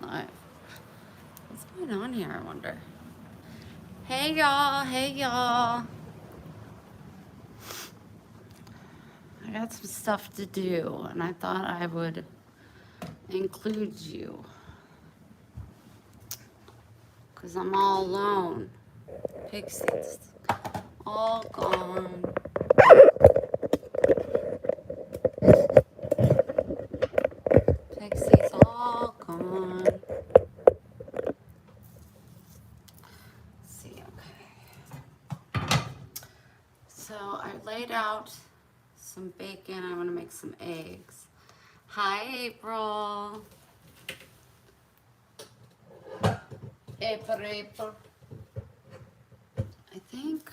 live. What's going on here, I wonder? Hey y'all, hey y'all. I got some stuff to do, and I thought I would include you. Because I'm all alone. Pixie's all gone. Pixie's all gone. Let's see, okay. So I laid out some bacon. I want to make some eggs. Hi, April. April. I think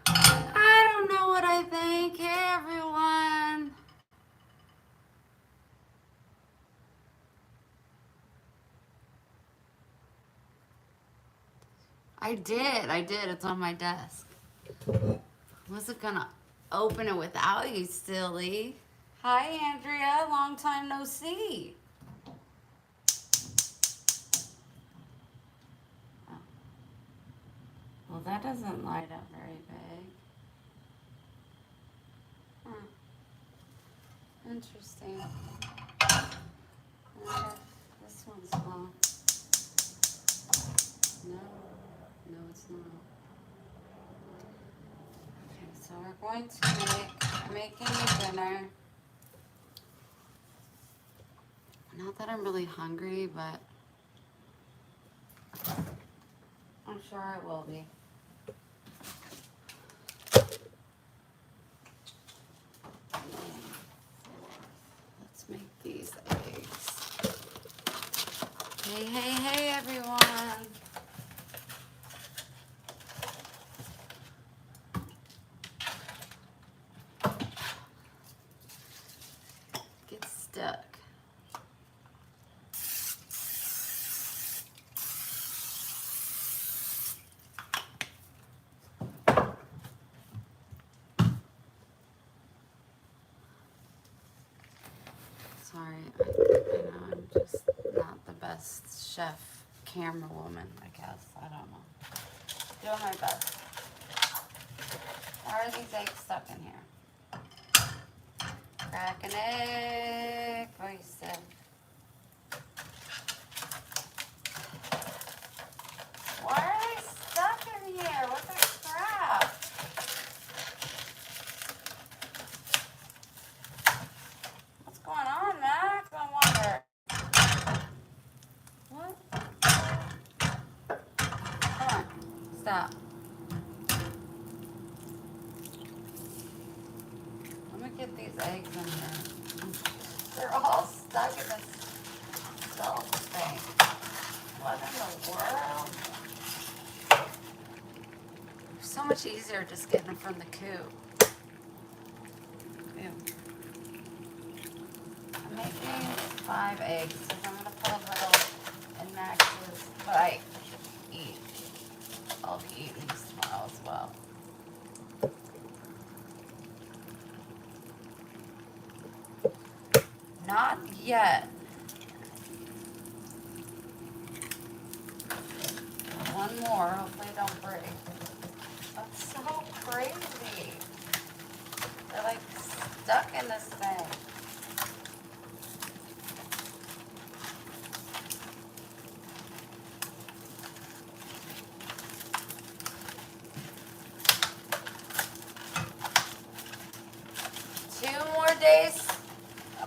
I don't know what I think. Hey, everyone. I did. It's on my desk. Wasn't gonna open it without you, silly. Hi, Andrea. Long time no see. Oh. Well, that doesn't light up very big. Huh. Interesting. This one's low. No, it's not. Okay, so we're going to making you dinner. Not that I'm really hungry, but I'm sure I will be. Let's make these eggs. Hey, everyone. Get stuck. Sorry, I know I'm just not the best chef, camera woman, I guess. I don't know. Doing my best. Why are these eggs stuck in here? Crack an egg. What you said? Why are they stuck in here? What the crap? What's going on, Max? I wonder. What? Come on. Stop. Let me get these eggs in here. They're all stuck in this silk thing. What in the world? So much easier just getting them from the coop. Ew. I'm making 5 eggs, so I'm going to put a little in Max's, but I eat. I'll be eating these tomorrow as well. Not yet. One more, hopefully it don't break. That's so crazy. They're like stuck in this thing. Days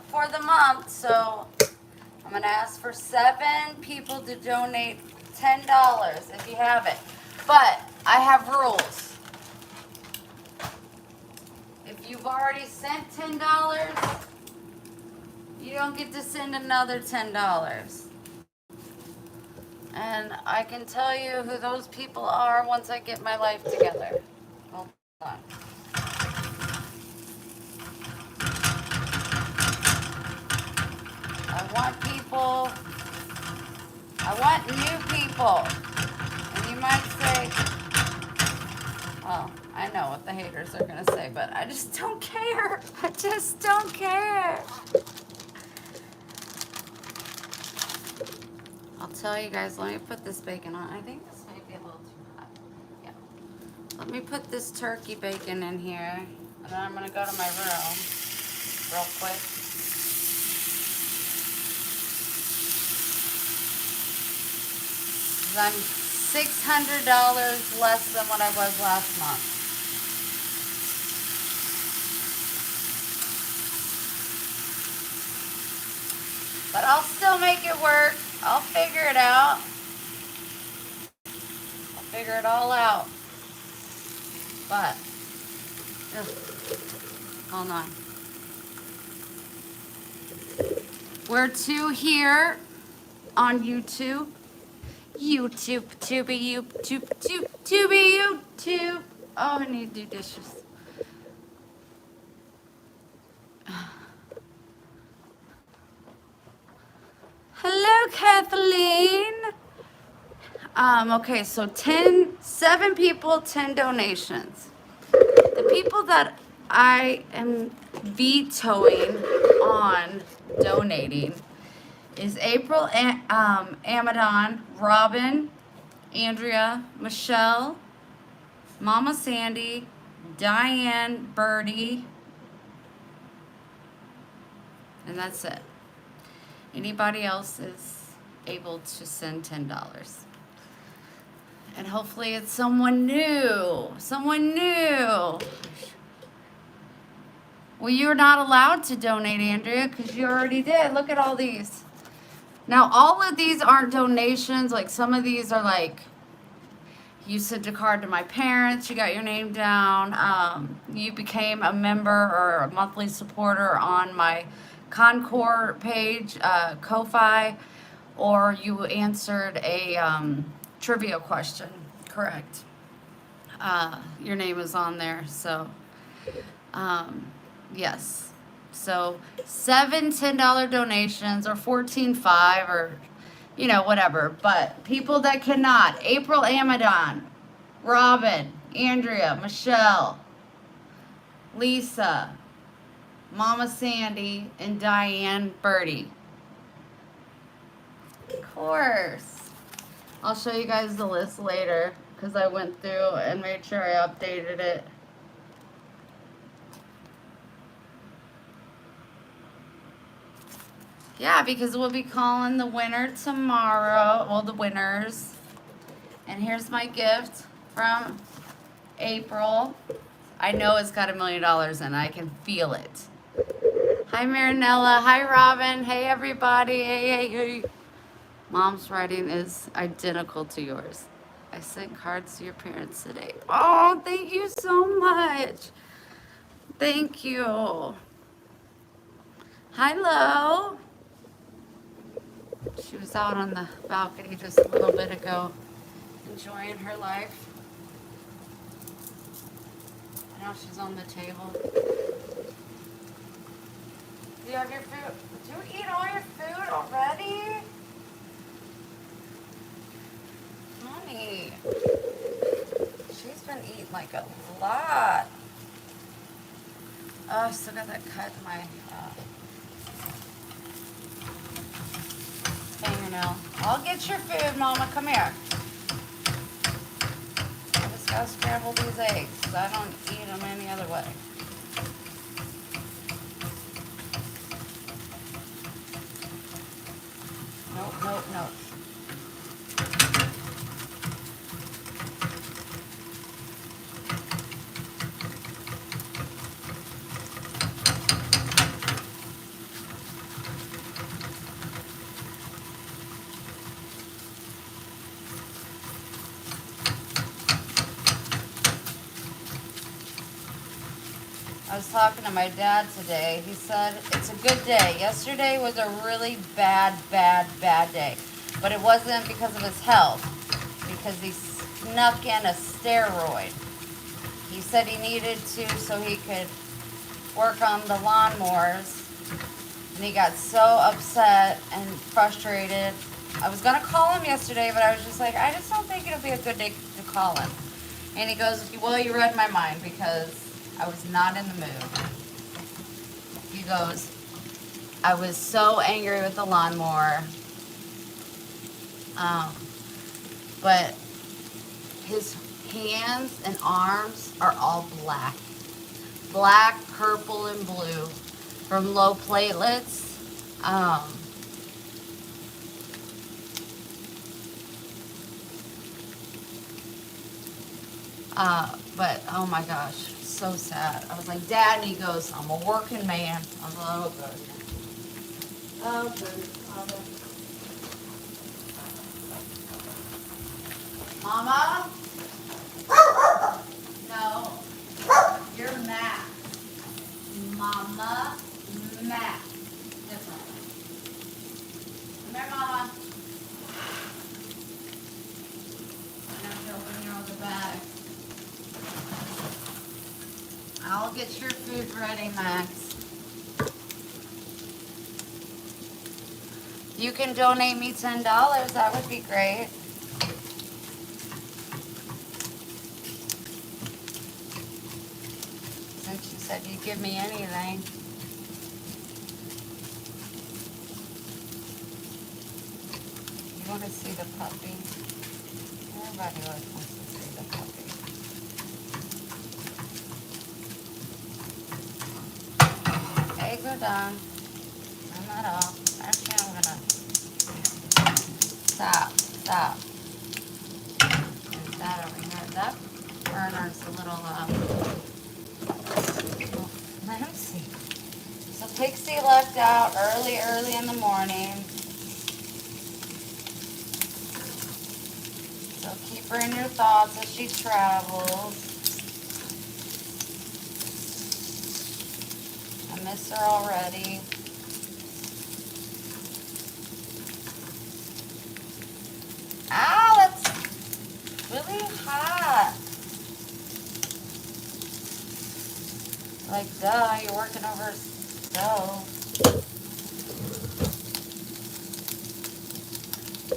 for the month, so I'm gonna ask for 7 people to donate $10 if you have it. But I have rules. If you've already sent $10, you don't get to send another $10. And I can tell you who those people are once I get my life together. Hold on. I want new people. And you might say, well, I I know what the haters are gonna say, but I just don't care. I just don't care. I'll tell you guys, let me put this bacon on. I think this might be a little too hot. Yeah. Let me put this turkey bacon in here, and then I'm gonna go to my room real quick. I'm $600 less than what I was last month. But I'll still make it work. I'll figure it out. I'll figure it all out. But, hold on. We're two here on YouTube. YouTube. Oh, I need to do dishes. Hello, Kathleen. Okay, so 7 people, 10 donations. The people that I am vetoing on donating is April, Amadon, Robin, Andrea, Michelle, Mama Sandy, Diane, Birdie, and that's it. Anybody else is able to send $10. And hopefully it's someone new. Someone new. Well, you're not allowed to donate, Andrea, because you already did. Look at all these. Now, all of these aren't donations. Like, some of these are like, you sent a card to my parents, you got your name down, you became a member or a monthly supporter on my Concord page, Ko-Fi, or you answered a trivia question, correct. Your name is on there, so, yes. So 7 $10 donations or 14.5 or, you know, whatever. But people that cannot, April Amadon, Robin, Andrea, Michelle, Lisa, Mama Sandy, and Diane Birdie. Of course. I'll show you guys the list later because I went through and made sure I updated it. Yeah, because we'll be calling the winner tomorrow. Well, the winners. And here's my gift from April. I know it's got $1 million in it. I can feel it. Hi, Marinella. Hi, Robin. Hey, everybody. Hey. Mom's writing is identical to yours. I sent cards to your parents today. Oh, thank you so much. Thank you. Hello. She was out on the balcony just a little bit ago, enjoying her life. Now she's on the table. Do you have your food? Did you eat all your food already? Honey, she's been eating like a lot. Oh, I still got that cut in my fingernail. I'll get your food, Mama. Come here. I just gotta scramble these eggs because I don't eat them any other way. Nope. I was talking to my dad today. He said, it's a good day. Yesterday was a really bad day. But it wasn't because of his health. Because he snuck in a steroid. He said he needed to so he could work on the lawnmowers. And he got so upset and frustrated. I was going to call him yesterday, but I was just like, I just don't think it'll be a good day to call him. And he goes, well, you read my mind because I was not in the mood. He goes, I was so angry with the lawnmower. But his hands and arms are all black. Black, purple, and blue from low platelets. But oh my gosh, so sad. I was like, Dad, and he goes, I'm a working man. I'm like, oh good. Oh good. Mama? No. You're Matt. Mama, Matt. Different. Come here, Mama. I'm going to open your other bag. I'll get your food ready, Max. You can donate me $10. That would be great. Since you said you'd give me anything. You want to see the puppy? Everybody always wants to see the puppy. Eggs are done. I'm not all. Actually, I'm gonna stop. There's that over here. That burner's a little let me see. So Pixie left out early in the morning. So keep her in your thoughts as she travels. I miss her already. Ow, that's really hot. Like, duh, you're working over a stove.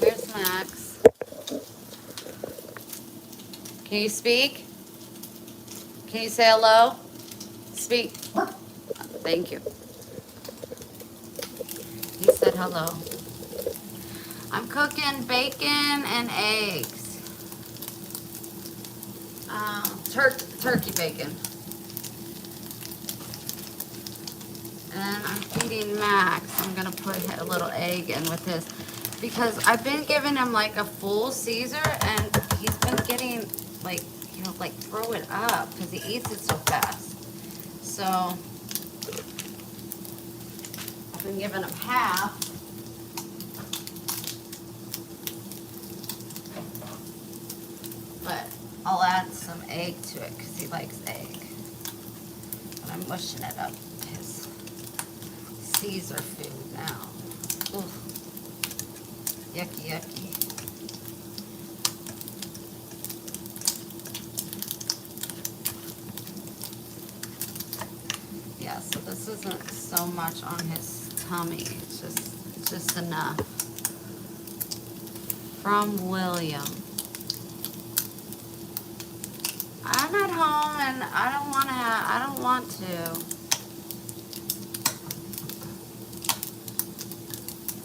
Here's Max. Can you speak? Can you say hello? Speak. Thank you. He said hello. I'm cooking bacon and eggs. Turkey bacon. And I'm feeding Max. I'm going to put a little egg in with this. Because I've been giving him like a full Caesar. And he's been getting like, you know, like throw it up. Because he eats it so fast. So, I've been giving him half. But I'll add some egg to it because he likes egg. But I'm mushing it up his Caesar food now. Ooh. Yucky, yucky. Yeah, so this isn't so much on his tummy. It's just enough. From William. I'm at home and I don't want to.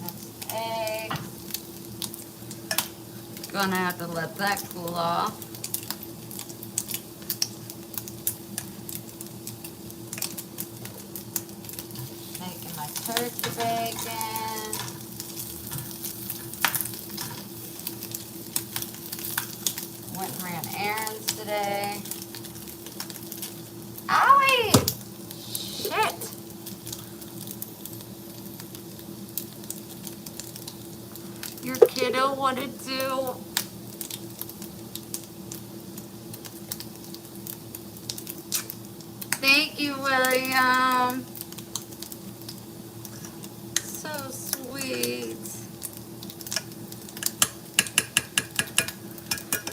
That's eggs. Gonna have to let that cool off. Making my turkey bacon. Went and ran errands today. Owie! Shit! Your kiddo wanted to. Thank you, William. So sweet.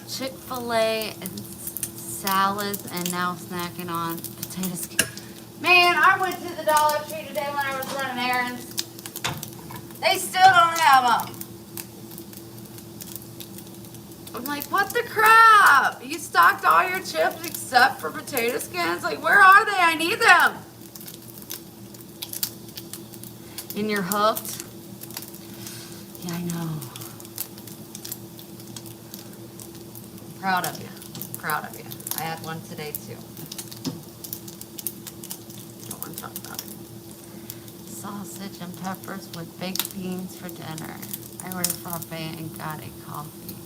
Chick-fil-A and salads, and now snacking on potatoes. Man, I went to the Dollar Tree today when I was running errands. They still don't have them. I'm like, what the crap? stocked all your chips except for potato skins? Like, where are they? I need them. And you're hooked? Yeah, I know. Proud of you. Proud of you. I had one today too. Don't want to talk about it. Sausage and peppers with baked beans for dinner. I ordered frappe and got a coffee.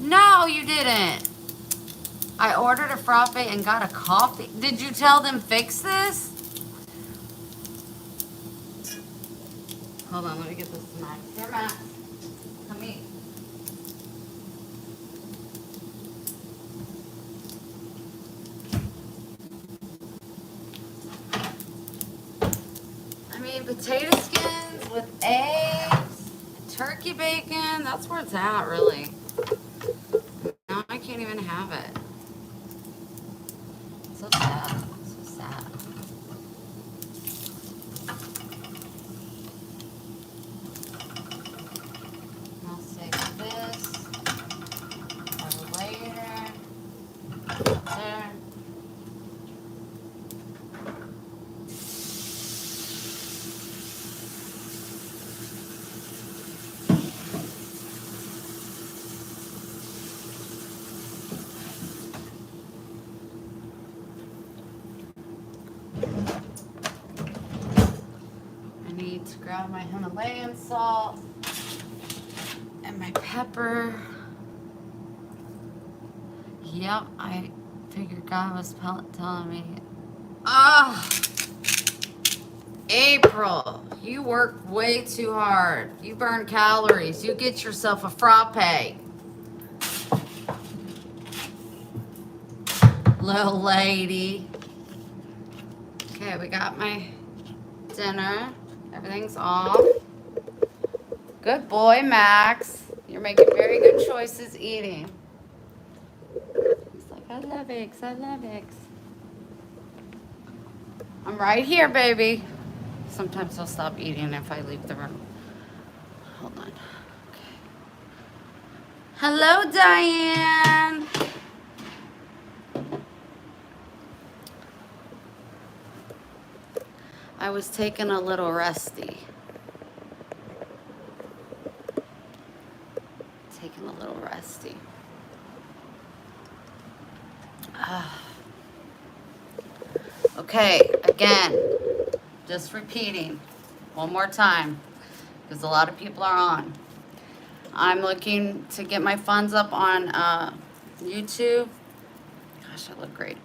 No, you didn't. I ordered a frappe and got a coffee. Did you tell them fix this? Hold on, let me get this to Max. Here, Max. Come eat. I mean, potato skins with eggs, turkey bacon. That's where it's at, really. Now I can't even have it. So sad. So sad. I'll save this for later. There. I need to grab my Himalayan salt and my pepper. Yep, I figured God was telling me. Ah, April, you work way too hard. You burn calories. You get yourself a frappe. Little lady. Okay, we got my dinner. Everything's off. Good boy, Max. You're making very good choices eating. He's like, I love eggs. I love eggs. I'm right here, baby. Sometimes he'll stop eating if I leave the room. Hold on. Okay. Hello, Diane. I was taking a little rusty. Taking a little rusty. Okay, again, just repeating one more time because a lot of people are on. I'm looking to get my funds up on YouTube. Gosh, I look great.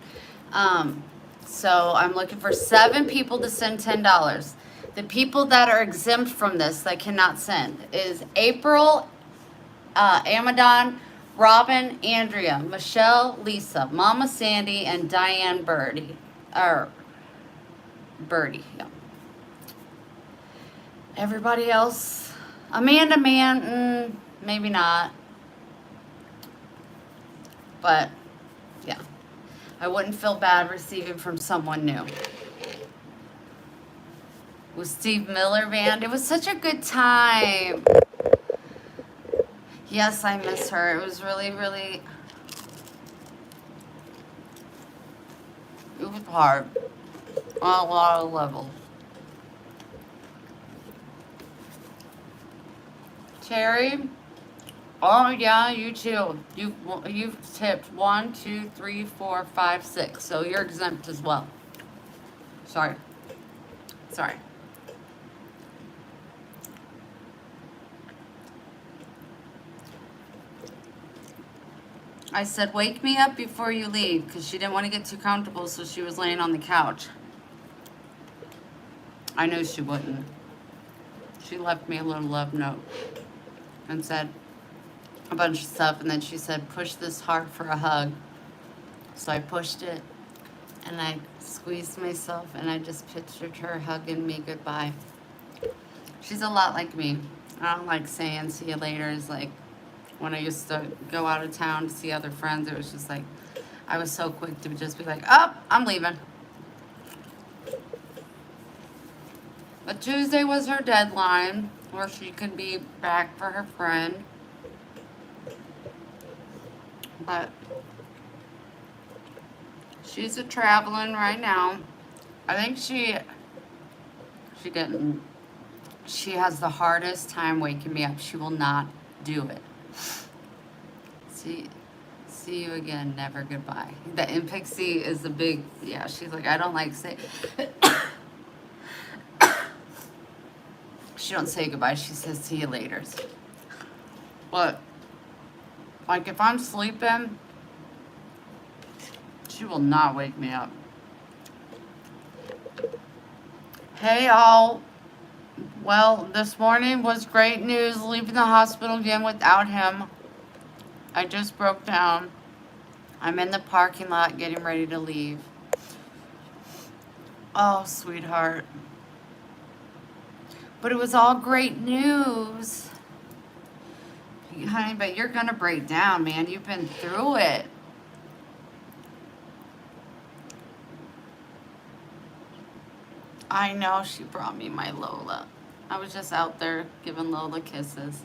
So I'm looking for 7 people to send $10. The people that are exempt from this that cannot send is April, Amadon, Robin, Andrea, Michelle, Lisa, Mama Sandy, and Diane Birdie. Birdie, yeah. Everybody else, Amanda Man, maybe not. But, yeah. I wouldn't feel bad receiving from someone new. With Steve Miller Band, it was such a good time. Yes, I miss her. It was really, really, it was hard on a lot of levels. Terry, oh yeah, you too. You've tipped 1, 2, 3, 4, 5, 6. So you're exempt as well. Sorry. Sorry. I said, wake me up before you leave, because she didn't want to get too comfortable, so she was laying on the couch. I knew she wouldn't. She left me a little love note and said a bunch of stuff, and then she said, push this hard for a hug. So I pushed it, and I squeezed myself, and I just pictured her hugging me goodbye. She's a lot like me. I don't like saying see you later. It's like when I used to go out of town to see other friends, it was just like, I was so quick to just be like, oh, I'm leaving. But Tuesday was her deadline, where she could be back for her friend. But She's a traveling right now. I think she has the hardest time waking me up. She will not do it. See you again, never goodbye. And Pixie is the big, yeah, she's like, I don't like say, she don't say goodbye, she says see you later. But, like if I'm sleeping, she will not wake me up. Hey all. Well, this morning was great news, leaving the hospital again without him. I just broke down. I'm in the parking lot getting ready to leave. Oh, sweetheart. But it was all great news. Honey, but you're going to break down, man. You've been through it. I know she brought me my Lola. I was just out there giving Lola kisses.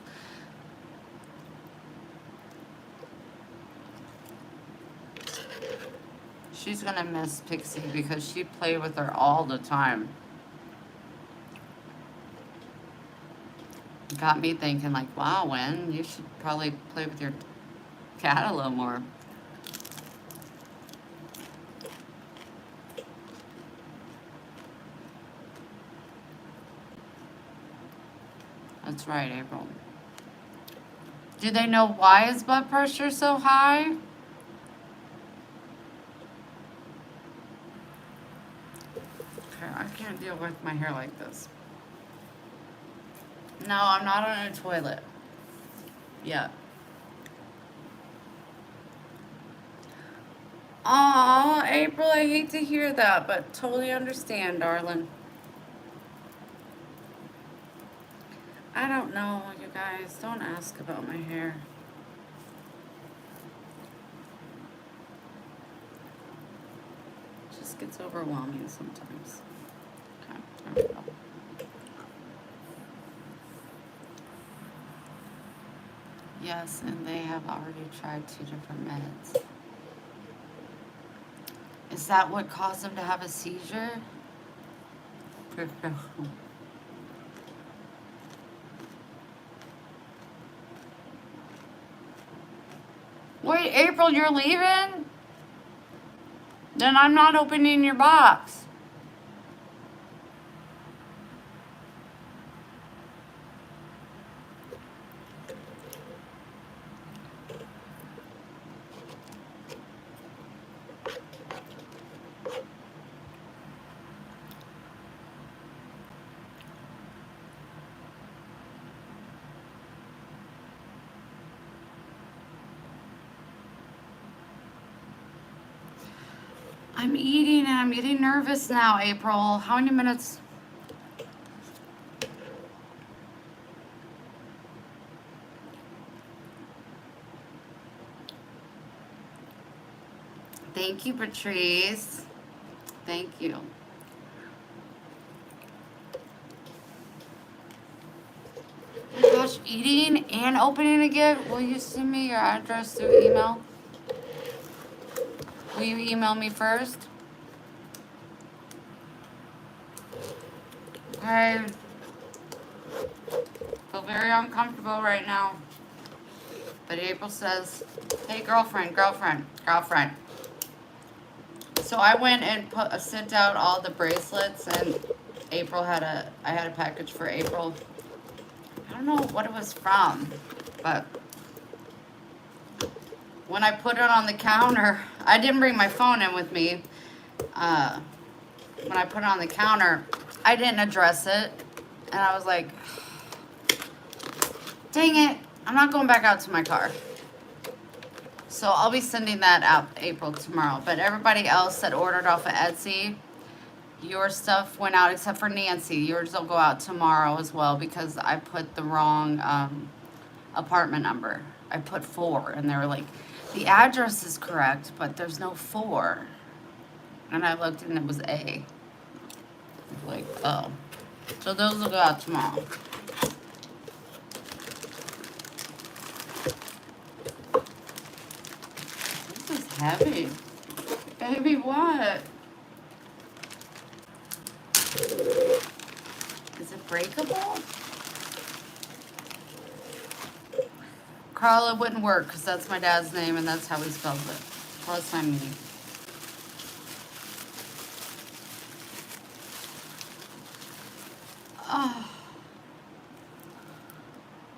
She's gonna miss Pixie because she played with her all the time. Got me thinking like, wow, Wen, you should probably play with your cat a little more. That's right, April. Do they know why his blood pressure is so high? Okay, I can't deal with my hair like this. No, I'm not on a toilet. Yet. Aw, April, I hate to hear that, but totally understand, darling. I don't know, you guys. Don't ask about my hair. It just gets overwhelming sometimes. Okay, there we go. Yes, and they have already tried 2 different meds. Is that what caused him to have a seizure? Wait, April, you're leaving? Then I'm not opening your box. I'm eating and I'm getting nervous now, April. How many minutes? Thank you, Patrice. Thank you. Oh my gosh, eating and opening a gift. Will you send me your address through email? Will you email me first? Okay. Feel very uncomfortable right now. But April says, hey, girlfriend. So I went and sent out all the bracelets, and I had a package for April. I don't know what it was from, but when I put it on the counter, I didn't bring my phone in with me. When I put it on the counter, I didn't address it, and I was like, dang it, I'm not going back out to my car. So I'll be sending that out April tomorrow. But everybody else that ordered off of Etsy, your stuff went out except for Nancy. Yours will go out tomorrow as well because I put the wrong apartment number. I put 4, and they were like, the address is correct, but there's no 4. And I looked and it was A. I was like, oh. So those will go out tomorrow. This is heavy. Baby, what? Is it breakable? Carla wouldn't work because that's my dad's name and that's how he spells it. Plus I'm me. Oh.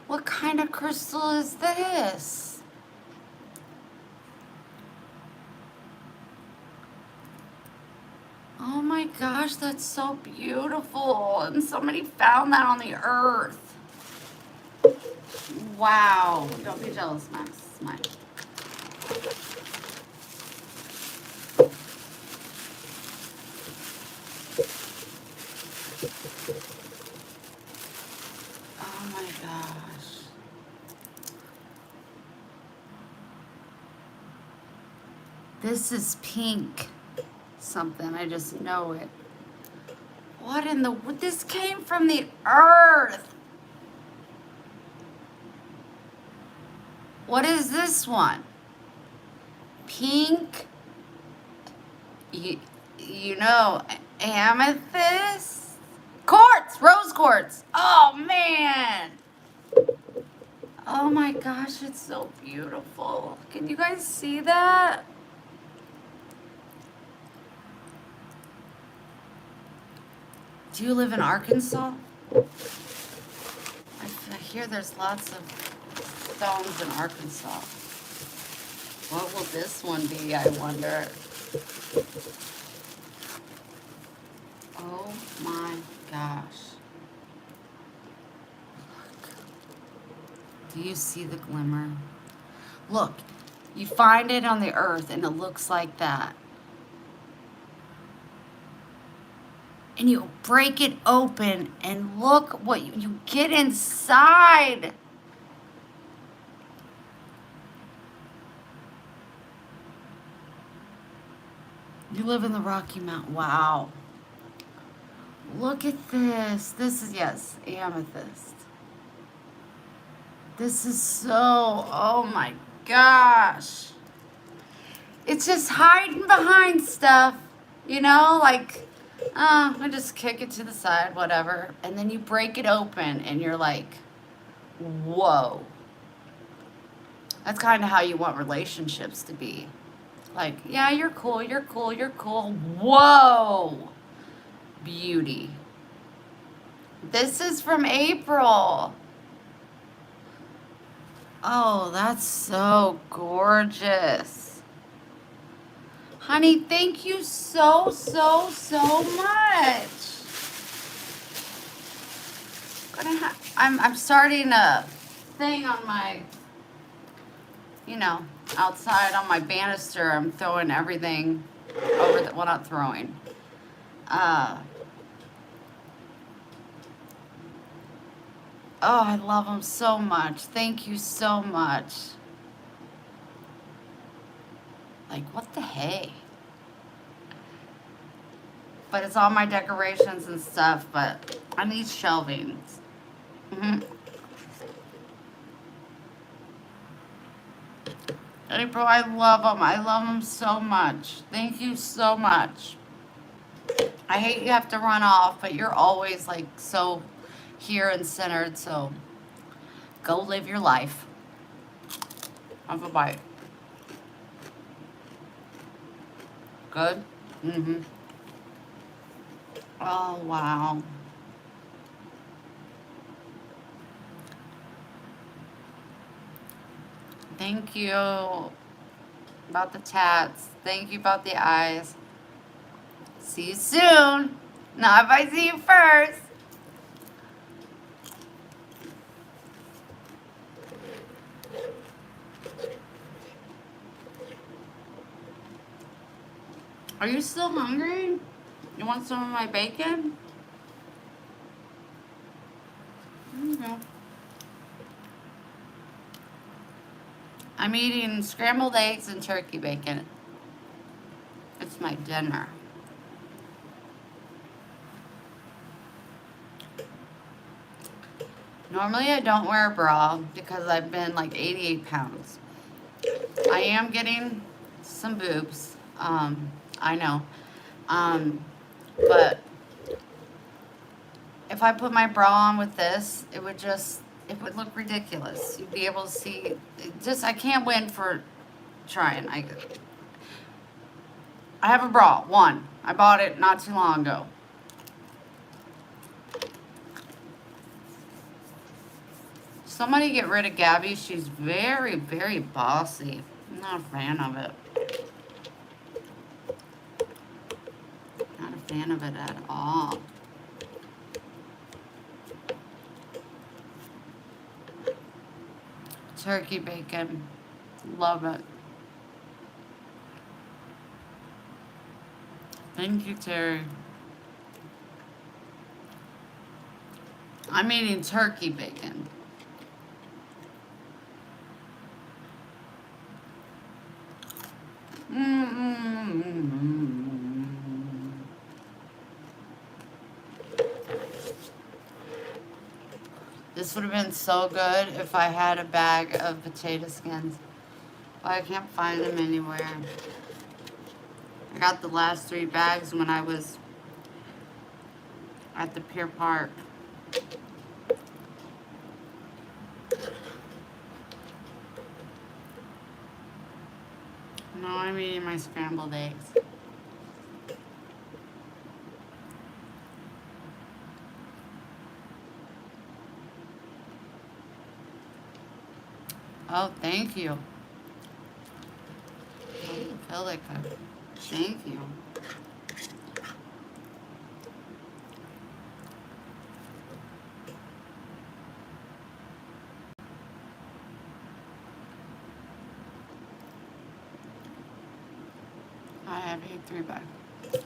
What kind of crystal is this? Oh my gosh, that's so beautiful. And somebody found that on the earth. Wow. Don't be jealous, Max. It's mine. Oh my gosh. This is pink something. I just know it. What in the... This came from the earth. What is this one? Pink. You know, amethyst? Quartz! Rose quartz! Oh, man! Oh my gosh, it's so beautiful. Can you guys see that? Do you live in Arkansas? I hear there's lots of stones in Arkansas. What will this one be, I wonder? Oh my gosh. Look. Do you see the glimmer? Look, you find it on the earth and it looks like that. And you break it open and look what you get inside. You live in the Rocky Mountain. Wow. Look at this. This is, yes, amethyst. This is so, oh my gosh. It's just hiding behind stuff, you know, like, I just kick it to the side, whatever. And then you break it open and you're like, whoa. That's kind of how you want relationships to be. Like, yeah, you're cool, you're cool, you're cool. Whoa. Beauty. This is from April. Oh, that's so gorgeous. Honey, thank you so much. I'm starting a thing on my, you know, outside on my banister. I'm throwing everything over the, well, not throwing. Oh, I love them so much. Thank you so much. Like, what the hey? But it's all my decorations and stuff, but I need shelving. April, I love them. I love them so much. Thank you so much. I hate you have to run off, but you're always like so here and centered, so go live your life. Have a bite. Good? Mm-hmm. Oh, wow. Thank you about the tats. Thank you about the eyes. See you soon. Not if I see you first. Are you still hungry? You want some of my bacon? Okay. I'm eating scrambled eggs and turkey bacon. It's my dinner. Normally I don't wear a bra because I've been like 88 pounds. I am getting some boobs. I know. But if I put my bra on with this, it would look ridiculous. You'd be able to see, I can't win for trying. I have a bra, one. I bought it not too long ago. Somebody get rid of Gabby. She's very, very bossy. I'm not a fan of it. Not a fan of it at all. Turkey bacon. Love it. Thank you, Terry. I'm eating turkey bacon. This would have been so good if I had a bag of potato skins. But I can't find them anywhere. I got the last 3 bags when I was at the Pier Park. No, I'm eating my scrambled eggs. Oh, thank you. I don't feel like that. Thank you.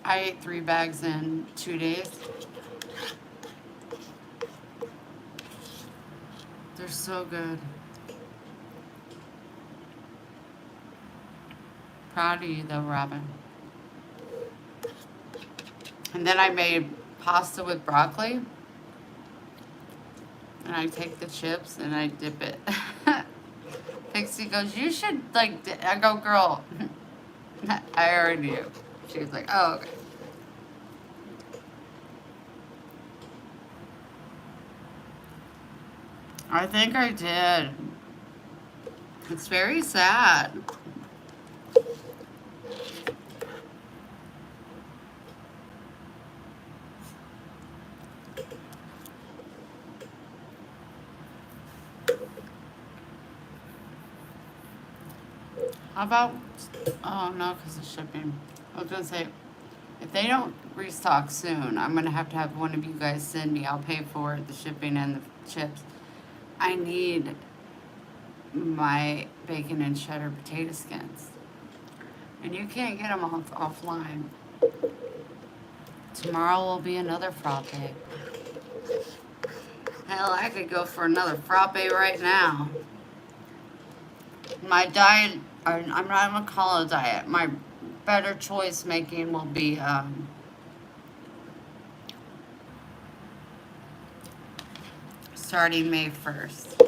I ate 3 bags in 2 days. They're so good. Proud of you though, Robin. And then I made pasta with broccoli. And I take the chips and I dip it. Pixie goes, you should I go, girl. I already knew. She was like, oh, okay. I think I did. It's very sad. How about, oh no, because of shipping. I was going to say, if they don't restock soon, I'm going to have one of you guys send me. I'll pay for the shipping and the chips. I need my bacon and cheddar potato skins. And you can't get them offline. Tomorrow will be another frappe. Hell, I could go for another frappe right now. My diet, I'm not going to call it a diet. My better choice making will be starting May 1st.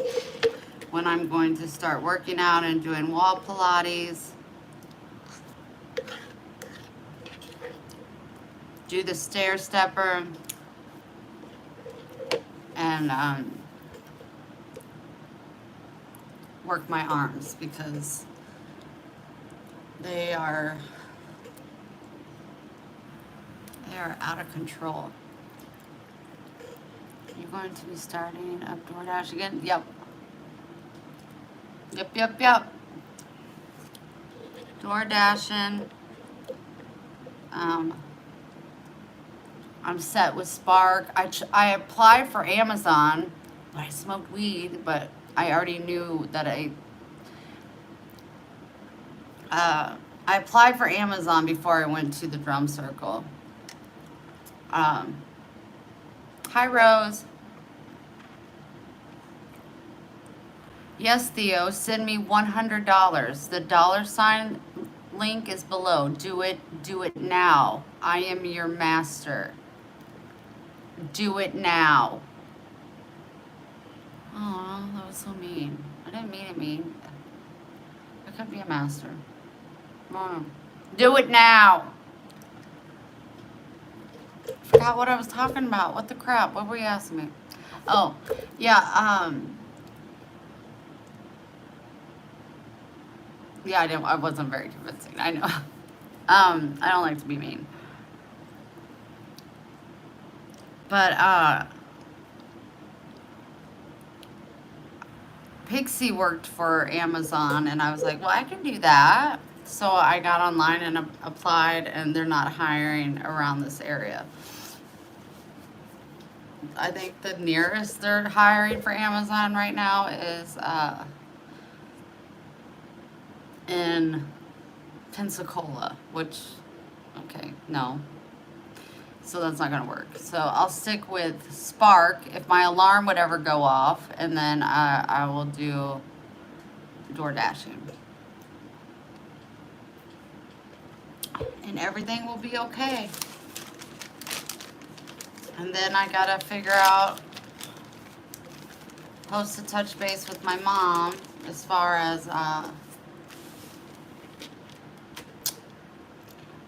When I'm going to start working out and doing wall Pilates. Do the stair stepper. And work my arms because they are out of control. You're going to be starting up DoorDash again? Yep. Yep. DoorDashing. I'm set with Spark. I applied for Amazon, but I smoked weed, but I already knew that I applied for Amazon before I went to the drum circle. Hi, Rose. Yes, Theo, send me $100. The $ link is below. Do it now. I am your master. Do it now. Oh, that was so mean. I didn't mean it mean. I could be a master. Come on. Do it now. Forgot what I was talking about. What the crap? What were you asking me? Oh, yeah. Yeah, I wasn't very convincing. I know. I don't like to be mean. But Pixie worked for Amazon, and I was like, well, I can do that. So I got online and applied, and they're not hiring around this area. I think the nearest they're hiring for Amazon right now is in Pensacola, which, okay, no. So that's not gonna work. So I'll stick with Spark if my alarm would ever go off, and then I will do door dashing. And everything will be okay. And then I gotta figure out, post a touch base with my mom as far as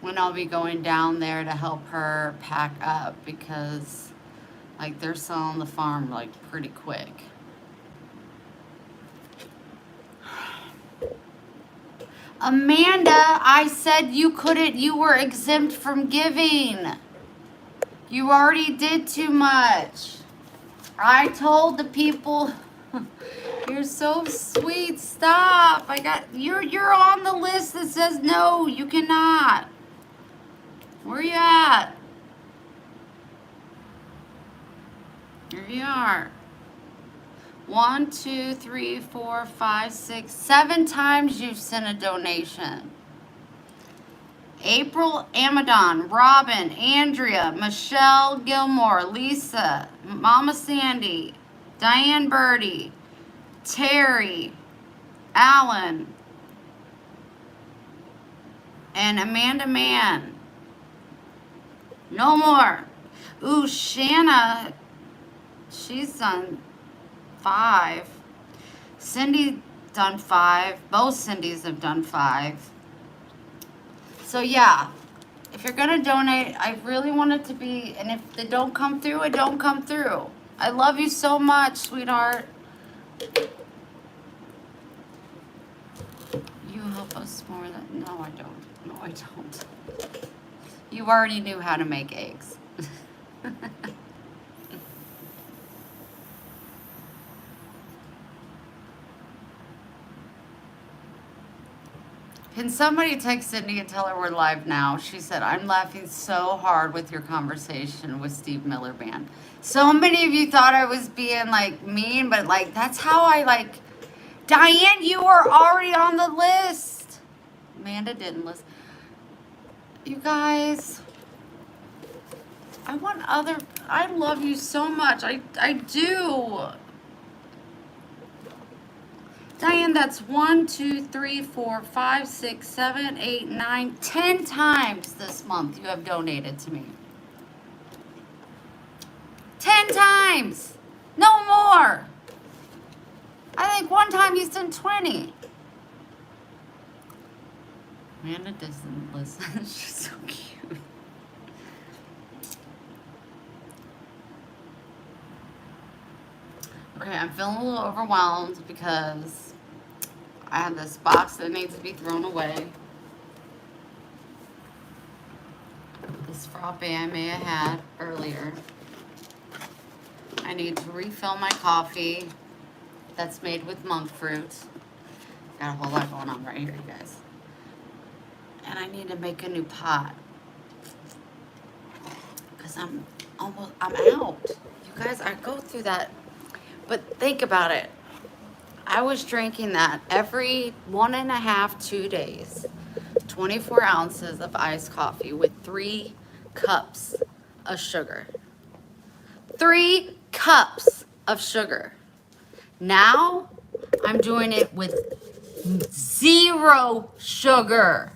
when I'll be going down there to help her pack up, because like they're selling the farm like pretty quick. Amanda, I said you couldn't, you were exempt from giving. You already did too much. I told the people. You're so sweet. Stop. You're on the list that says no, you cannot. Where you at? Here you are. 1, 2, 3, 4, 5, 6, 7 times you've sent a donation. April Amadon, Robin, Andrea, Michelle Gilmore, Lisa, Mama Sandy, Diane Birdie, Terry, Alan, and Amanda Mann. No more. Ooh, Shanna, she's done 5. Cindy done 5. Both Cindy's have done 5. So yeah, if you're gonna donate, I really want it to be, and if they don't come through, it don't come through. I love you so much, sweetheart. You help us more than, no I don't. No I don't. You already knew how to make eggs. Can somebody text Sydney and tell her we're live now? She said, I'm laughing so hard with your conversation with Steve Miller Band. So many of you thought I was being like mean, but like that's how I like. Diane, you were already on the list. Amanda didn't listen. You guys, I love you so much. I do. Diane, that's 1, 2, 3, 4, 5, 6, 7, 8, 9, 10 times this month you have donated to me. 10 times. No more. I think one time you sent 20. Amanda doesn't listen. She's so cute. Okay, I'm feeling a little overwhelmed because I have this box that needs to be thrown away. This frappe I may have had earlier. I need to refill my coffee that's made with monk fruit. Got a whole lot going on right here, you guys. And I need to make a new pot. Because I'm out. You guys, I go through that. But think about it. I was drinking that every 1.5, 2 days. 24 ounces of iced coffee with 3 cups of sugar. 3 cups of sugar. Now, I'm doing it with 0 sugar.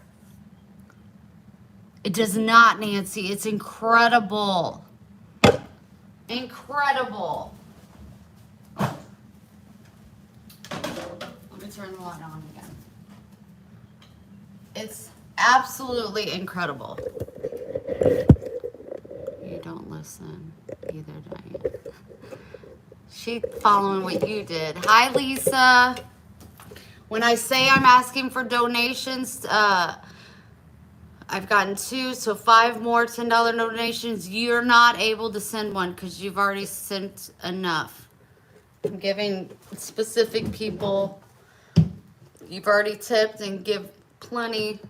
It does not, Nancy. It's incredible. Incredible. Let me turn the light on again. It's absolutely incredible. You listen either, Diane. She following what you did. Hi, Lisa. When I say I'm asking for donations, I've gotten 2, so 5 more $10 donations. You're not able to send one because you've already sent enough. I'm giving specific people. You've already tipped, and give plenty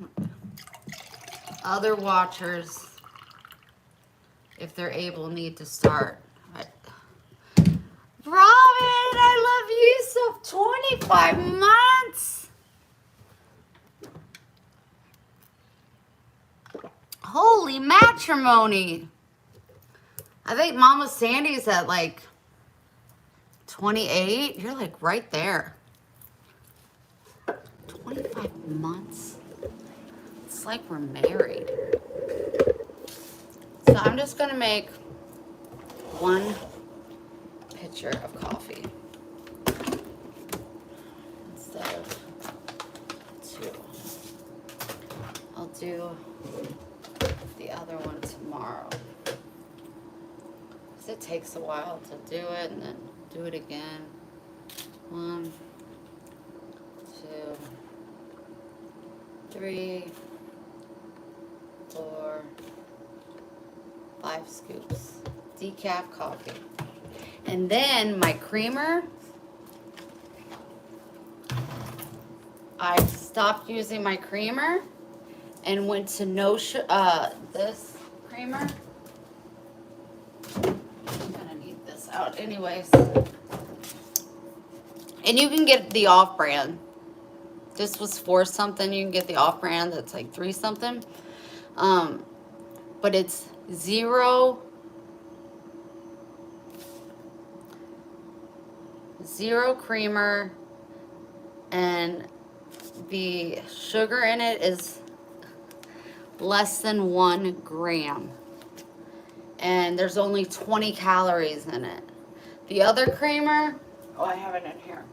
other watchers, if they're able, need to start. Robin, I love you so. 25 months. Holy matrimony. I think Mama Sandy's at like 28. You're like right there. 25 months. It's like we're married. So I'm just going to make 1 pitcher of coffee instead of 2. I'll do the other one tomorrow. Because it takes a while to do it and then do it again. 1, 2, 3, 4, 5 scoops. Decaf coffee. And then my creamer, I stopped using my creamer and went to this creamer. I'm gonna need this out anyways. And you can get the off-brand. This was 4 something. You can get the off-brand that's like 3 something. But it's zero creamer, and the sugar in it is less than 1 gram, and there's only 20 calories in it. The other creamer, oh, I have it in here.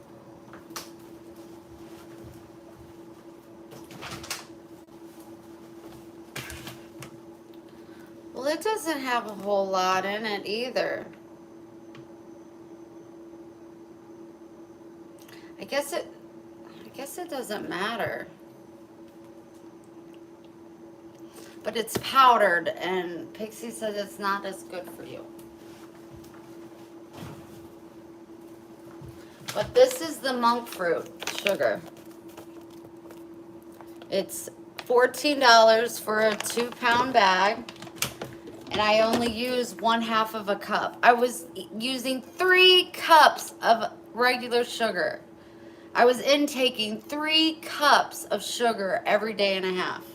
Well, it doesn't have a whole lot in it either. I guess it doesn't matter. But it's powdered, and Pixie said it's not as good for you. But this is the monk fruit sugar. It's $14 for a 2-pound bag. And I only use 1/2 of a cup. I was using 3 cups of regular sugar. I was intaking 3 cups of sugar every day and a half.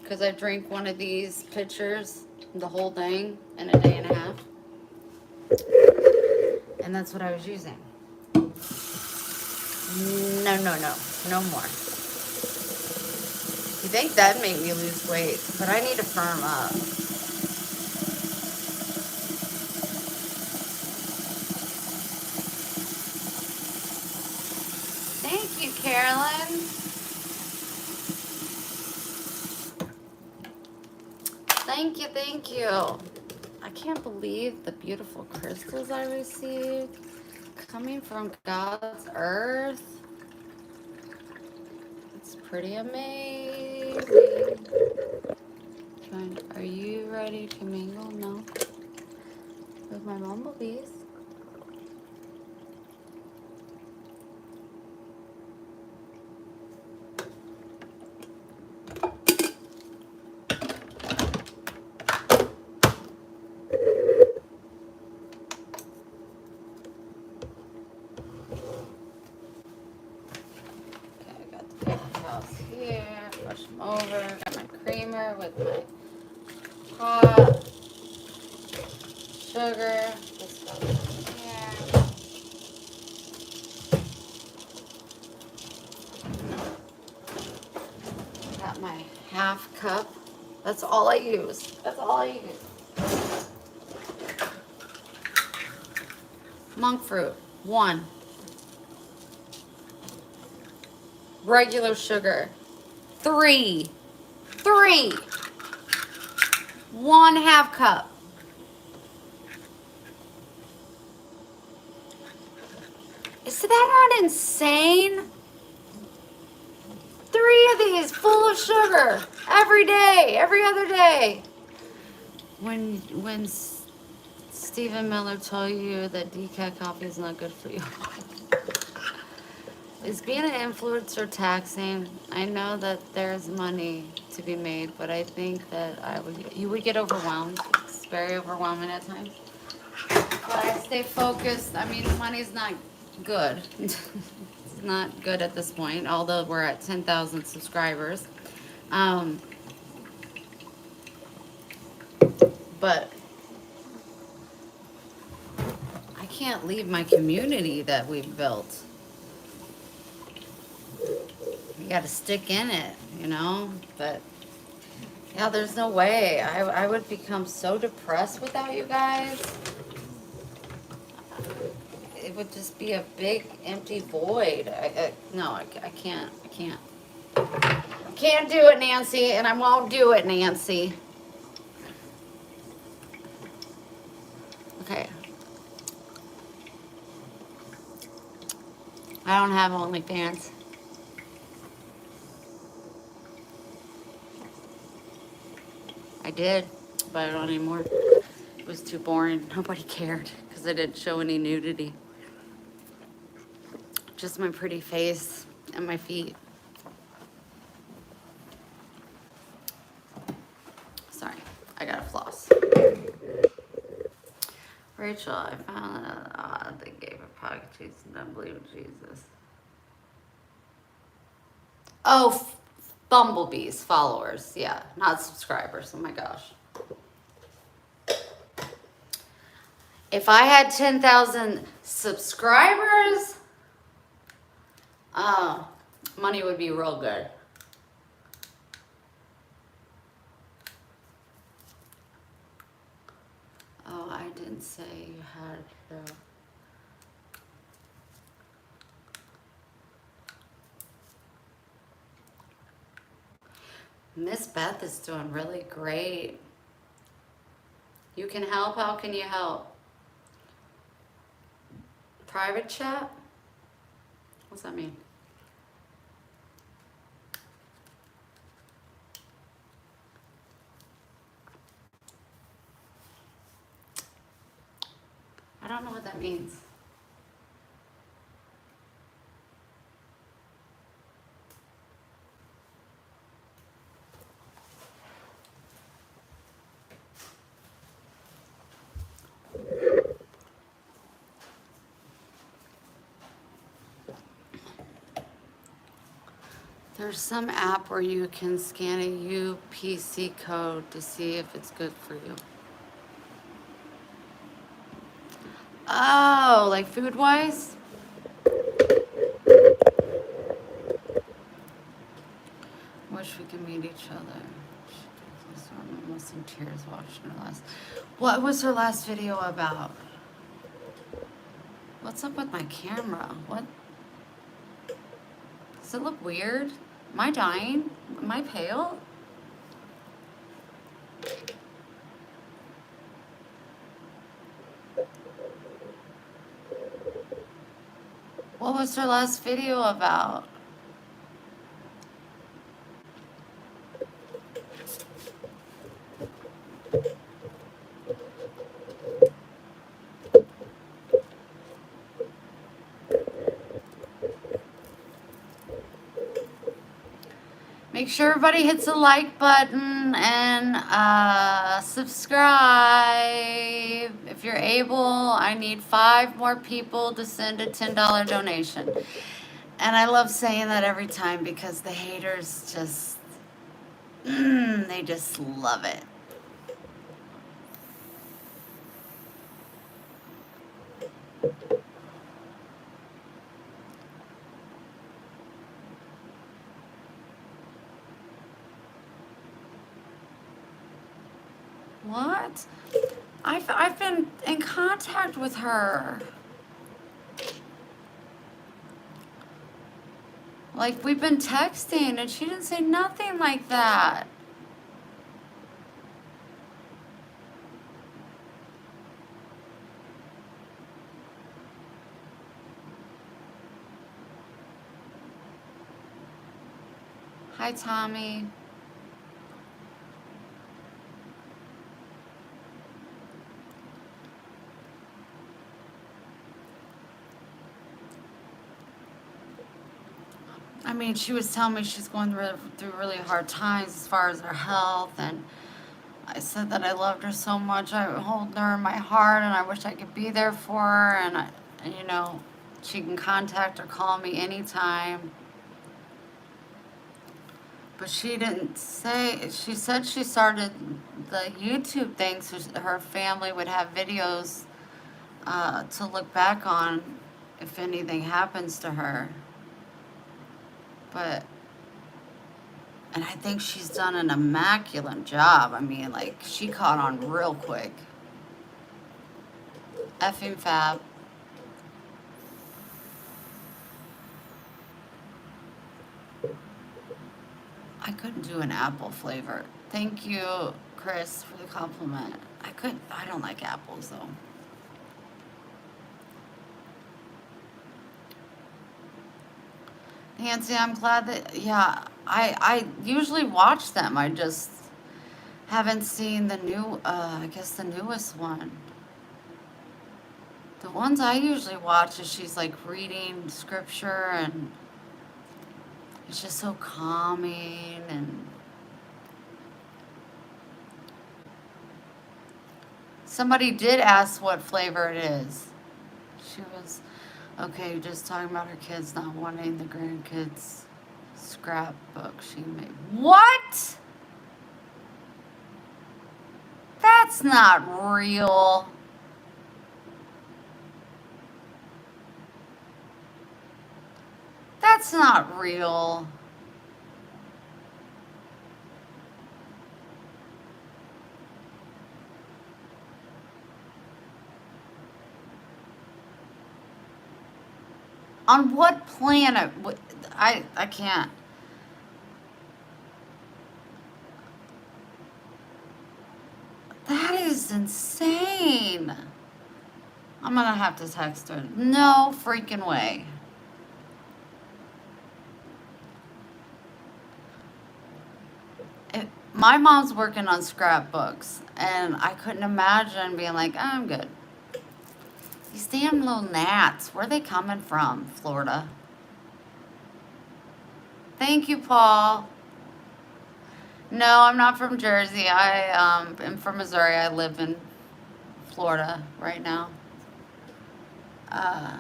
Because I drink one of these pitchers, the whole thing, in a day and a half. And that's what I was using. No more. You think that'd make me lose weight, but I need to firm up. Thank you, Carolyn. Thank you. I can't believe the beautiful crystals I received coming from God's earth. It's pretty amazing. Are you ready to mingle? No. With my bumblebees. With my hot sugar, this goes in here. Got my 1/2 cup. That's all I use. That's all I use. Monk fruit, 1. Regular sugar, 3. 1/2 cup. Is that not insane? 3 of these full of sugar every day, every other day. When Stephen Miller told you that decaf coffee is not good for you. Is being an influencer taxing? I know that there's money to be made, but I think that you would get overwhelmed. It's very overwhelming at times. But I stay focused. I mean, money's not good. It's not good at this point, although we're at 10,000 subscribers. But I can't leave my community that we've built. You got to stick in it, you know? But yeah, there's no way. I would become so depressed without you guys. It would just be a big empty void. No, I can't. I can't. Can't do it, Nancy, and I won't do it, Nancy. Okay. I don't have OnlyFans. I did, but I don't anymore. It was too boring. Nobody cared because I didn't show any nudity. Just my pretty face and my feet. Sorry, I gotta floss. Rachel, I found that they gave her pocket cheese and don't believe in Jesus. Oh, Bumblebees, followers, yeah, not subscribers. Oh my gosh. If I had 10,000 subscribers, money would be real good. Oh, I didn't say you had the... Miss Beth is doing really great. You can help? How can you help? Private chat? What's that mean? I don't know what that means. There's some app where you can scan a UPC code to see if it's good for you. Oh, like food-wise? Wish we could meet each other. I'm almost in tears watching her last. What was her last video about? What's up with my camera? What? Does it look weird? Am I dying? Am I pale? What was her last video about? Make sure everybody hits the like button and subscribe. If you're able, I need 5 more people to send a $10 donation. And I love saying that every time because the haters just, they just love it. What? I've been in contact with her. Like, we've been texting and she didn't say nothing like that. Hi, Tommy. I mean, she was telling me she's going through really hard times as far as her health, and I said that I loved her so much. I hold her in my heart, and I wish I could be there for her. And you know, she can contact or call me anytime. But she didn't say. She said she started the YouTube thing so her family would have videos to look back on if anything happens to her. But and I think she's done an immaculate job. I mean, like, she caught on real quick. Effing fab. I couldn't do an apple flavor. Thank you, Chris, for the compliment. I don't like apples, though. Nancy, I'm glad that, yeah, I usually watch them. I just haven't seen the new, I guess the newest one. The ones I usually watch is she's like reading scripture, and it's just so calming. And somebody did ask what flavor it is. She was, okay, just talking about her kids not wanting the grandkids scrapbook she made. What? That's not real. That's not real. On what planet? I can't. That is insane. I'm gonna have to text her. No freaking way. My mom's working on scrapbooks, and I couldn't imagine being like, oh, I'm good. These damn little gnats, where are they coming from? Florida. Thank you, Paul. No, I'm not from Jersey. I am from Missouri. I live in Florida right now. Uh,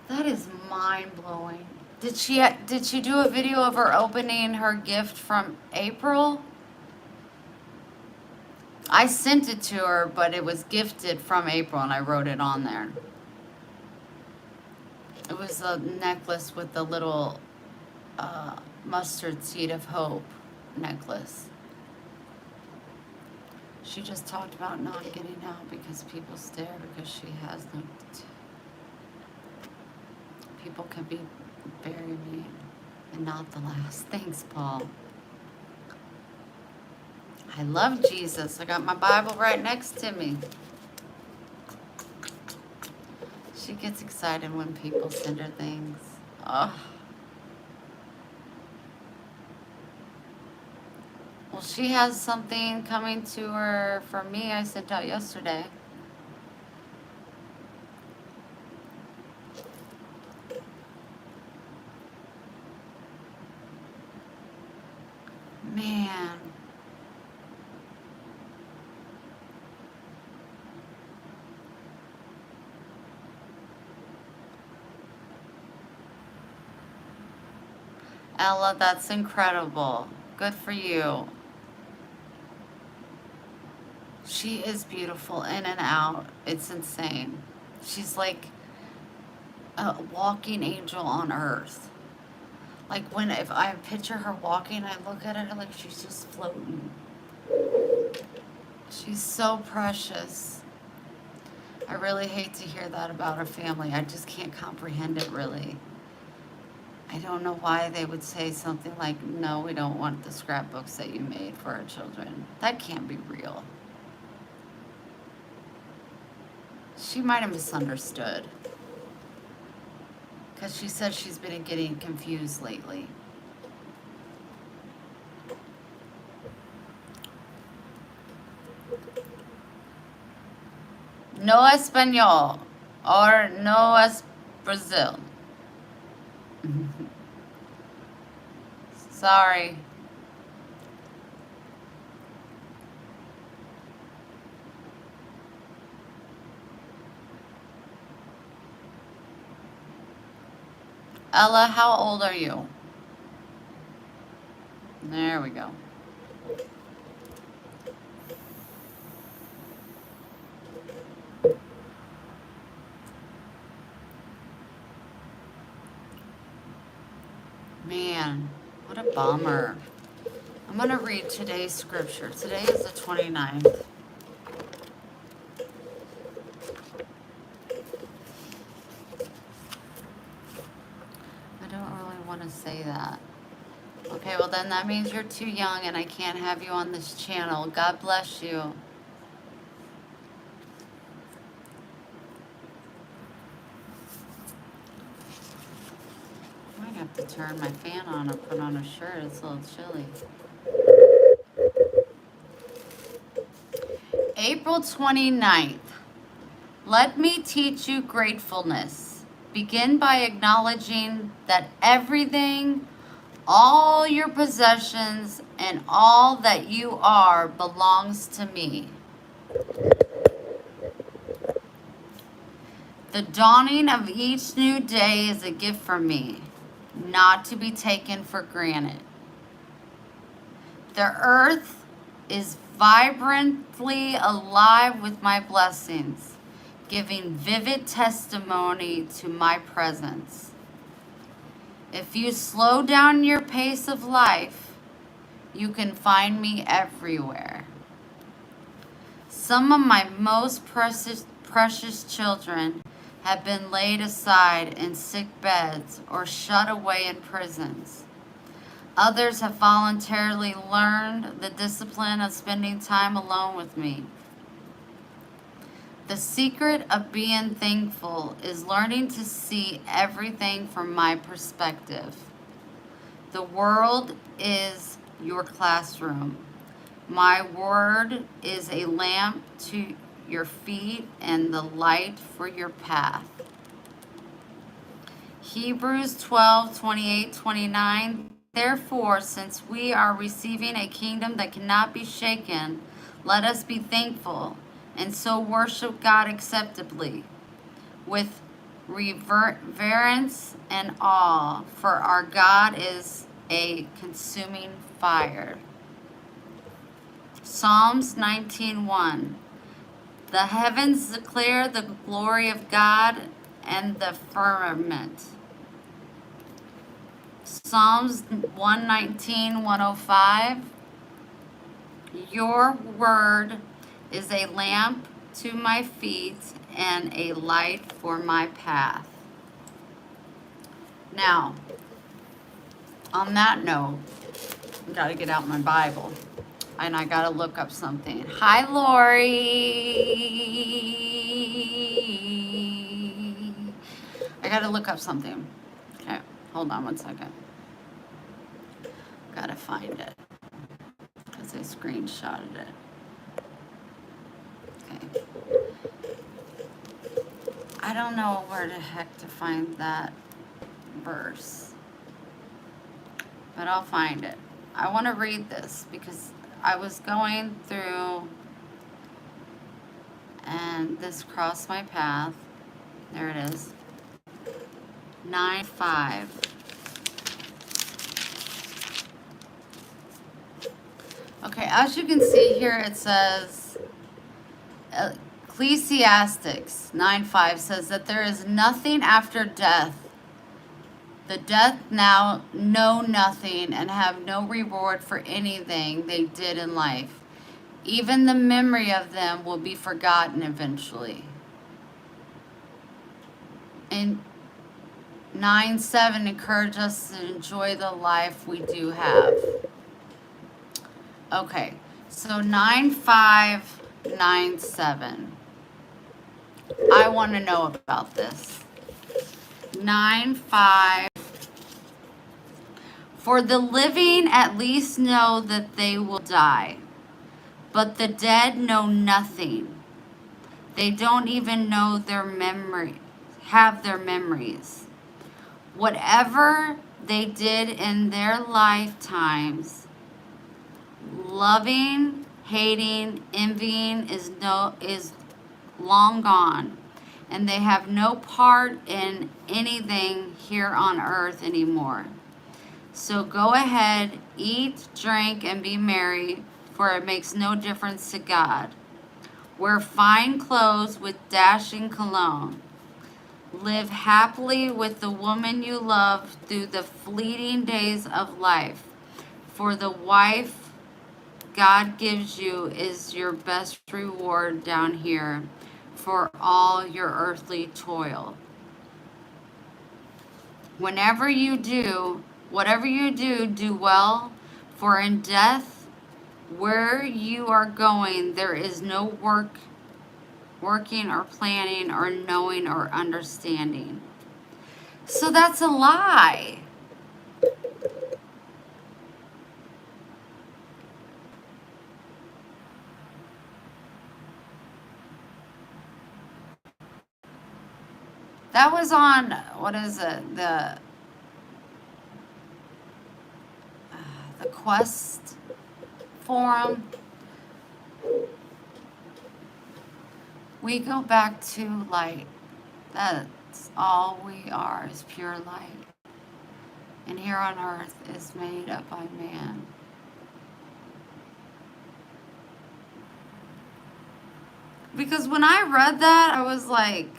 that is mind blowing. Did she do a video of her opening her gift from April? I sent it to her, but it was gifted from April, and I wrote it on there. It was a necklace with the little mustard seed of hope necklace. She just talked about not getting out because people stare because she has no. People can be very mean and not the last. Thanks, Paul. I love Jesus. I got my Bible right next to me. She gets excited when people send her things. Oh. Well, she has something coming to her from me I sent out yesterday. Man. Ella, that's incredible. Good for you. She is beautiful in and out. It's insane. She's like a walking angel on earth. Like if I picture her walking, I look at her like she's just floating. She's so precious. I really hate to hear that about her family. I just can't comprehend it really. I don't know why they would say something like, no, we don't want the scrapbooks that you made for our children. That can't be real. She might have misunderstood. Because she says she's been getting confused lately. No Espanol or no es Brazil. Sorry. Ella, how old are you? There we go. Man, what a bummer. I'm going to read today's scripture. Today is the 29th. I don't really want to say that. Okay, well then that means you're too young and I can't have you on this channel. God bless you. I might have to turn my fan on or put on a shirt. It's a little chilly. April 29th. Let me teach you gratefulness. Begin by acknowledging that everything, all your possessions, and all that you are belongs to me. The dawning of each new day is a gift from me, not to be taken for granted. The earth is vibrantly alive with my blessings, giving vivid testimony to my presence. If you slow down your pace of life, you can find me everywhere. Some of my most precious children have been laid aside in sick beds or shut away in prisons. Others have voluntarily learned the discipline of spending time alone with me. The secret of being thankful is learning to see everything from my perspective. The world is your classroom. My word is a lamp to your feet and the light for your path. Hebrews 12:28-29. Therefore, since we are receiving a kingdom that cannot be shaken, let us be thankful and so worship God acceptably with reverence and awe, for our God is a consuming fire. Psalms 19:1. The heavens declare the glory of God, and the firmament. Psalms 119:105. Your word is a lamp to my feet and a light for my path. Now, on that note, I gotta get out my Bible and I gotta look up something. Hi, Lori. I gotta look up something. Okay, hold on one second. Gotta find it because I screenshotted it. Okay. I don't know where the heck to find that verse, but I'll find it. I want to read this because I was going through and this crossed my path. There it is. 9:5. Okay, as you can see here, it says Ecclesiastics 9:5 says that there is nothing after death. The death now know nothing and have no reward for anything they did in life. Even the memory of them will be forgotten eventually. And 9:7 encourage us to enjoy the life we do have. Okay, so 9:5, 9:7. I want to know about this. 9:5. For the living at least know that they will die, but the dead know nothing. They don't even know their memory, have their memories. Whatever they did in their lifetimes, loving, hating, envying is long gone, and they have no part in anything here on earth anymore. So go ahead, eat, drink, and be merry, for it makes no difference to God. Wear fine clothes with dashing cologne. Live happily with the woman you love through the fleeting days of life, for the wife God gives you is your best reward down here for all your earthly toil. Whatever you do, do well, for in death, where you are going, there is no working or planning or knowing or understanding. So that's a lie. That was on, what is it, the Quest forum. We go back to light. That's all we are, is pure light. And here on earth is made up by man. Because when I read that, I was like,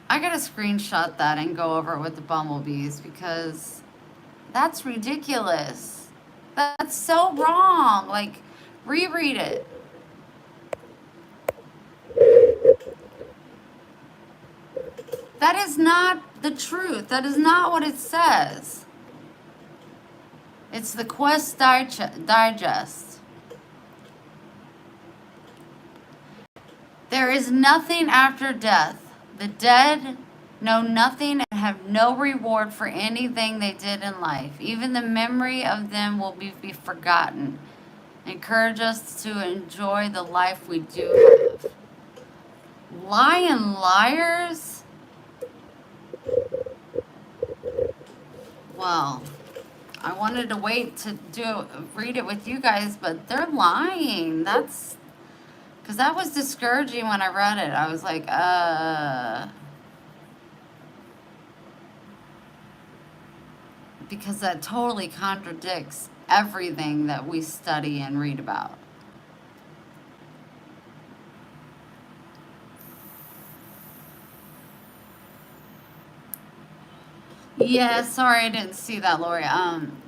I gotta screenshot that and go over it with the bumblebees, because that's ridiculous. That's so wrong. Like, reread it. That is not the truth. That is not what it says. It's the Quest Digest. There is nothing after death. The dead know nothing and have no reward for anything they did in life. Even the memory of them will be forgotten. Encourage us to enjoy the life we do have. Lying liars? Well, I wanted to wait to read it with you guys, but they're lying. That's because that was discouraging when I read it. I was like, because that totally contradicts everything that we study and read about. Yeah, sorry I didn't see that, Lori. I'm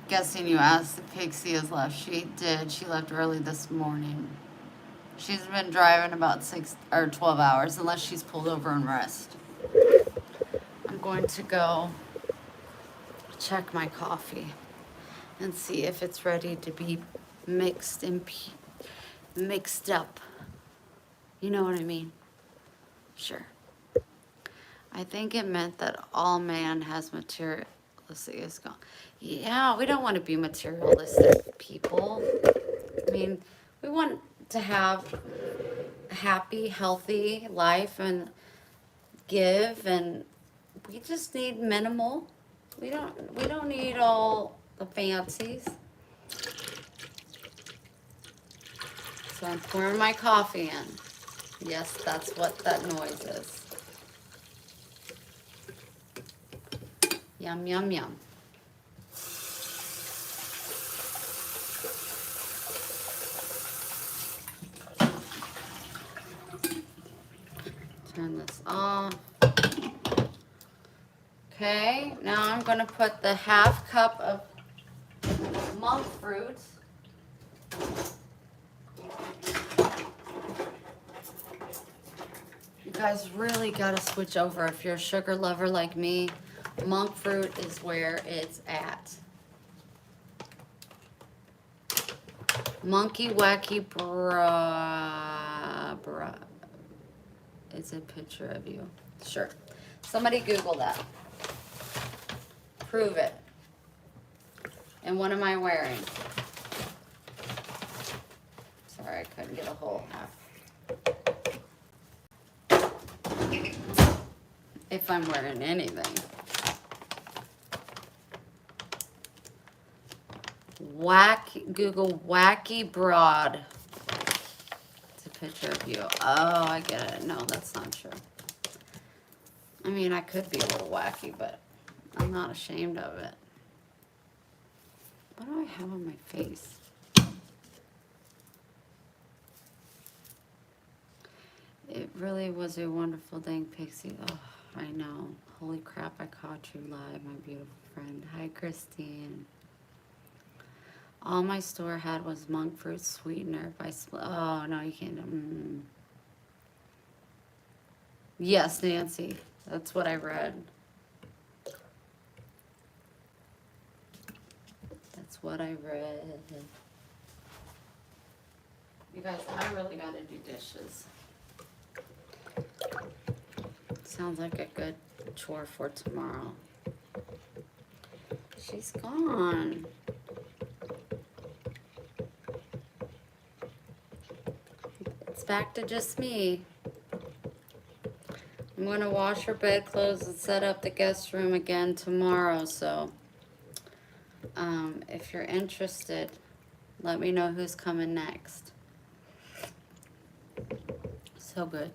guessing you asked if Pixie has left. She did. She left early this morning. She's been driving about 6 or 12 hours, unless she's pulled over and rest. I'm going to go check my coffee and see if it's ready to be mixed up. You know what I mean? Sure. I think it meant that all man has materialistic is gone. Yeah, we don't want to be materialistic people. I mean, we want to have a happy, healthy life and give, and we just need minimal. We don't need all the fancies. So I'm pouring my coffee in. Yes, that's what that noise is. Yum, yum, yum. Turn this off. Okay, now I'm going to put the half cup of monk fruit. You guys really got to switch over. If you're a sugar lover like me, monk fruit is where it's at. Monkey Wacky It's a picture of you. Sure. Somebody Google that. Prove it. And what am I wearing? Sorry, I couldn't get a whole half. If I'm wearing anything. Google wacky broad. It's a picture of you. Oh, I get it. No, that's not true. I mean, I could be a little wacky, but I'm not ashamed of it. What do I have on my face? It really was a wonderful day, Pixie. Oh, I know. Holy crap, I caught you live, my beautiful friend. Hi, Christine. All my store had was monk fruit sweetener by oh, no, you can't. Yes, Nancy. That's what I read. That's what I read. You guys, I really gotta do dishes. Sounds like a good chore for tomorrow. She's gone. It's back to just me. I'm going to wash her bedclothes and set up the guest room again tomorrow. So if you're interested, let me know who's coming next. So good.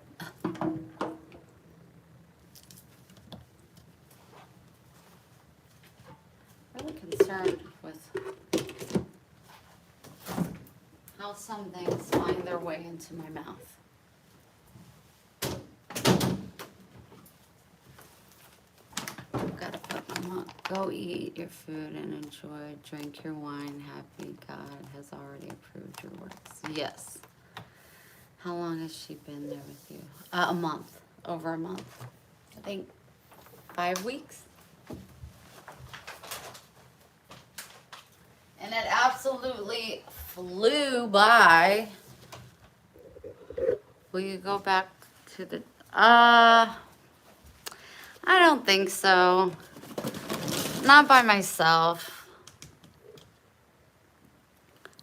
Really concerned with how some things find their way into my mouth. Gotta put them up. Go eat your food and enjoy. Drink your wine. Happy God has already approved your works. Yes. How long has she been there with you? A month. Over a month. I think 5 weeks. And it absolutely flew by. Will you go back to the... I don't think so. Not by myself.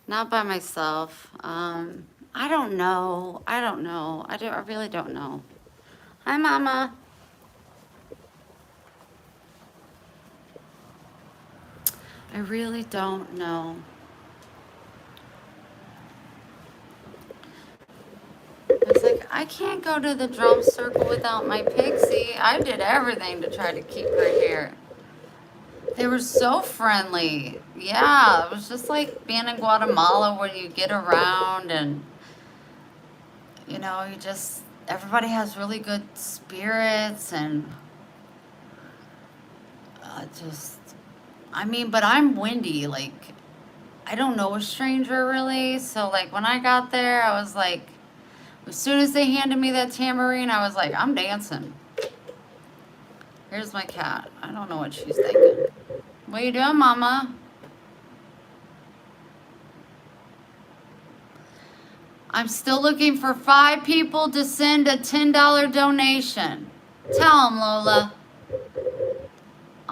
Not by myself. I don't know. I really don't know. Hi, Mama. I really don't know. I was like, I can't go to the drum circle without my Pixie. I did everything to try to keep her here. They were so friendly. Yeah, it was just like being in Guatemala where you get around and, you know, everybody has really good spirits and but I'm windy. Like, I don't know a stranger really. So, like, when I got there, I was like, as soon as they handed me that tambourine, I was like, I'm dancing. Here's my cat. I don't know what she's thinking. What you doing, Mama? I'm still looking for 5 people to send a $10 donation. Tell them, Lola.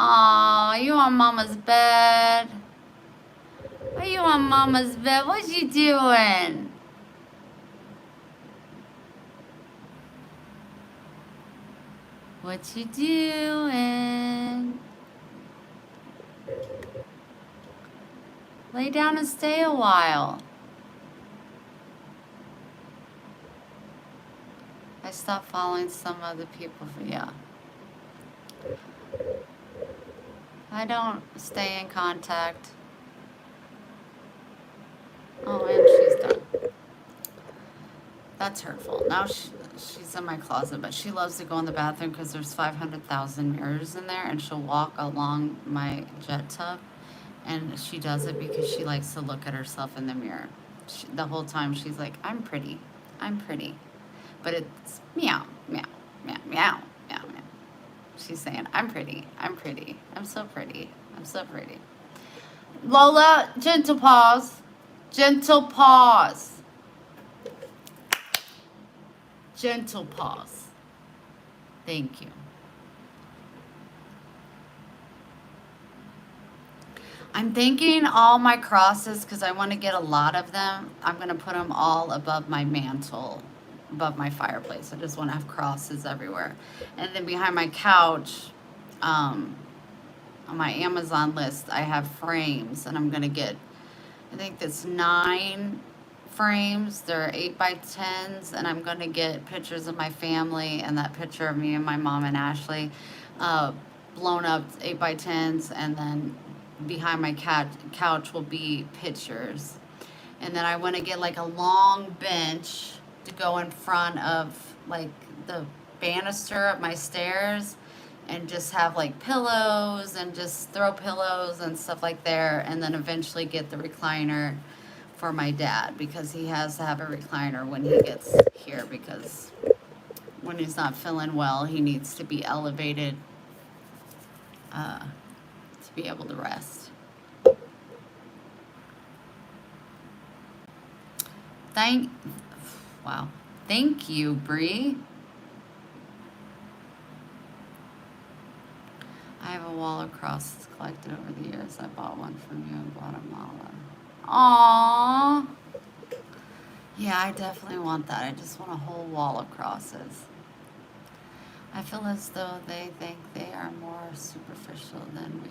Aw, you on Mama's bed? Are you on Mama's bed? What you doing? What you doing? Lay down and stay a while. I stopped following some other people yeah. I don't stay in contact. Oh, and she's done. That's hurtful. Now she's in my closet, but she loves to go in the bathroom because there's 500,000 mirrors in there, and she'll walk along my jet tub, and she does it because she likes to look at herself in the mirror. The whole time she's like, I'm pretty. I'm pretty. But it's meow, meow, meow, meow, meow, meow. She's saying, I'm pretty. I'm pretty. I'm so pretty. I'm so pretty. Lola, gentle pause. Gentle pause. Gentle pause. Thank you. I'm thinking all my crosses, because I want to get a lot of them, I'm going to put them all above my mantle, above my fireplace. I just want to have crosses everywhere. And then behind my couch, on my Amazon list, I have frames, and I'm going to get, I think that's 9 frames. They're 8x10s, and I'm going to get pictures of my family and that picture of me and my mom and Ashley, blown up 8x10s, and then behind my couch will be pictures. And then I want to get like a long bench to go in front of like the banister of my stairs, and just have like pillows and just throw pillows and stuff like there, and then eventually get the recliner for my dad, because he has to have a recliner when he gets here, because when he's not feeling well, he needs to be elevated to be able to rest. Wow. Thank you, Bree. I have a wall of crosses collected over the years. I bought one from you in Guatemala. Aww. Yeah, I definitely want that. I just want a whole wall of crosses. I feel as though they think they are more superficial than me.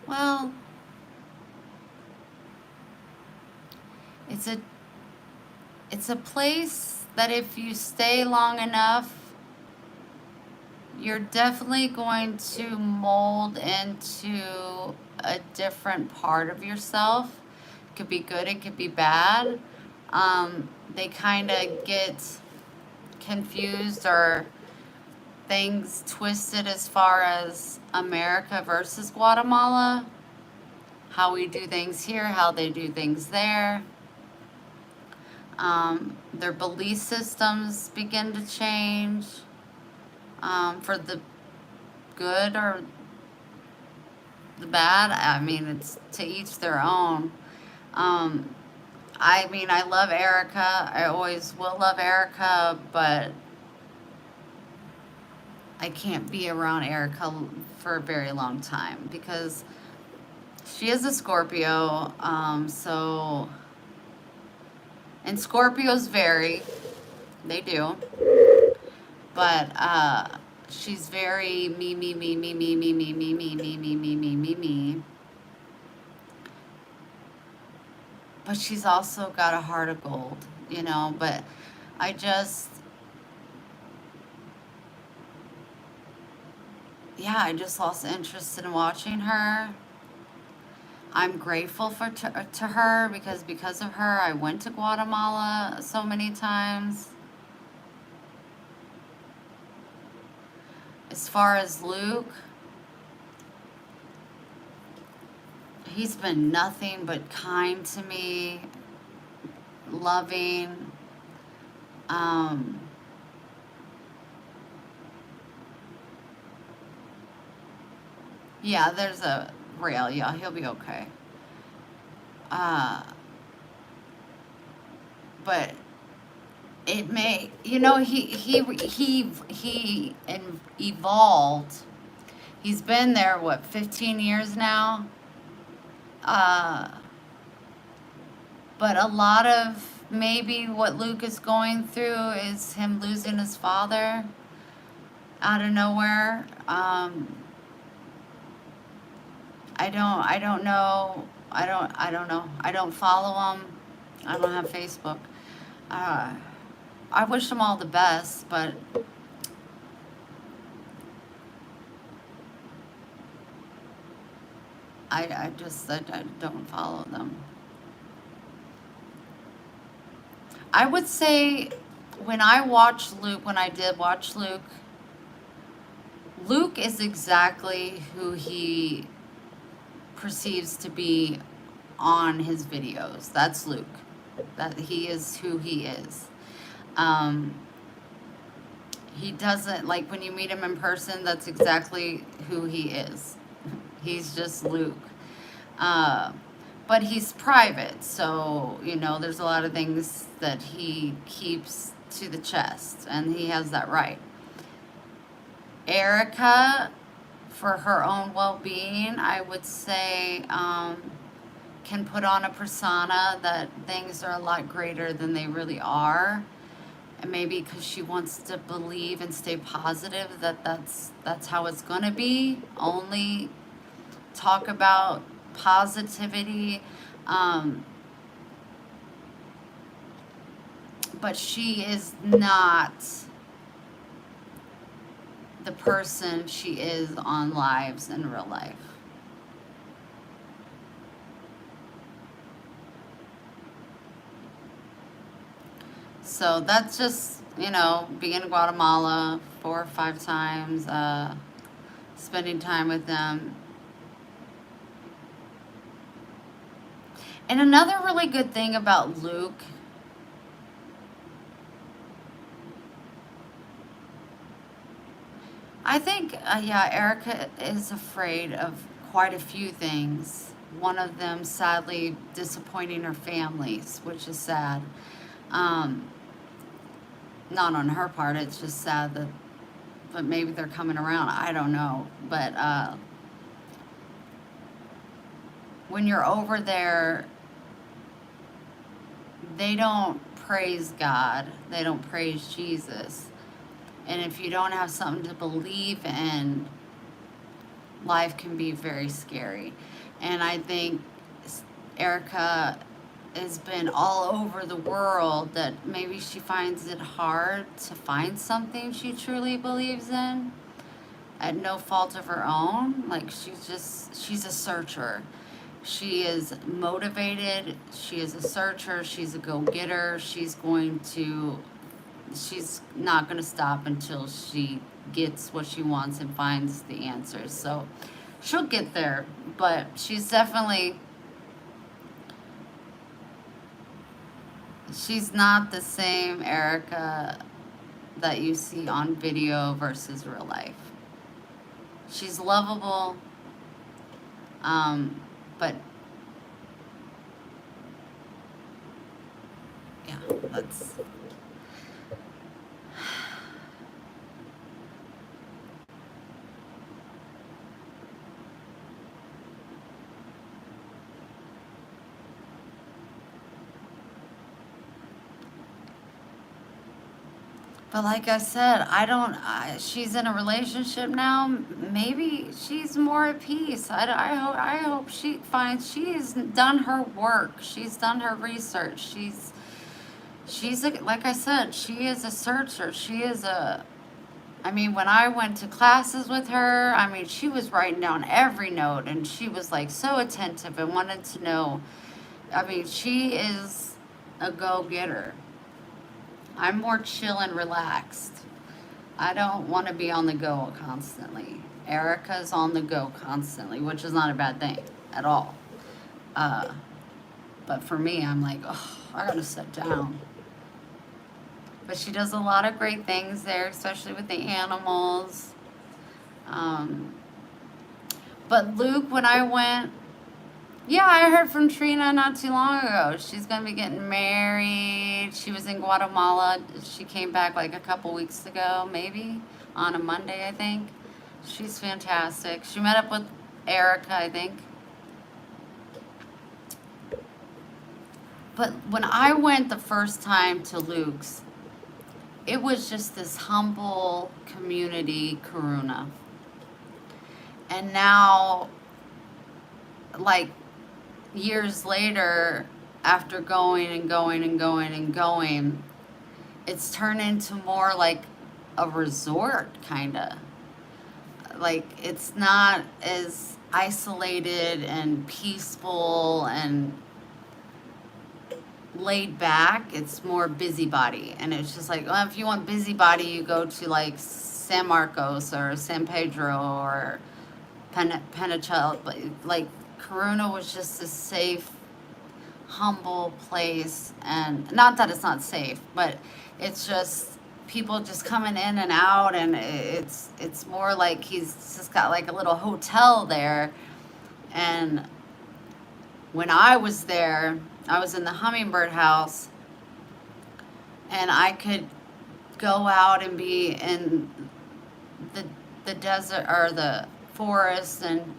Well, it's a place that if you stay long enough, you're definitely going to mold into a different part of yourself. It could be good, it could be bad. They kind of get confused, or things twisted as far as America versus Guatemala, how we do things here, how they do things there. Their belief systems begin to change, for the good or the bad. I mean, it's to each their own. I mean, I love Erica. I always will love Erica, but I can't be around Erica for a very long time, because she is a Scorpio. And Scorpios vary. They do. But she's very me, me, me, me, me, me, me, me, me, me, me, me, me, me, me. But she's also got a heart of gold, you know. But I just, yeah, I just lost interest in watching her. I'm grateful to her, because of her, I went to Guatemala so many times. As far as Luke, he's been nothing but kind to me, loving. Yeah, there's a rail. Yeah, he'll be okay. But it may, you know, he evolved. He's been there, what, 15 years now? But a lot of maybe what Luke is going through is him losing his father out of nowhere. I don't know. I don't know. I don't follow him. I don't have Facebook. I wish them all the best, but I don't follow them. I would say when I did watch Luke, Luke is exactly who he perceives to be on his videos. That's Luke. That he is who he is. He doesn't, like, when you meet him in person, that's exactly who he is. He's just Luke. but he's private, so you know there's a lot of things that he keeps to the chest, and he has that right. Erica, for her own well-being, I would say, can put on a persona that things are a lot greater than they really are, and maybe because she wants to believe and stay positive that that's how it's gonna be. Only talk about positivity, um, but she is not the person she is on lives in real life. So that's just, you know, being in Guatemala 4 or 5 times, spending time with them. And another really good thing about Luke, I think, yeah, Erica is afraid of quite a few things. One of them, sadly, disappointing her families, which is sad. Um, Not on her part, it's just sad that, but maybe they're coming around. I don't know. But when you're over there, they don't praise God, they don't praise Jesus. And if you don't have something to believe in, life can be very scary. And I think Erica has been all over the world, that maybe she finds it hard to find something she truly believes in at no fault of her own. Like she's a searcher. She is motivated, she is a searcher, she's a go-getter, she's not going to stop until she gets what she wants and finds the answers. So she'll get there, but she's not the same Erica that you see on video versus real life. She's lovable, but yeah, that's... But like I said, she's in a relationship now. Maybe she's more at peace. I hope she finds she's done her work. She's done her research. Like I said, she is a searcher. I mean, when I went to classes with her, I mean, she was writing down every note, and she was like so attentive and wanted to know. I mean, she is a go-getter. I'm more chill and relaxed. I don't want to be on the go constantly. Erica's on the go constantly, which is not a bad thing at all. But for me, I'm like, oh, I gotta sit down. But she does a lot of great things there, especially with the animals. But Luke, when I went, yeah, I heard from Trina not too long ago. She's going to be getting married. She was in Guatemala. She came back like a couple weeks ago, maybe, on a Monday, I think. She's fantastic. She met up with Erica, I think. But when I went the first time to Luke's, it was just this humble community Karuna. And now, like, years later, after going and going and going and going, it's turned into more like a resort, kind of. Like, it's not as isolated and peaceful and laid back. It's more busybody. And it's just like, well, if you want busybody, you go to like San Marcos or San Pedro or Penachel. But like, Karuna was just a safe, humble place. And not that it's not safe, but it's just people just coming in and out, and it's more like he's just got like a little hotel there. And when I was there, I was in the hummingbird house, and I could go out and be in the desert or the forest and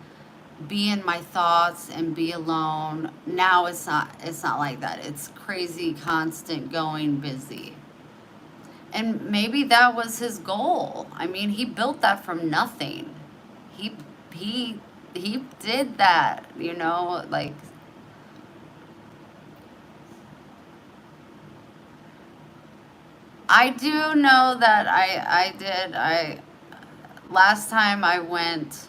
be in my thoughts and be alone. Now it's not like that. It's crazy, constant going, busy. And maybe that was his goal. I mean, he built that from nothing. He he he did that, like I do know that I last time I went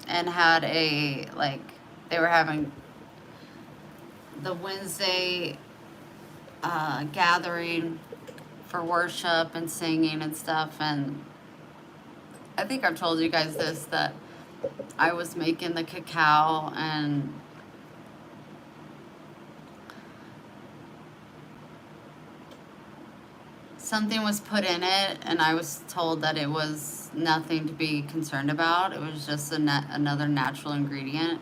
and had a, like, they were having the Wednesday gathering for worship and singing and stuff, and I think I've told you guys this, that I was making the cacao, and something was put in it, and I was told that it was nothing to be concerned about. It was just another natural ingredient,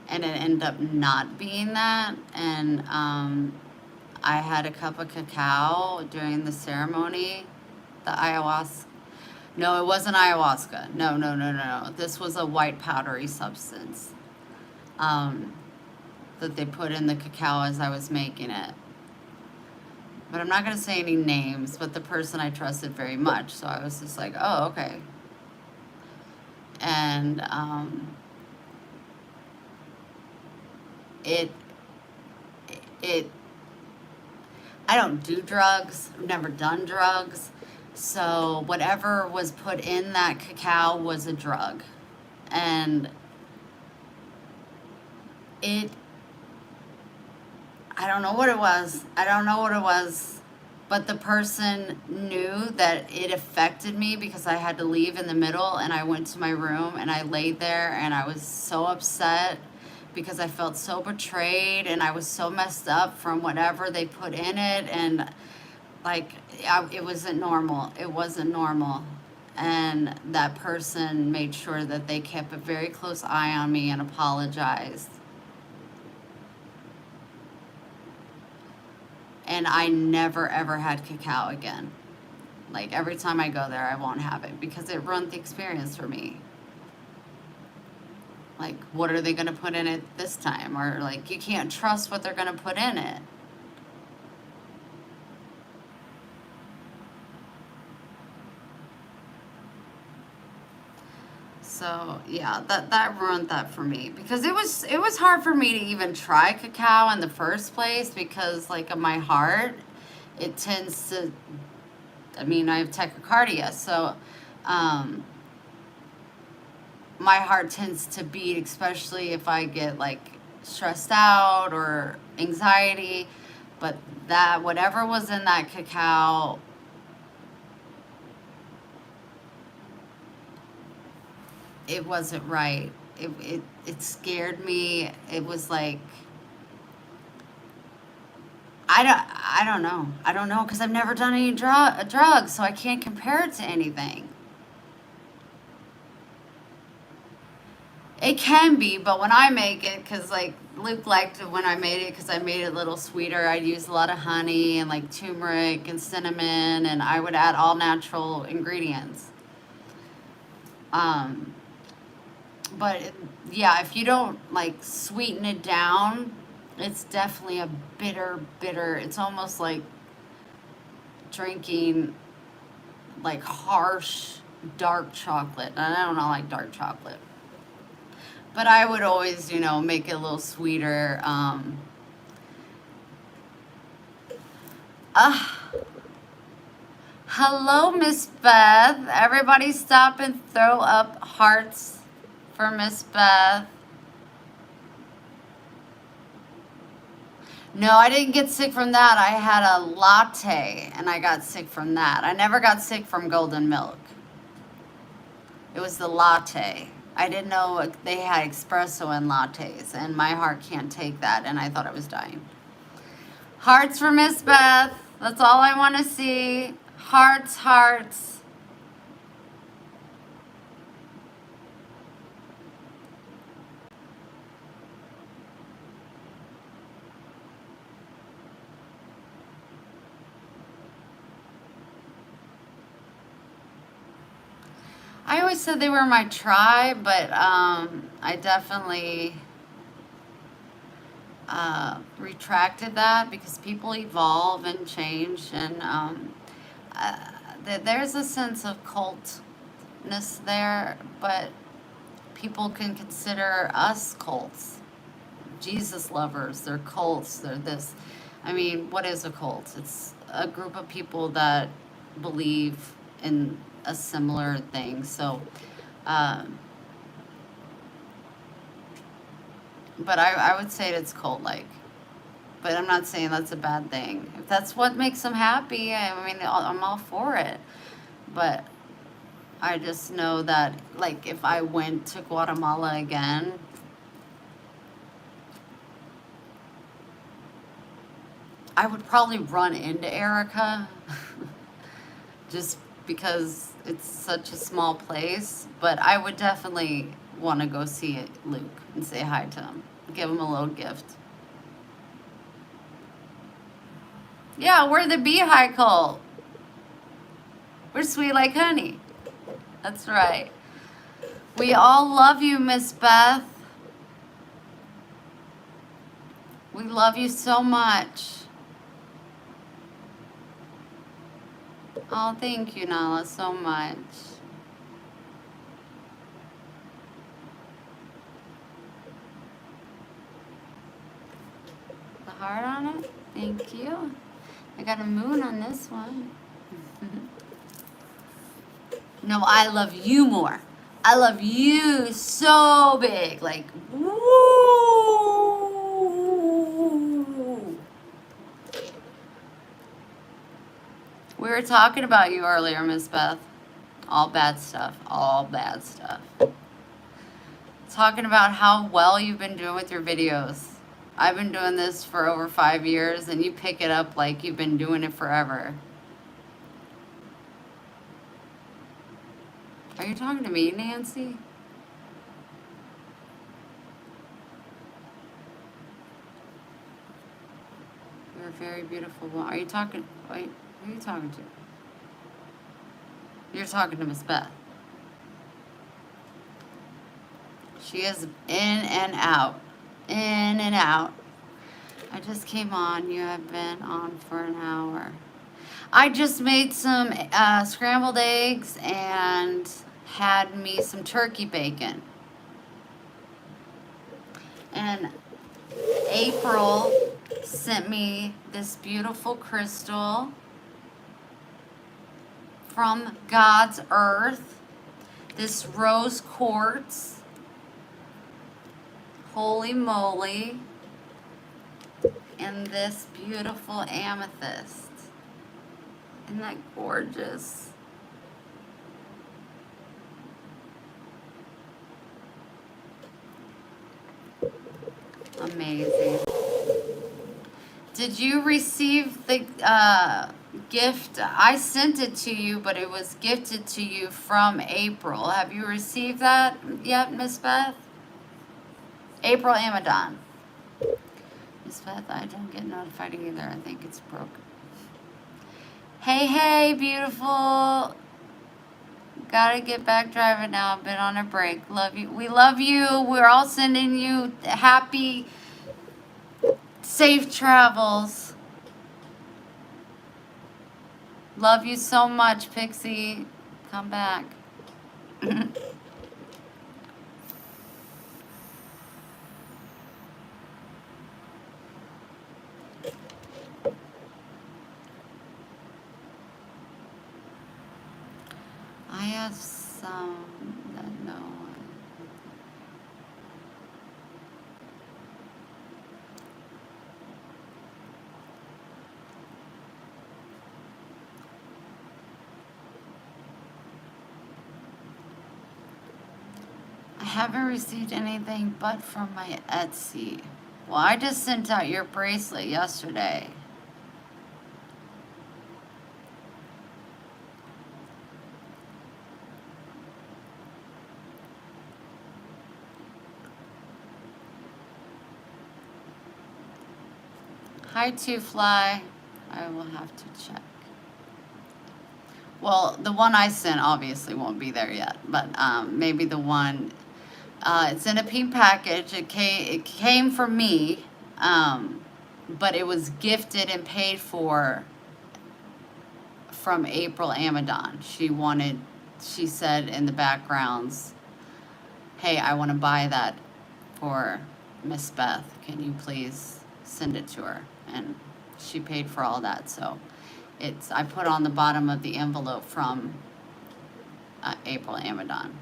and it ended up not being that. And I had a cup of cacao during the ceremony, the ayahuasca. No, it wasn't ayahuasca. No, no, no, no, no. This was a white powdery substance um, that they put in the cacao as I was making it. But I'm not going to say any names, but the person I trusted very much. So I was just like, oh, okay. And it, it, I don't do drugs. I've never done drugs. So whatever was put in that cacao was a drug. And it, I don't know what it was. I don't know what it was. But the person knew that it affected me because I had to leave in the middle, and I went to my room and I laid there and I was so upset because I felt so betrayed and I was so messed up from whatever they put in it, and like it wasn't normal. It wasn't normal. And that person made sure that they kept a very close eye on me and apologized. And I never ever had cacao again. Like every time I go there, I won't have it because it ruined the experience for me. Like, what are they going to put in it this time? Or like, you can't trust what they're going to put in it. So yeah, that ruined that for me because it was hard for me to even try cacao in the first place because, like, of my heart, it tends to. I mean, I have tachycardia, so my heart tends to beat, especially if I get like stressed out or anxiety. But that whatever was in that cacao, it wasn't right. It scared me. It was like I don't know. I don't know because I've never done any drugs, so I can't compare it to anything. It can be, but when I make it, because like Luke liked it when I made it, because I made it a little sweeter. I'd use a lot of honey and like turmeric and cinnamon, and I would add all natural ingredients. Um, but yeah, if you don't like sweeten it down, it's definitely a bitter. It's almost like drinking like harsh dark chocolate. And I don't know, like dark chocolate. But I would always, make it a little sweeter. Uh, Hello, Miss Beth. Everybody stop and throw up hearts for Miss Beth. No, I didn't get sick from that. I had a latte and I got sick from that. I never got sick from golden milk. It was the latte. I didn't know they had espresso in lattes, and my heart can't take that, and I thought I was dying. Hearts for Miss Beth. That's all I want to see. Hearts, hearts. I always said they were my tribe, but I definitely retracted that because people evolve and change, and there's a sense of cultness there, but people can consider us cults. Jesus lovers, they're cults, they're this. I mean, what is a cult? It's a group of people that believe in a similar thing. So, um, but I would say it's cult-like. But I'm not saying that's a bad thing. If that's what makes them happy, I mean, I'm all for it. But I just know that, like, if I went to Guatemala again, I would probably run into Erica just because it's such a small place. But I would definitely want to go see Luke and say hi to him, give him a little gift. Yeah, we're the Beehive cult. We're sweet like honey. That's right. We all love you, Miss Beth. We love you so much. Oh, thank you, Nala, so much. The heart on it? Thank you. I got a moon on this one. No, I love you more. I love you so big. Like, woo! We were talking about you earlier, Miss Beth. All bad stuff. All bad stuff. Talking about how well you've been doing with your videos. I've been doing this for over 5 years, and you pick it up like you've been doing it forever. Are you talking to me, Nancy? You're a very beautiful woman. Are you talking? Wait, who are you talking to? You're talking to Miss Beth. She is in and out. In and out. I just came on. You have been on for an hour. I just made some scrambled eggs and had me some turkey bacon. And April sent me this beautiful crystal from God's earth. This rose quartz. Holy moly. And this beautiful amethyst. Isn't that gorgeous? Amazing. Did you receive the gift? I sent it to you, but it was gifted to you from April. Have you received that yet, Miss Beth? April Amadon. Miss Beth, I don't get notified either. I think it's broken. Hey, hey, beautiful. Gotta get back driving now. Been on a break. Love you. We love you. We're all sending you happy, safe travels. Love you so much, Pixie. Come back. I have some that no one. I haven't received anything but from my Etsy. Well, I just sent out your bracelet yesterday. Hi, Two Fly. I will have to check. Well, the one I sent obviously won't be there yet, but maybe the one, it's in a pink package. It came from me, but it was gifted and paid for from April Amadon. She said in the backgrounds, hey, I want to buy that for Miss Beth. Can you please send it to her? And she paid for all that, so I put on the bottom of the envelope from April Amadon.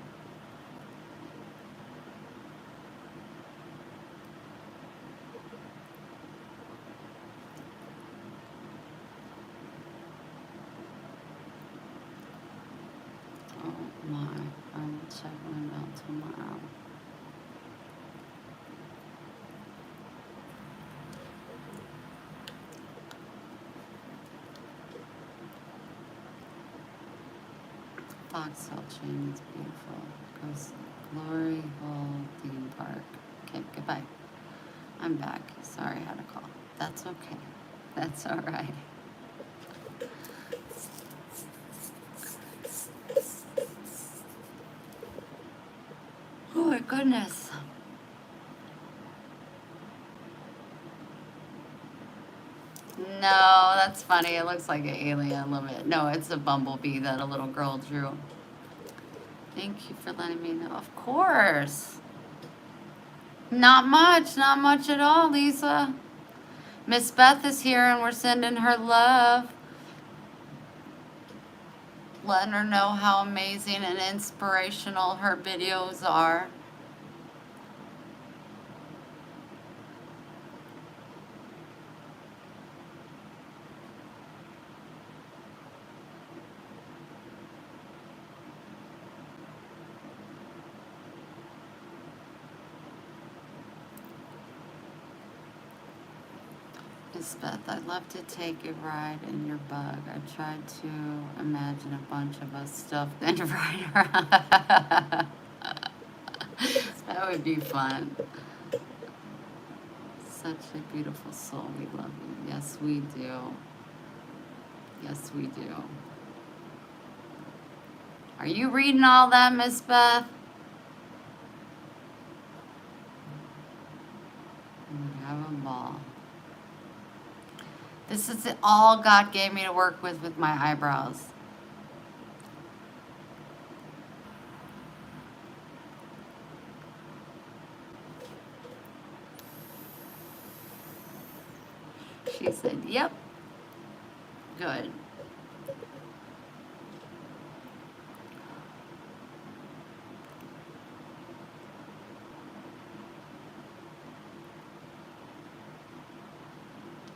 Oh my, I will check my mail tomorrow. Foxtail chain is beautiful. Goes Glory Hole Theme Park. Okay, goodbye. I'm back. Sorry I had a call. That's okay. That's all right. Oh my goodness. No, that's funny. It looks like an alien a little bit. No, it's a bumblebee that a little girl drew. Thank you for letting me know. Of course. Not much at all, Lisa. Miss Beth is here and we're sending her love. Letting her know how amazing and inspirational her videos are. Miss Beth, I'd love to take a ride in your bug. I tried to imagine a bunch of us stuffed and ride around. That would be fun. Such a beautiful soul. We love you. Yes, we do. Yes, we do. Are you reading all that, Miss Beth? Have a ball. This is all God gave me to work with my eyebrows. She said, yep. Good.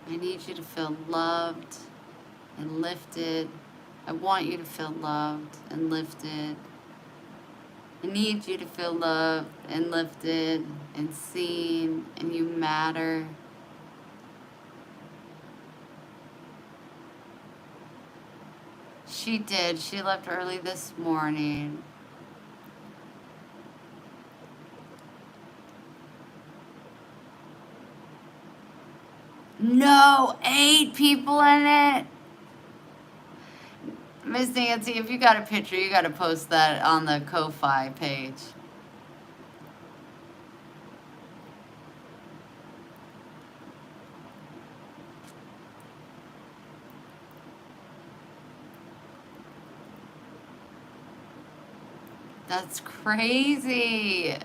I need you to feel loved and lifted. I want you to feel loved and lifted. I need you to feel loved and lifted and seen, and you matter. She did. She left early this morning. No, 8 people in it. Miss Nancy, if you got a picture, you got to post that on the Ko-Fi page. That's crazy.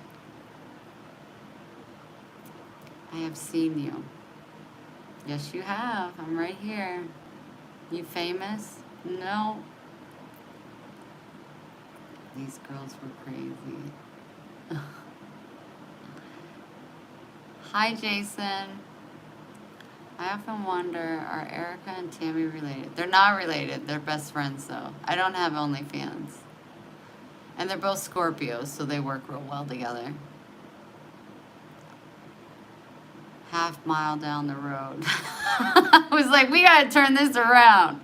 I have seen you. Yes, you have. I'm right here. You famous? No. These girls were crazy. Hi, Jason. I often wonder, are Erica and Tammy related? They're not related. They're best friends, though. I don't have OnlyFans. And they're both Scorpios, so they work real well together. Half-mile down the road. I was like, we gotta turn this around.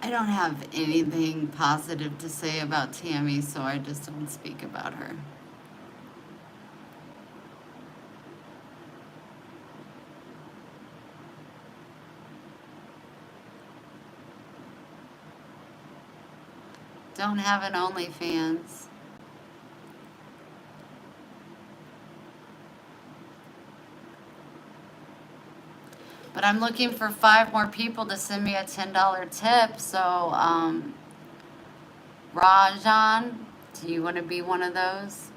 I don't have anything positive to say about Tammy, so I just don't speak about her. Don't have an OnlyFans. But I'm looking for 5 more people to send me a $10 tip. So, Rajan, do you want to be one of those?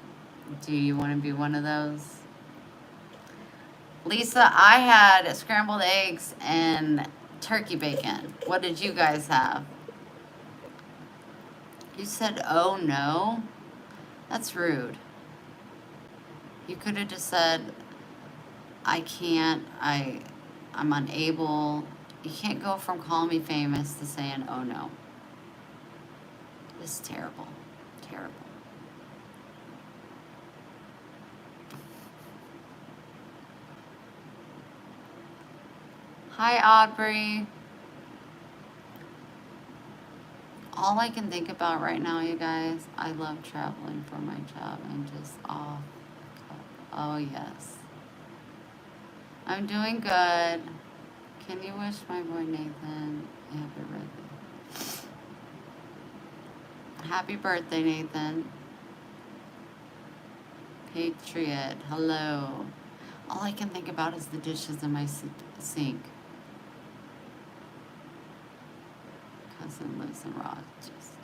Do you want to be one of those? Lisa, I had scrambled eggs and turkey bacon. What did you guys have? You said, oh no? That's rude. You could have just said, I can't, I'm unable. You can't go from calling me famous to saying, oh no. It's terrible. Terrible. Hi, Aubrey. All I can think about right now, you guys, I love traveling for my job and just off. Oh, yes. I'm doing good. Can you wish my boy Nathan a happy birthday? Happy birthday, Nathan. Patriot, hello. All I can think about is the dishes in my sink. Cousin lives in Rochester.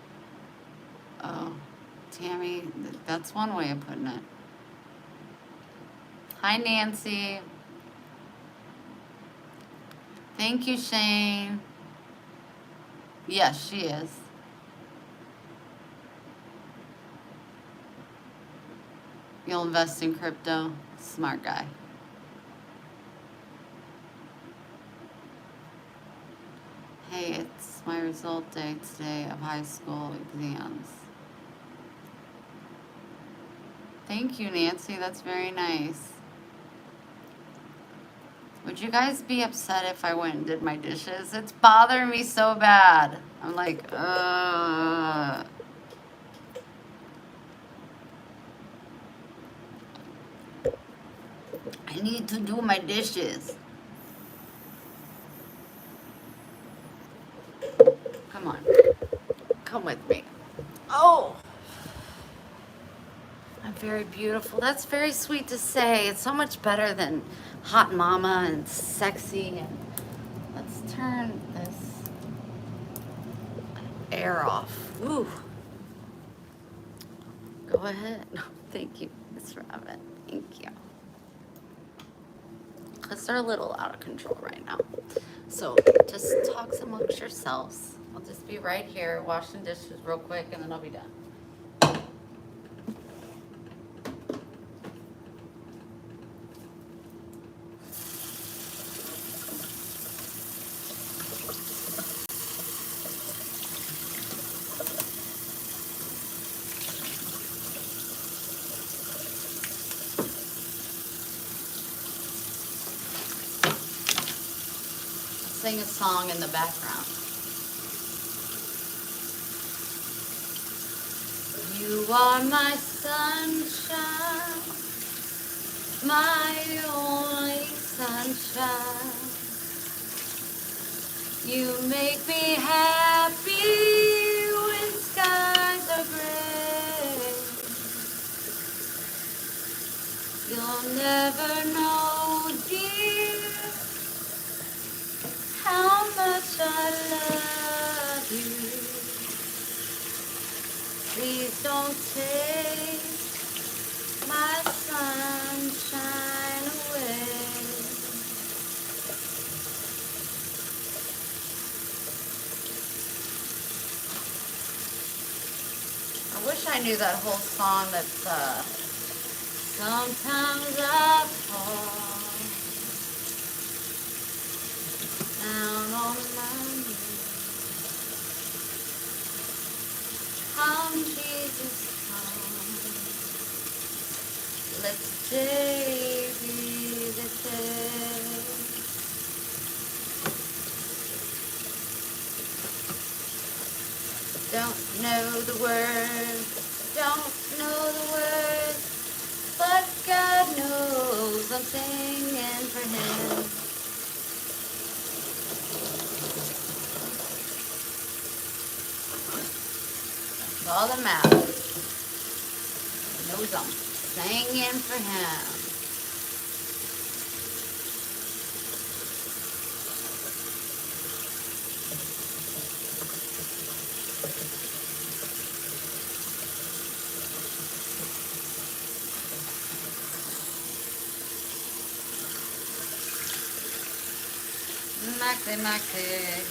Oh, Tammy, that's one way of putting it. Hi, Nancy. Thank you, Shane. Yes, she is. You'll invest in crypto? Smart guy. Hey, it's my result day today of high school exams. Thank you, Nancy. That's very nice. Would you guys be upset if I went and did my dishes? It's bothering me so bad. I'm like, I need to do my dishes. Come on. Come with me. Oh! I'm very beautiful. That's very sweet to say. It's so much better than hot mama and sexy. And let's turn this air off. Ooh. Go ahead. Thank you, Miss Rabbit. Thank you. Because they're a little out of control right now. So just talk amongst yourselves. I'll just be right here washing dishes real quick and then I'll be done. Sing a song in the background. You are my sunshine, my only sunshine. You make me happy when skies are gray. You'll never know, dear, how much I love you. Please don't take my sunshine away. I wish I knew that whole song that's, sometimes I fall down on my knees. Come, Jesus, come. Let's day be the day. Don't know the words, don't know the words, but God knows I'm singing for Him. all that matters. He knows I'm singing for him. Maxie, Maxie.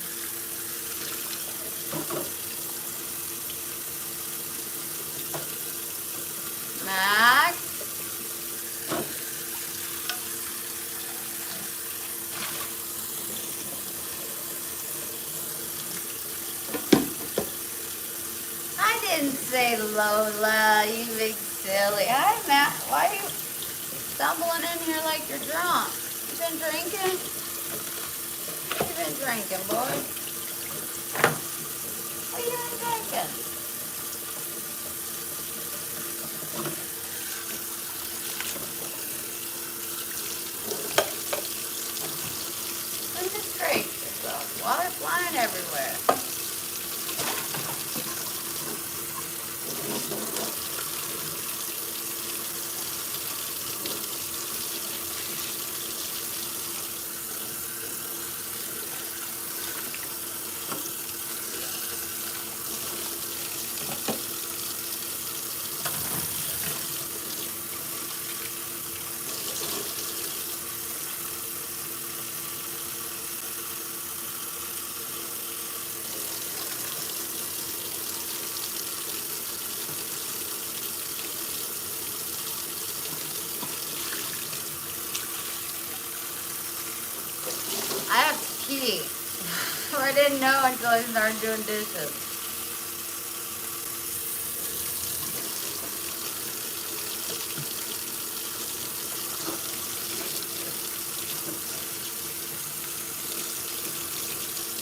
Max? I didn't say Lola, you big silly. Hi, Matt. Why are you stumbling in here like you're drunk? You been drinking? What you been drinking, boy? What you been drinking? Goodness gracious yourself. Water flying everywhere. I have to pee. I didn't know until I started doing dishes.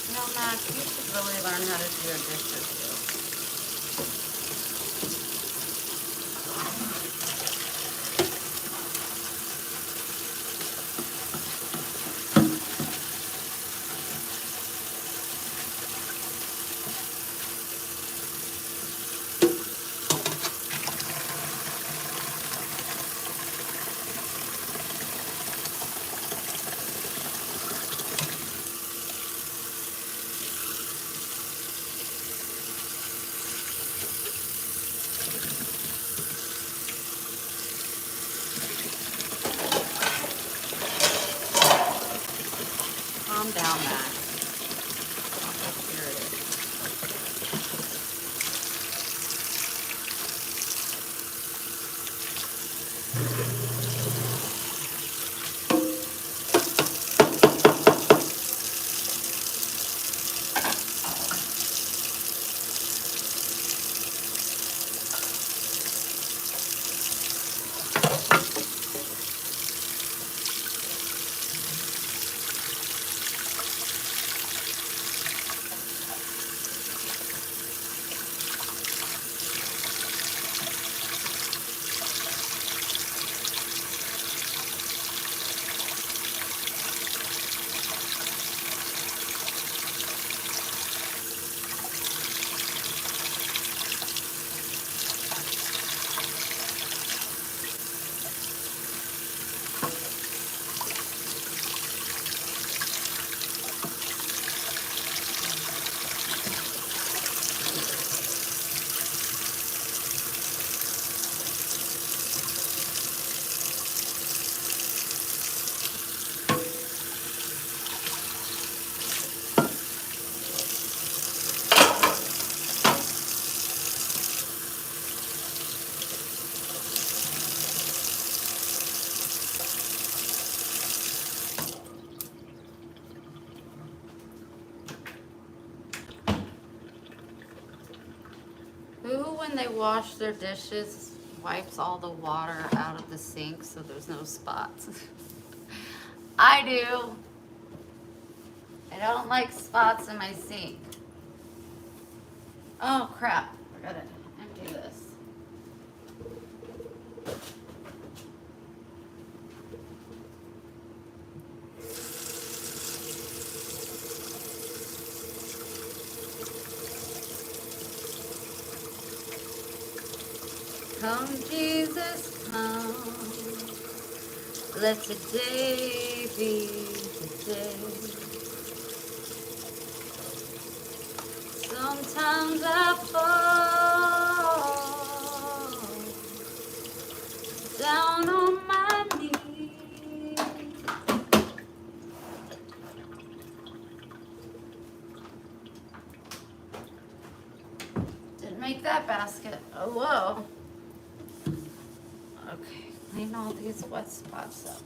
You know, Max, you should really learn how to do your dishes too. Calm down, Max. Not so serious. Who, when they wash their dishes, wipes all the water out of the sink so there's no spots? I do. I don't like spots in my sink. Oh crap, I gotta empty this. Come, Jesus, come. Let today be the day. Sometimes I fall down on my knees. Didn't make that basket. Oh, whoa. Okay, clean all these wet spots up.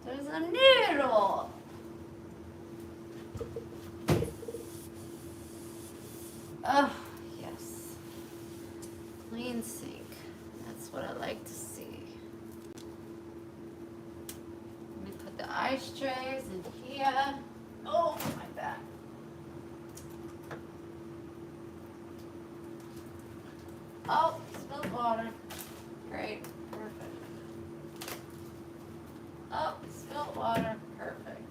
There's a needle. Oh, yes. Clean sink. That's what I like to see. Let me put the ice trays in here. Oh, my back. Oh, spilled water. Great. Perfect. Oh, spilled water. Perfect.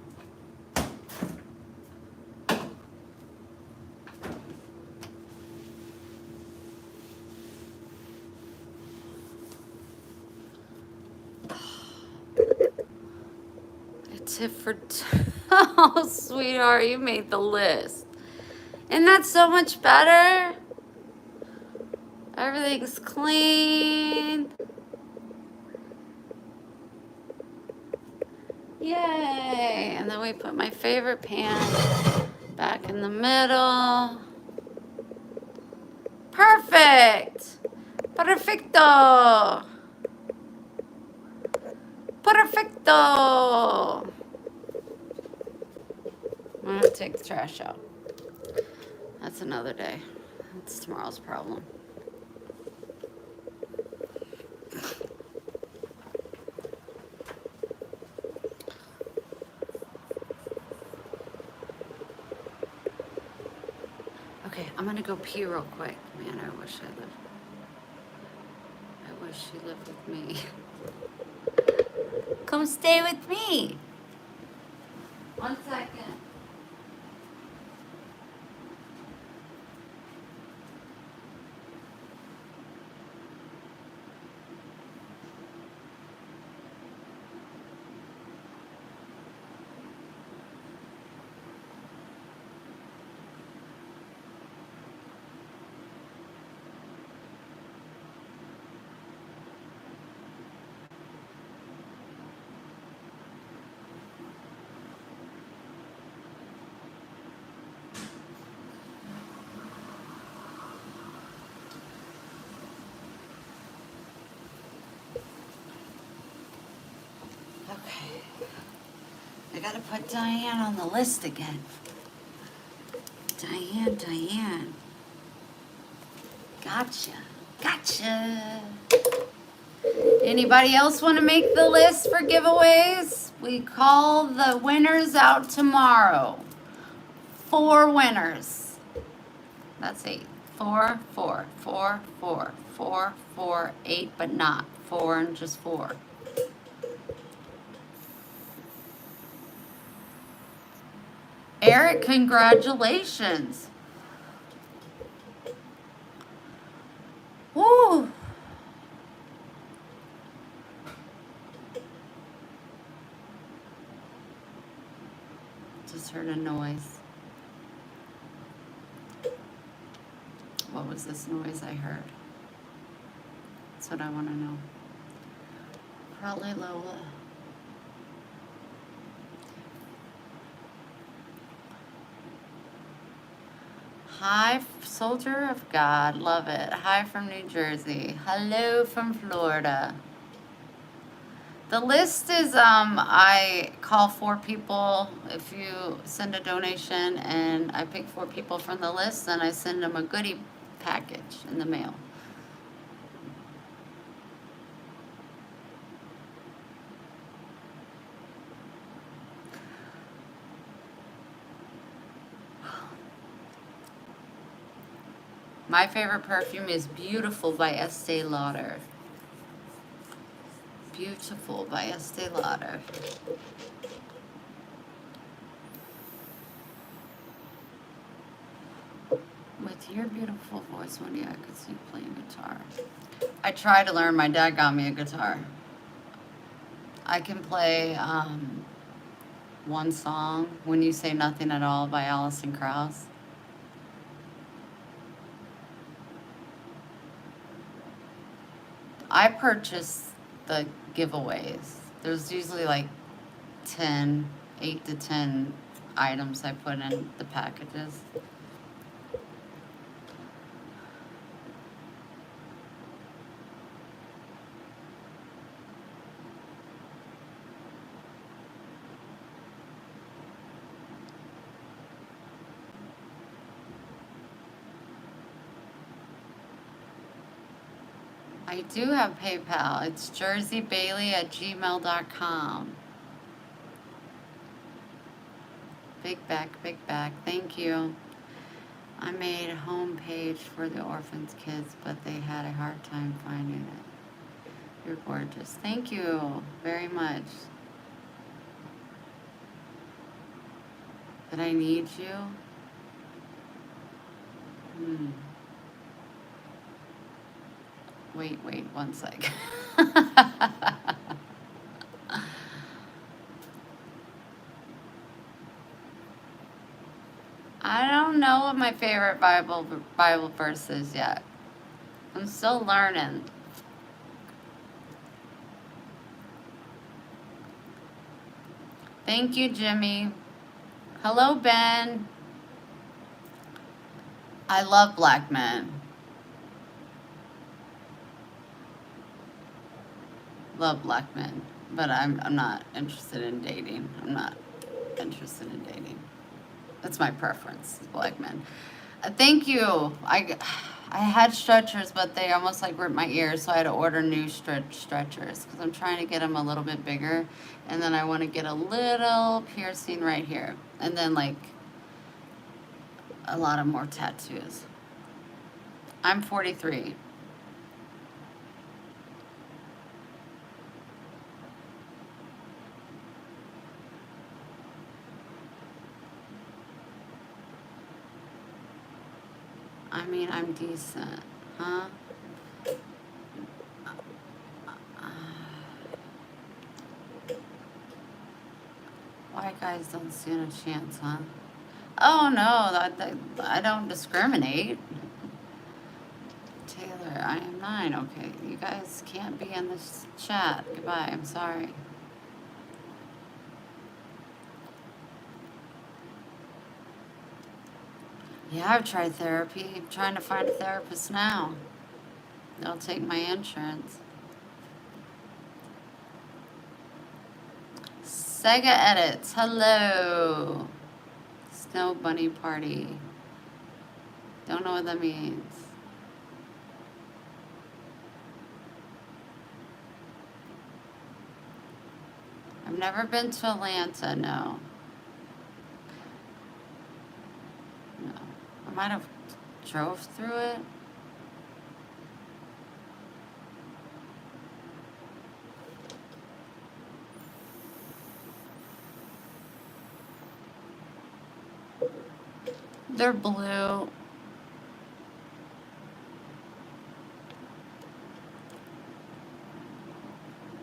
A tip for... Oh, sweetheart, you made the list. Isn't that so much better? Everything's clean. Yay! And then we put my favorite pan back in the middle. Perfect! Perfecto! Perfecto! I'm gonna take the trash out. That's another day. That's tomorrow's problem. Okay, I'm gonna go pee real quick. Man, I wish she lived with me. Come stay with me. 1 second. Okay. I gotta put Diane on the list again. Diane. Gotcha. Anybody else want to make the list for giveaways? We call the winners out tomorrow. 4 winners. That's 8. 4, 4, 4, 4, 4, 4, 8, but not 4 and just 4. Eric, congratulations. Woo. Just heard a noise. What was this noise I heard? That's what I want to know. Probably Lola. Hi, Soldier of God. Love it. Hi from New Jersey. Hello from Florida. The list is, I call 4 people. If you send a donation and I pick 4 people from the list, then I send them a goodie package in the mail. My favorite perfume is Beautiful by Estee Lauder. Beautiful by Estee Lauder. With your beautiful voice, one day I could see you playing guitar. I tried to learn. My dad got me a guitar. I can play one song, When You Say Nothing at All by Alison Krauss. I purchase the giveaways. There's usually like 8 to 10 items I put in the packages. I do have PayPal. It's jerseybailey@gmail.com. Big back. Thank you. I made a home page for the orphans kids, but they had a hard time finding it. You're gorgeous. Thank you very much. Did I need you? Wait 1 sec. I don't know what my favorite Bible verse is yet. I'm still learning. Thank you, Jimmy. Hello, Ben. I love black men. Love black men, but I'm not interested in dating. I'm not interested in dating. That's my preference, black men. Thank you. I had stretchers, but they almost like ripped my ears, so I had to order new stretchers because I'm trying to get them a little bit bigger, and then I want to get a little piercing right here, and then like a lot of more tattoos. I'm 43. I mean, I'm decent, huh? White guys don't stand a chance, huh? Oh no, I don't discriminate. Taylor, I am 9. Okay, you guys can't be in this chat. Goodbye. I'm sorry. Yeah, I've tried therapy. I'm trying to find a therapist now. They'll take my insurance. Sega Edits. Hello. Snow Bunny Party. Don't know what that means. I've never been to Atlanta, no. No. I might have drove through it. They're blue.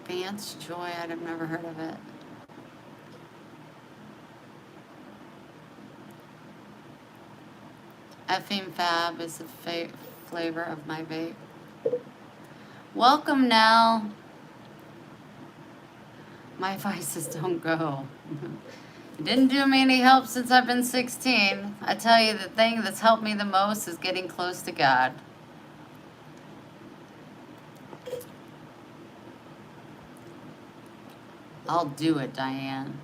Vance Joy, I'd have never heard of it. Effing Fab is the flavor of my vape. Welcome, Nell. My vices don't go. It didn't do me any help since I've been 16. I tell you, the thing that's helped me the most is getting close to God. I'll do it, Diane.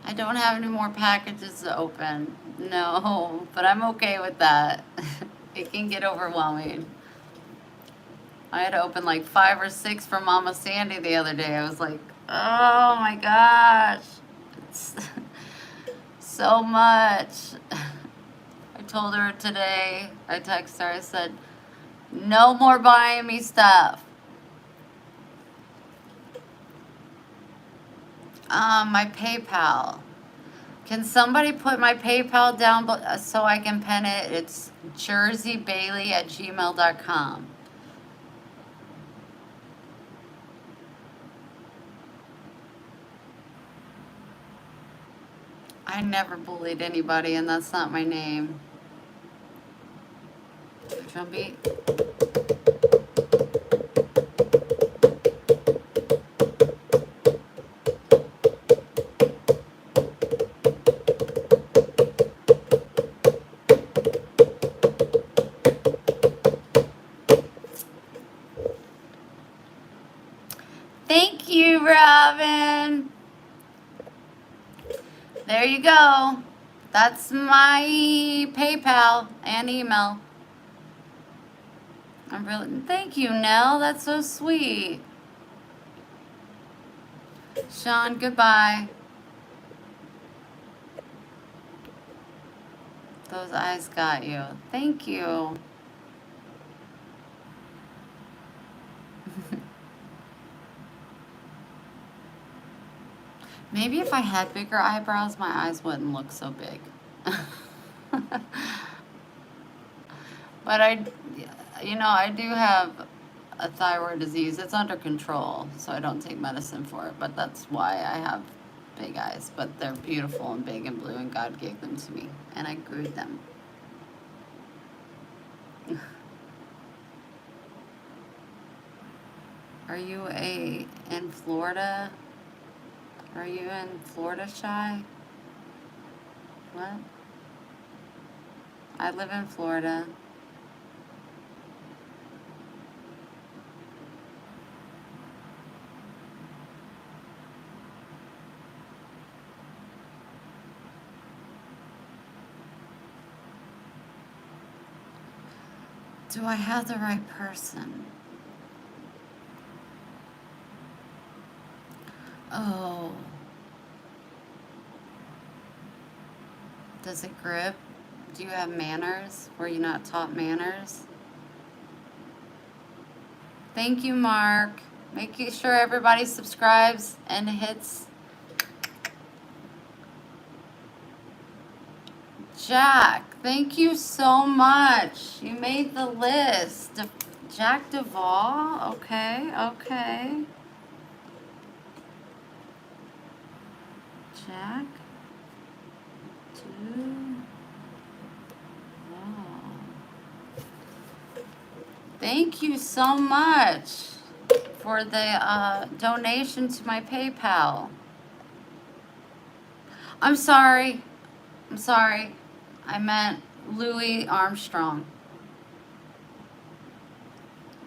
I don't have any more packages to open. No, but I'm okay with that. It can get overwhelming. I had to open like 5 or 6 for Mama Sandy the other day. I was like, oh my gosh. It's so much. I told her today, I texted her, I said, no more buying me stuff. My PayPal. Can somebody put my PayPal down so I can pen it? It's jerseybailey@gmail.com. I never bullied anybody, and that's not my name. Drumbeat. Thank you, Robin. There you go. That's my PayPal and email. I'm really, thank you, Nell. That's so sweet. Sean, goodbye. Those eyes got you. Thank you. Maybe if I had bigger eyebrows, my eyes wouldn't look so big. But I do have a thyroid disease. It's under control, so I don't take medicine for it. But that's why I have big eyes. But they're beautiful and big and blue, and God gave them to me, and I grew them. Are you in Florida? Are you in Florida, Shy? What? I live in Florida. Do I have the right person? Oh. Does it grip? Do you have manners? Were you not taught manners? Thank you, Mark. Making sure everybody subscribes and hits. Jack, thank you so much. You made the list. Jack Duvall. Okay, okay. Jack. Thank you so much for the donation to my PayPal. I'm sorry. I meant Louis Armstrong.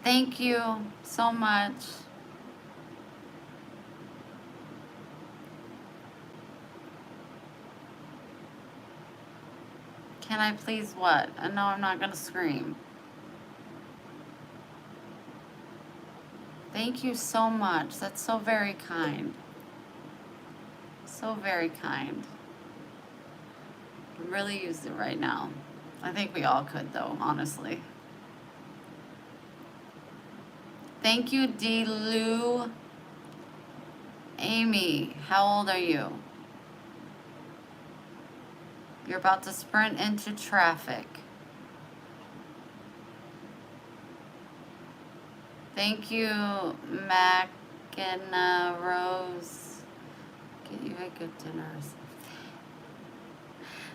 Thank you so much. Can I please what? No, I'm not going to scream. Thank you so much. That's so very kind. So very kind. I really use it right now. I think we all could, though, honestly. Thank you, D. Lou. Amy, how old are you? You're about to sprint into traffic. Thank you, McKenna Rose. Get you a good dinner or something.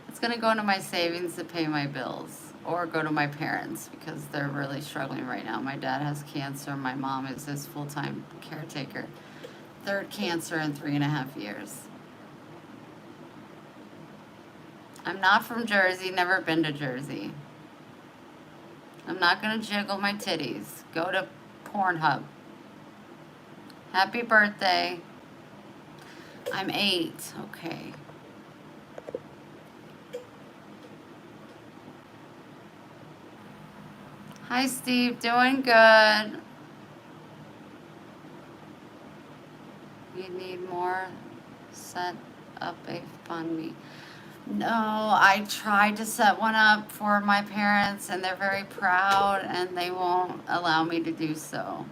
It's going to go into my savings to pay my bills or go to my parents because they're really struggling right now. My dad has cancer. My mom is his full-time caretaker. Third cancer in 3.5 years. I'm not from Jersey, never been to Jersey. I'm not going to jiggle my titties. Go to Pornhub. Happy birthday. I'm 8. Okay. Hi, Steve. Doing good. You need more? Set up a fund. No, I tried to set one up for my parents, and they're very proud, and they won't allow me to do so.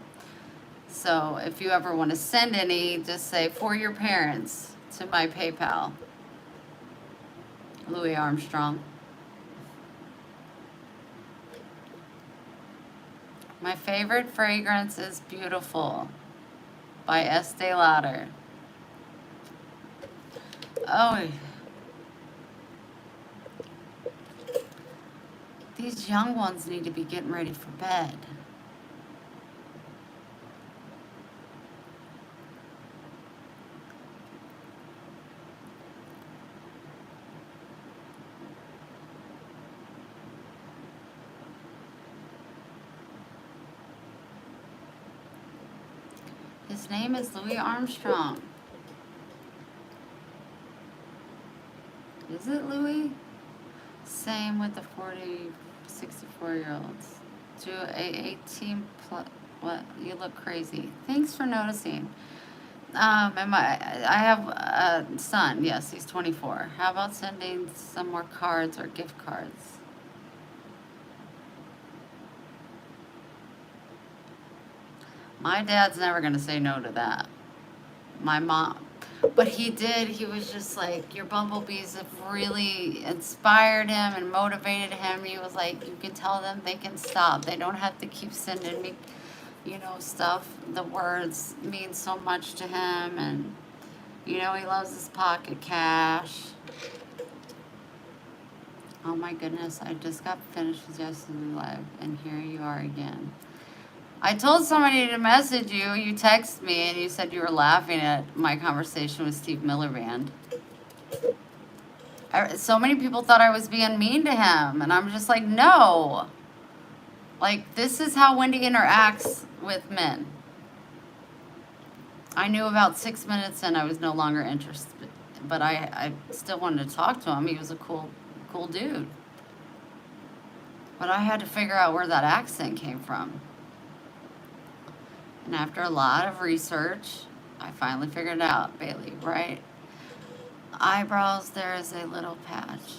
So if you ever want to send any, just say for your parents to my PayPal. Louis Armstrong. My favorite fragrance is Beautiful by Estee Lauder. Oh, these young ones need to be getting ready for bed. His name is Louis Armstrong. Is it Louis? Same with the 40, 64-year-olds. Do a 18 plus. What? You look crazy. Thanks for noticing. I have a son. Yes, he's 24. How about sending some more cards or gift cards? My dad's never going to say no to that. My mom. But he did. He was just like, your bumblebees have really inspired him and motivated him. He was like, you can tell them they can stop. They don't have to keep sending me, stuff. The words mean so much to him. And, he loves his pocket cash. Oh my goodness. I just got finished with yesterday's live. And here you are again. I told somebody to message you. You texted me and you said you were laughing at my conversation with Steve Millerand. So many people thought I was being mean to him. And I'm just like, no. Like, this is how Wendy interacts with men. I knew about 6 minutes and I was no longer interested. But I still wanted to talk to him. He was a cool dude. But I had to figure out where that accent came from. And after a lot of research, I finally figured it out, Bailey, right? Eyebrows, there is a little patch.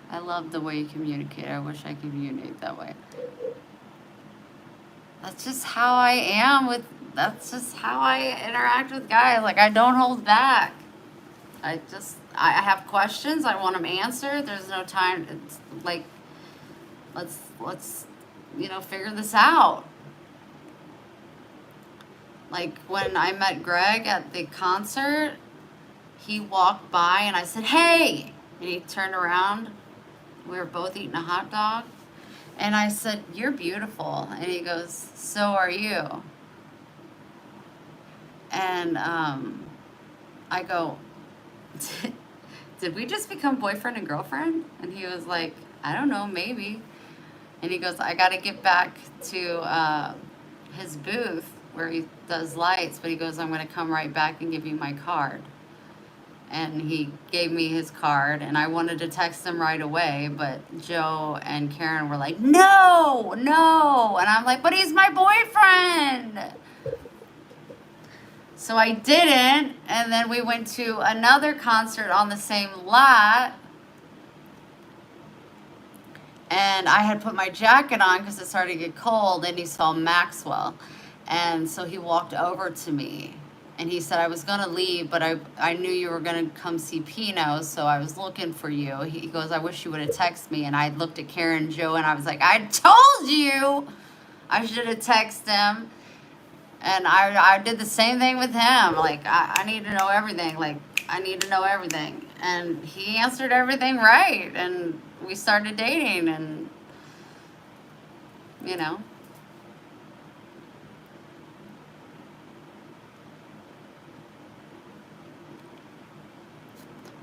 I love the way you communicate. I wish I could communicate that way. That's just how I am that's just how I interact with guys. Like, I don't hold back. I have questions. I want them answered. There's no time. It's like, let's figure this out. Like, when I met Greg at the concert, he walked by and I said, hey! And he turned around. We were both eating a hot dog. And I said, you're beautiful. And he goes, so are you. And I go, did we just become boyfriend and girlfriend? And he was like, I don't know, maybe. And he goes, I got to get back to his booth where he does lights, but he goes, I'm going to come right back and give you my card. And he gave me his card, and I wanted to text him right away, but Joe and Karen were like, no. And I'm like, but he's my boyfriend. So I didn't, and then we went to another concert on the same lot. And I had put my jacket on because it started to get cold, and he saw Maxwell. And so he walked over to me and he said, I was going to leave, but I knew you were going to come see Pino, so I was looking for you. He goes, I wish you would have texted me. And I looked at Karen and Joe and I was like, I told you I should have texted him. And I did the same thing with him. Like, I need to know everything. Like, I need to know everything. And he answered everything right. And we started dating and,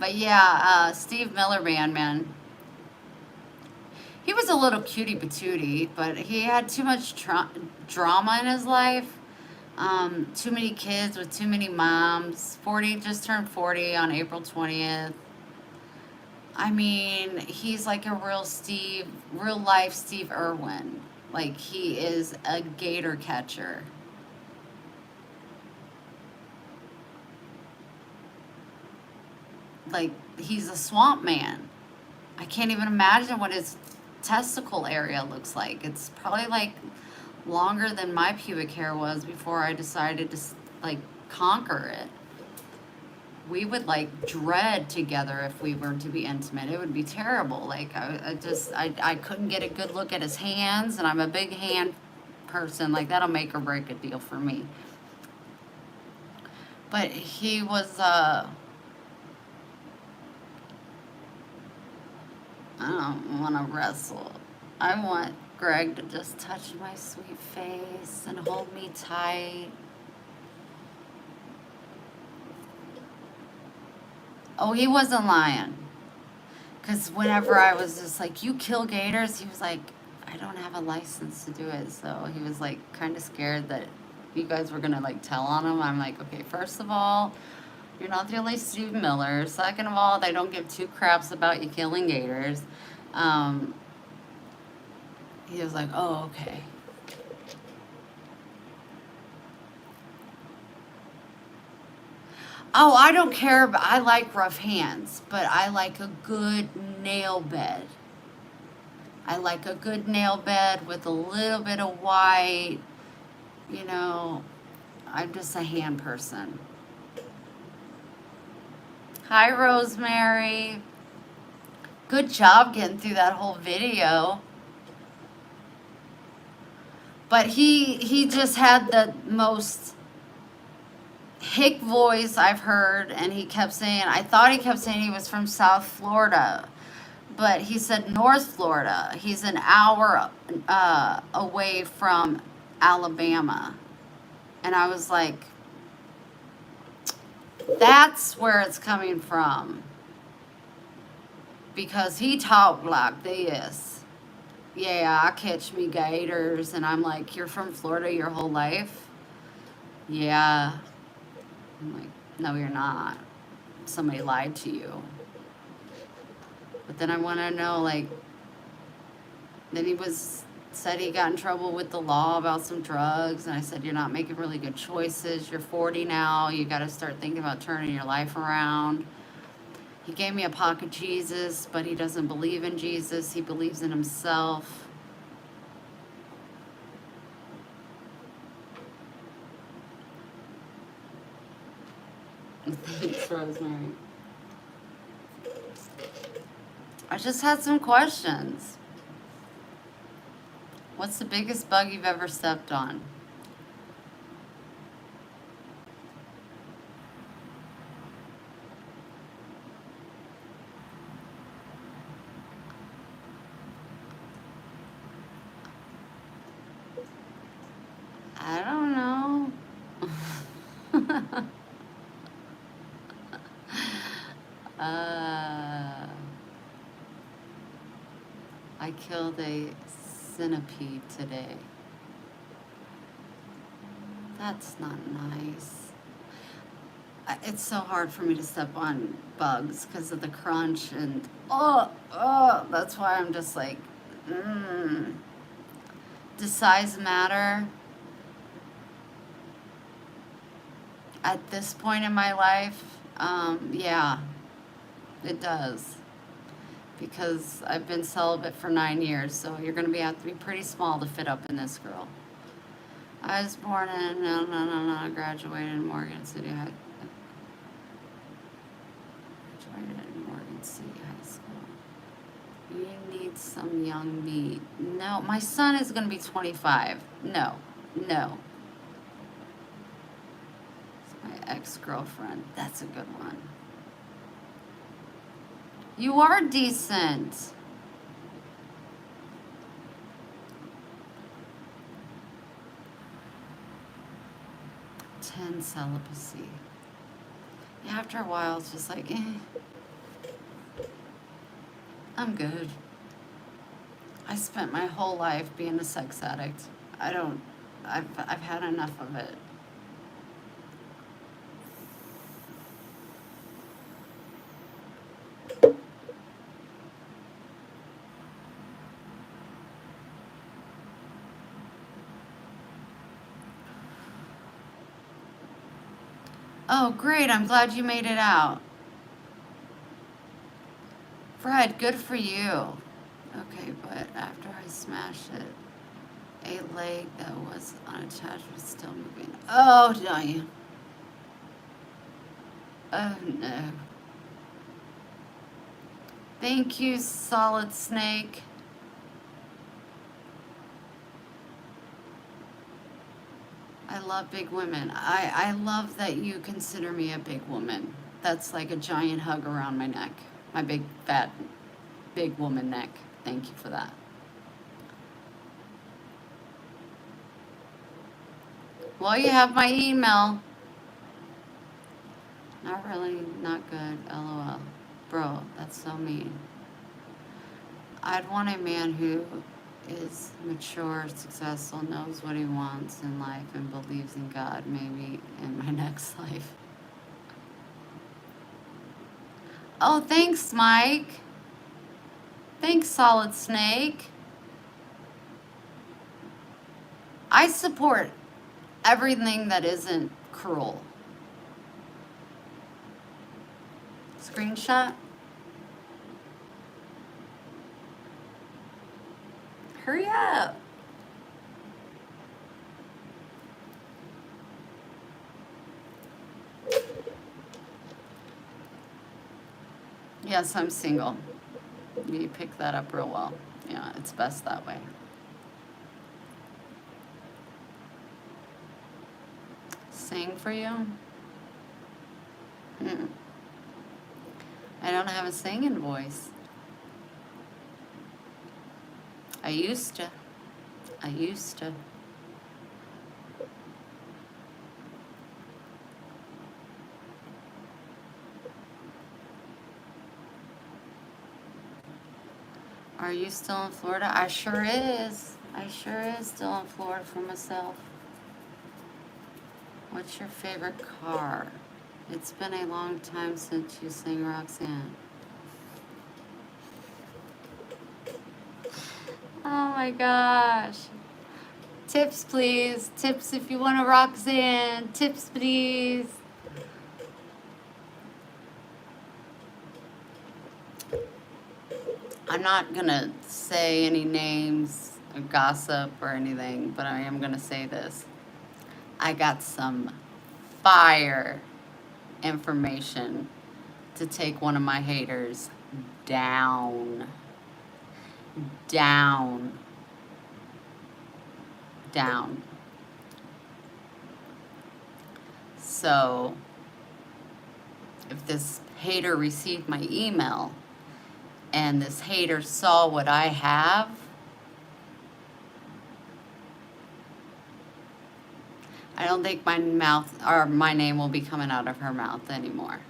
But yeah, Steve Millerand, man. He was a little cutie patootie, but he had too much drama in his life. Too many kids with too many moms. Just turned 40 on April 20th. I mean, he's like a real life Steve Irwin. Like, he is a gator catcher. Like, he's a swamp man. I can't even imagine what his testicle area looks like. It's probably like longer than my pubic hair was before I decided to like conquer it. we would like dread together if we were to be intimate. It would be terrible. Like I couldn't get a good look at his hands, and I'm a big hand person. Like that'll make or break a deal for me. But he was I don't want to wrestle. I want Greg to just touch my sweet face and hold me tight. Oh, he wasn't lying. Because whenever I was just like, you kill gators, he was like, I don't have a license to do it. So he was like kind of scared that you guys were going to like tell on him. I'm like, okay, first of all, you're not the only Steve Miller. Second of all, they don't give two craps about you killing gators. He was like, oh, okay. Oh, I don't care. But I like rough hands, but I like a good nail bed. I like a good nail bed with a little bit of white. You know, I'm just a hand person. Hi, Rosemary. Good job getting through that whole video. But he just had the most hick voice I've heard, and he kept saying, I thought he kept saying he was from South Florida, but he said North Florida. He's an hour away from Alabama. And I was like, that's where it's coming from. Because he talked like this. Yeah, I catch me gators. And I'm like, you're from Florida your whole life? Yeah. I'm like, no, you're not. Somebody lied to you. But then I want to know, like, then said he got in trouble with the law about some drugs. And I said, you're not making really good choices. You're 40 now. You got to start thinking about turning your life around. He gave me a pocket Jesus, but he doesn't believe in Jesus. He believes in himself. Thanks, Rosemary. I just had some questions. What's the biggest bug you've ever stepped on? I don't know. I killed a centipede today. That's not nice. It's so hard for me to step on bugs because of the crunch and that's why I'm just like, Does size matter? At this point in my life, yeah, it does. Because I've been celibate for 9 years, so you're going to have to be pretty small to fit up in this girl. I was born in, no, graduated in Morgan City High. Graduated in Morgan City High School. You need some young meat. No, my son is going to be 25. No. It's my ex-girlfriend. That's a good one. You are decent. Ten, celibacy. After a while, it's just like, I'm good. I spent my whole life being a sex addict. I've had enough of it. Oh, great. I'm glad you made it out. Fred, good for you. Okay, but after I smashed it, a leg that was unattached was still moving. Oh, don't you? Oh no. Thank you, Solid Snake. I love big women. I love that you consider me a big woman. That's like a giant hug around my neck. My big, fat, big woman neck. Thank you for that. Well, you have my email. Not really, not good. LOL. Bro, that's so mean. I'd want a man who is mature, successful, knows what he wants in life, and believes in God, maybe in my next life. Oh, thanks, Mike. Thanks, Solid Snake. I support everything that isn't cruel. Screenshot? Hurry up. Yes, I'm single. You picked that up real well. Yeah, it's best that way. Sing for you? I don't have a singing voice. I used to. I used to. Are you still in Florida? I sure is. I sure is still in Florida for myself. What's your favorite car? It's been a long time since you sang Roxanne. Oh my gosh. Tips, please. Tips if you want a Roxanne. Tips, please. I'm not going to say any names or gossip or anything, but I am going to say this. I got some fire information to take one of my haters down. Down. Down. So, if this hater received my email and this hater saw what I have, I don't think my mouth or my name will be coming out of her mouth anymore.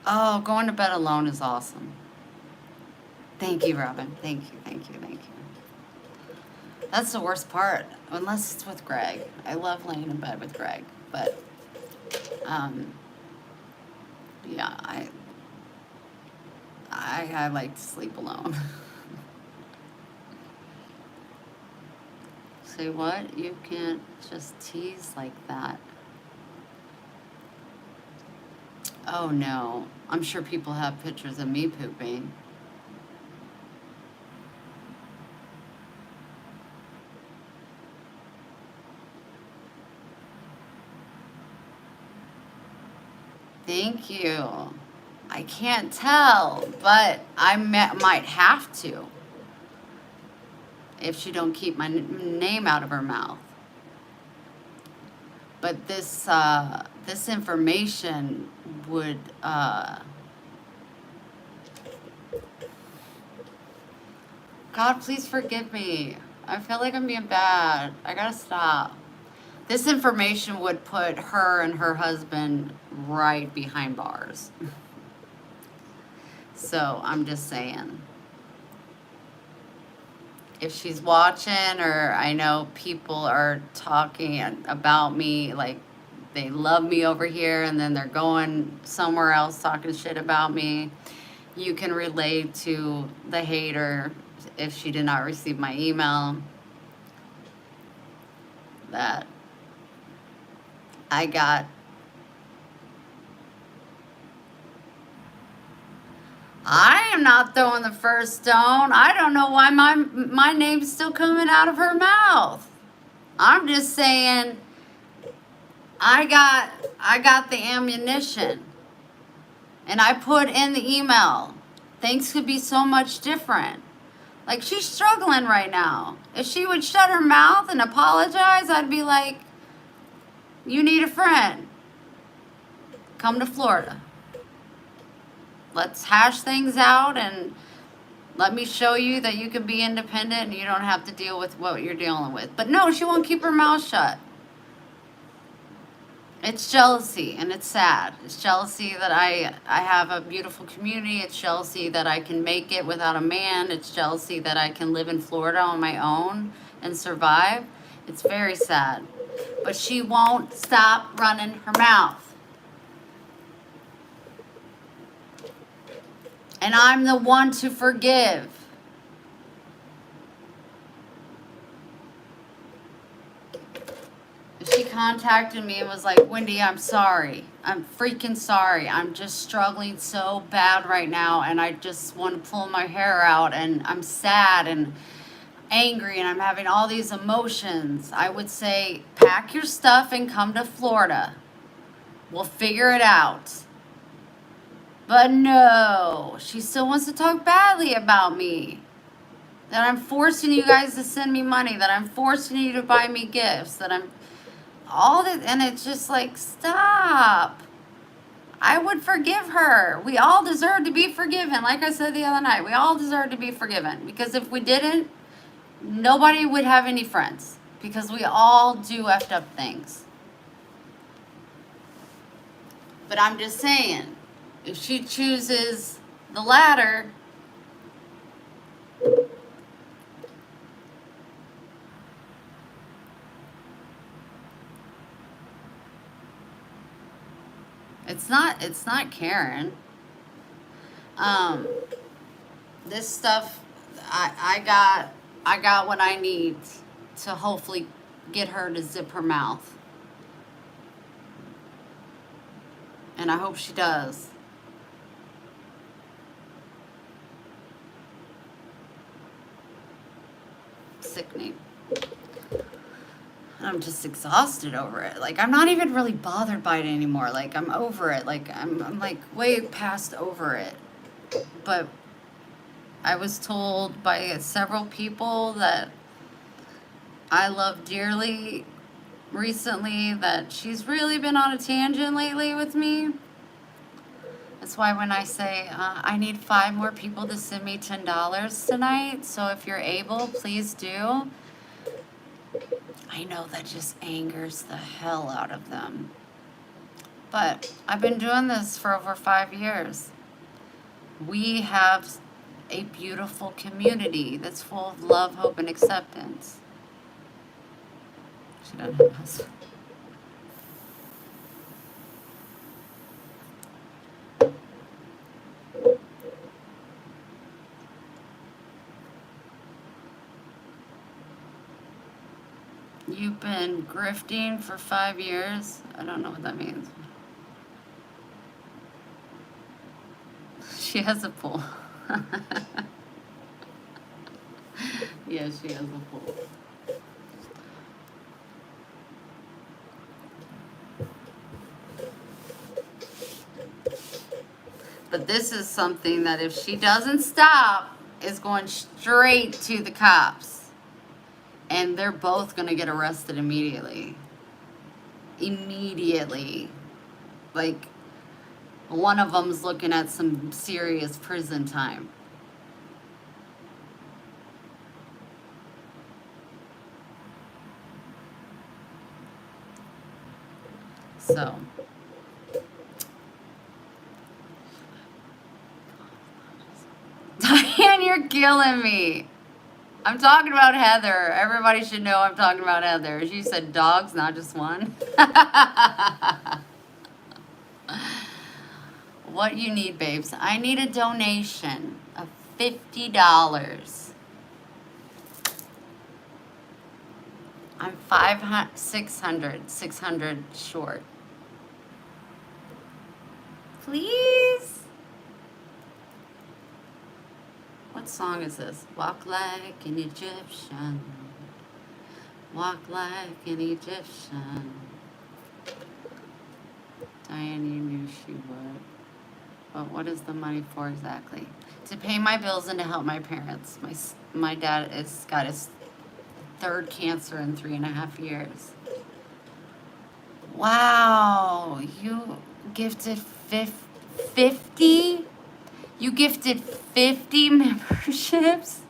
Oh, going to bed alone is awesome. Thank you, Robin. Thank you, thank you, thank you. That's the worst part, unless it's with Greg. I love laying in bed with Greg, but yeah, I like to sleep alone. Say what? You can't just tease like that. Oh no, I'm sure people have pictures of me pooping. Thank you. I can't tell, but I might have to if she don't keep my name out of her mouth. But this this information would God, please forgive me. I feel like I'm being bad. I gotta stop. This information would put her and her husband right behind bars. So I'm just saying. If she's watching, or I know people are talking about me, like they love me over here and then they're going somewhere else talking shit about me, you can relate to the hater if she did not receive my email, that I am not throwing the first stone. I don't know why my name's still coming out of her mouth. I'm just saying I got the ammunition. And I put in the email. Things could be so much different. Like, she's struggling right now. If she would shut her mouth and apologize, I'd be like, you need a friend. Come to Florida. Let's hash things out and let me show you that you can be independent and you don't have to deal with what you're dealing with. But no, she won't keep her mouth shut. It's jealousy, and it's sad. It's jealousy that I have a beautiful community. It's jealousy that I can make it without a man. It's jealousy that I can live in Florida on my own and survive. It's very sad. But she won't stop running her mouth. And I'm the one to forgive. She contacted me and was like, Wendy, I'm sorry. I'm freaking sorry. I'm just struggling so bad right now, and I just want to pull my hair out, and I'm sad and angry, and I'm having all these emotions. I would say, pack your stuff and come to Florida. We'll figure it out. But no, she still wants to talk badly about me. That I'm forcing you guys to send me money, that I'm forcing you to buy me gifts, that I'm all that, and it's just like, stop. I would forgive her. We all deserve to be forgiven. Like I said the other night, we all deserve to be forgiven, because if we didn't, nobody would have any friends, because we all do effed up things. But I'm just saying, if she chooses the latter, it's not Karen. This stuff, I got what I need to hopefully get her to zip her mouth. And I hope she does. Sickening. I'm just exhausted over it. Like, I'm not even really bothered by it anymore. Like, I'm over it. Like, I'm like way past over it. But I was told by several people that I love dearly recently that she's really been on a tangent lately with me. That's why when I say I need 5 more people to send me $10 tonight, so if you're able, please do. I know that just angers the hell out of them. But I've been doing this for over 5 years. We have a beautiful community that's full of love, hope, and acceptance. She doesn't have a husband. You've been grifting for 5 years? I don't know what that means. She has a pool. Yes, she has a pool. But this is something that if she doesn't stop, is going straight to the cops. And they're both going to get arrested immediately. Immediately. Like, one of them's looking at some serious prison time. So. Diane, you're killing me. I'm talking about Heather. Everybody should know I'm talking about Heather. She said dogs, not just one. What you need, babes? I need a donation of $50. I'm 600 short. Please? What song is this? Walk like an Egyptian. Walk like an Egyptian. Diane, you knew she would. But what is the money for exactly? To pay my bills and to help my parents. My dad has got his third cancer in 3.5 years. Wow, you gifted 50? You gifted 50 memberships?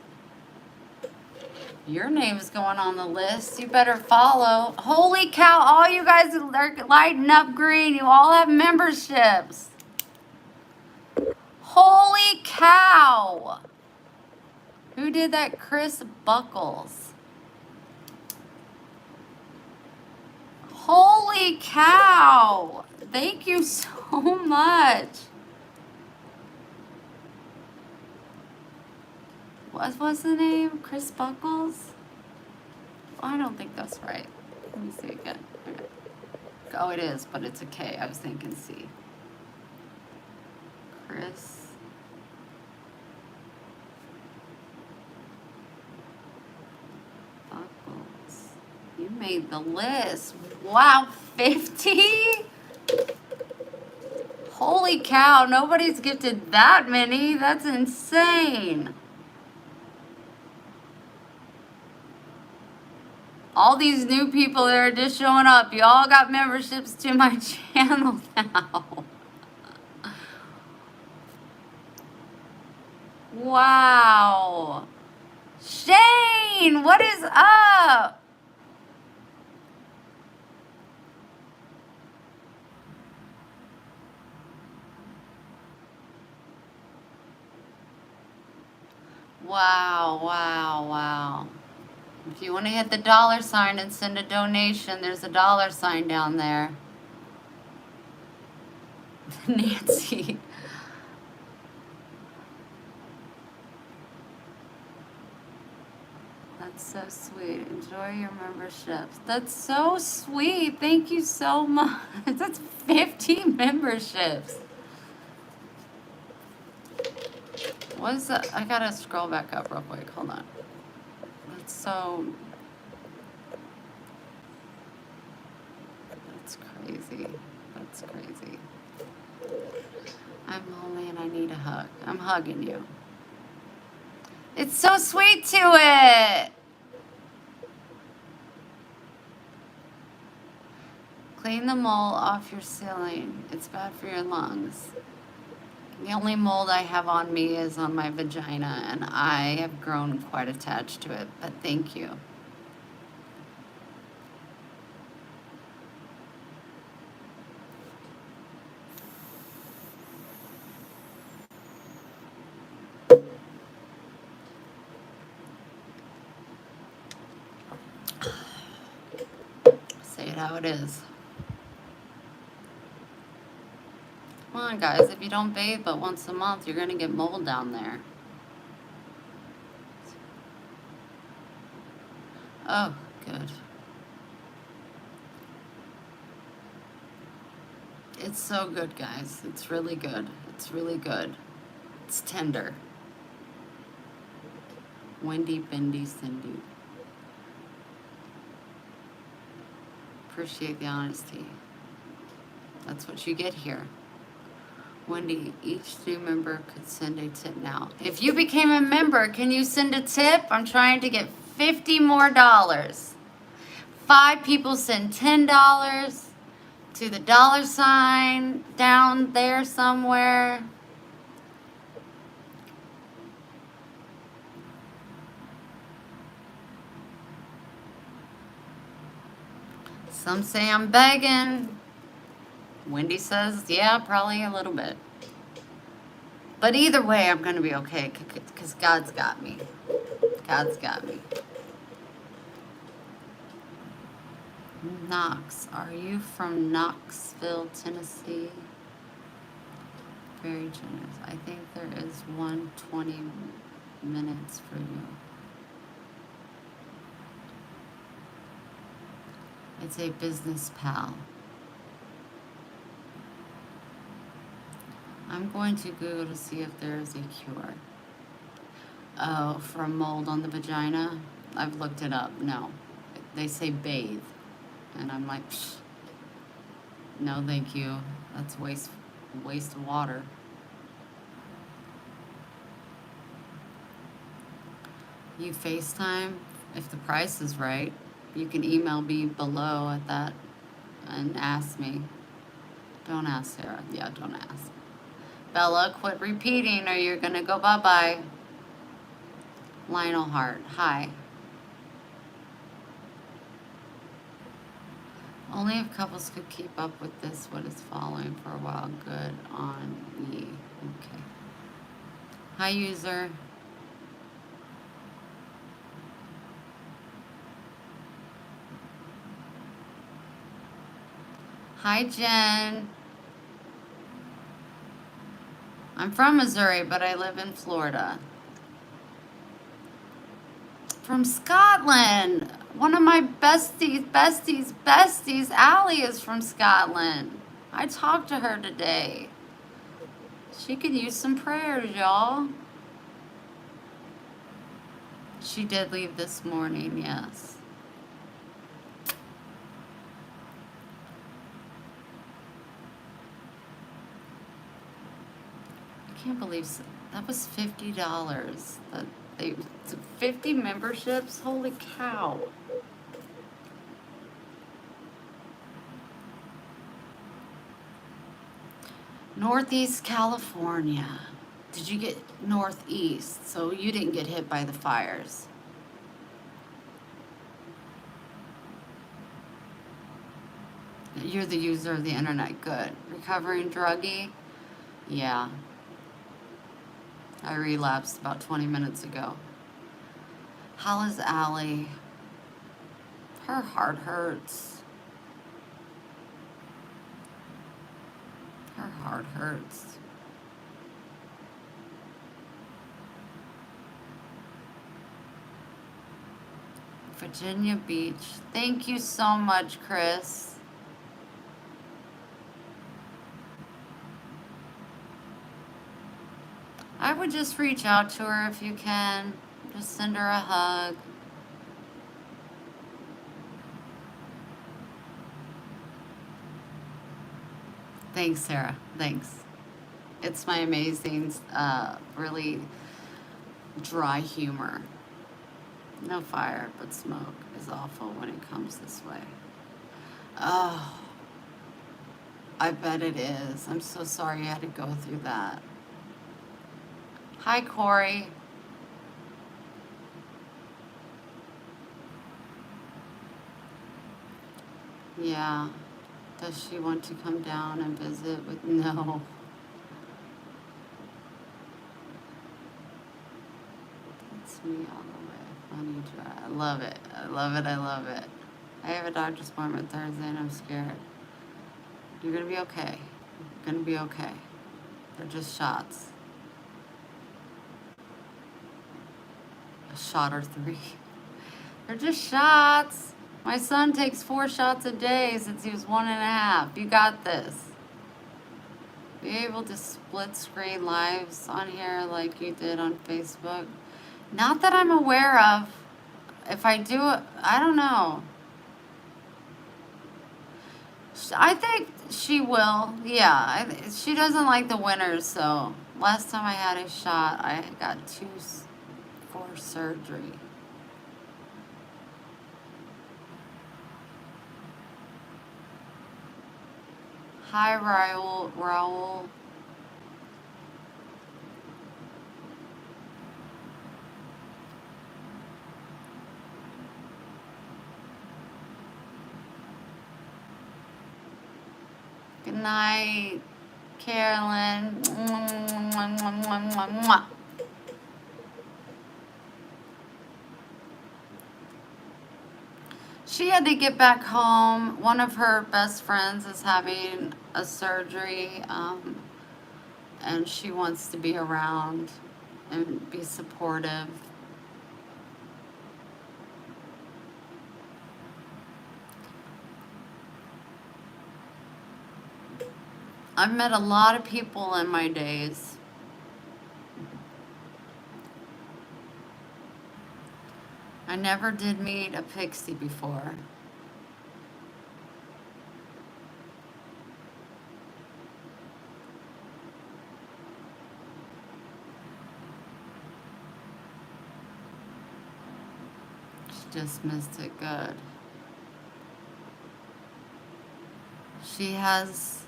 Your name's going on the list. You better follow. Holy cow, all you guys are lighting up green. You all have memberships. Holy cow. Who did that? Chris Buckles. Holy cow. Thank you so much. What was the name? Chris Buckles? Oh, I don't think that's right. Let me see again. Okay. Oh, it is, but it's a K. I was thinking C. Chris Buckles. You made the list. Wow, 50? Holy cow, nobody's gifted that many. That's insane. All these new people that are just showing up, you all got memberships to my channel now. Wow. Shane, what is up? Wow, wow, wow. If you want to hit the $sign and send a donation, there's a $sign down there. Nancy. That's so sweet. Enjoy your memberships. That's so sweet. Thank you so much. That's 50 memberships. What's that? I gotta scroll back up real quick. Hold on. That's so. That's crazy. That's crazy. I'm lonely and I need a hug. I'm hugging you. It's so sweet to it. Clean the mold off your ceiling. It's bad for your lungs. The only mold I have on me is on my vagina, and I have grown quite attached to it, but thank you. Say it how it is. Come on, guys. If you don't bathe but once a month, you're going to get mold down there. Oh, good. It's so good, guys. It's really good. It's really good. It's tender. Wendy, Bendy, Cindy. Appreciate the honesty. That's what you get here. Wendy, each new member could send a tip now. If you became a member, can you send a tip? I'm trying to get $50 more. 5 people send $10 to the $sign down there somewhere. Some say I'm begging. Wendy says, yeah, probably a little bit. But either way, I'm going to be okay because God's got me. God's got me. Knox, are you from Knoxville, Tennessee? Very generous. I think there is 120 minutes for you. It's a business pal. I'm going to Google to see if there is a cure. Oh, for mold on the vagina? I've looked it up. No. They say bathe. And I'm like, psh, no, thank you. That's waste of water. You FaceTime if the price is right. You can email me below at that and ask me. Don't ask Sarah. Yeah, don't ask. Bella, quit repeating or you're gonna go bye-bye. Lionel Hart, hi. Only if couples could keep up with this, what is following for a while. Good on ye. Okay. Hi, user. Hi, Jen. I'm from Missouri, but I live in Florida. From Scotland. One of my besties, Allie is from Scotland. I talked to her today. She could use some prayers, y'all. She did leave this morning, yes. I can't believe that was $50. 50 memberships? Holy cow. Northeast California. Did you get Northeast? So you didn't get hit by the fires. You're the user of the internet. Good. Recovering druggie? Yeah. I relapsed about 20 minutes ago. How is Allie? Her heart hurts. Her heart hurts. Virginia Beach. Thank you so much, Chris. I would just reach out to her if you can. Just send her a hug. Thanks, Sarah. Thanks. It's my amazing, really dry humor. No fire, but smoke is awful when it comes this way. Oh, I bet it is. I'm so sorry you had to go through that. Hi, Corey. Yeah. Does she want to come down and visit with? No. That's me all the way. Funny dry. I love it. I love it. I love it. I have a doctor's appointment Thursday and I'm scared. You're going to be okay. You're going to be okay. They're just shots. A shot or 3. They're just shots. My son takes 4 shots a day since he was 1.5. You got this. Be able to split screen lives on here like you did on Facebook? Not that I'm aware of. If I do it, I don't know. I think she will. Yeah, she doesn't like the winters, so last time I had a shot, I got 2 for surgery. Hi, Raul. Good night, Carolyn. She had to get back home. One of her best friends is having a surgery, and she wants to be around and be supportive. I've met a lot of people in my days. I never did meet a Pixie before. She just missed it good. She has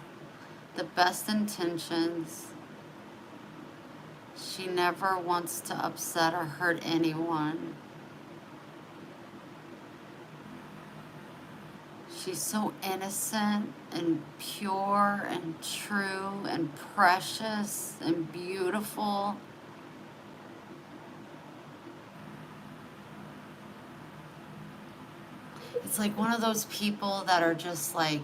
the best intentions. She never wants to upset or hurt anyone. She's so innocent and pure and true and precious and beautiful. It's like one of those people that are just like,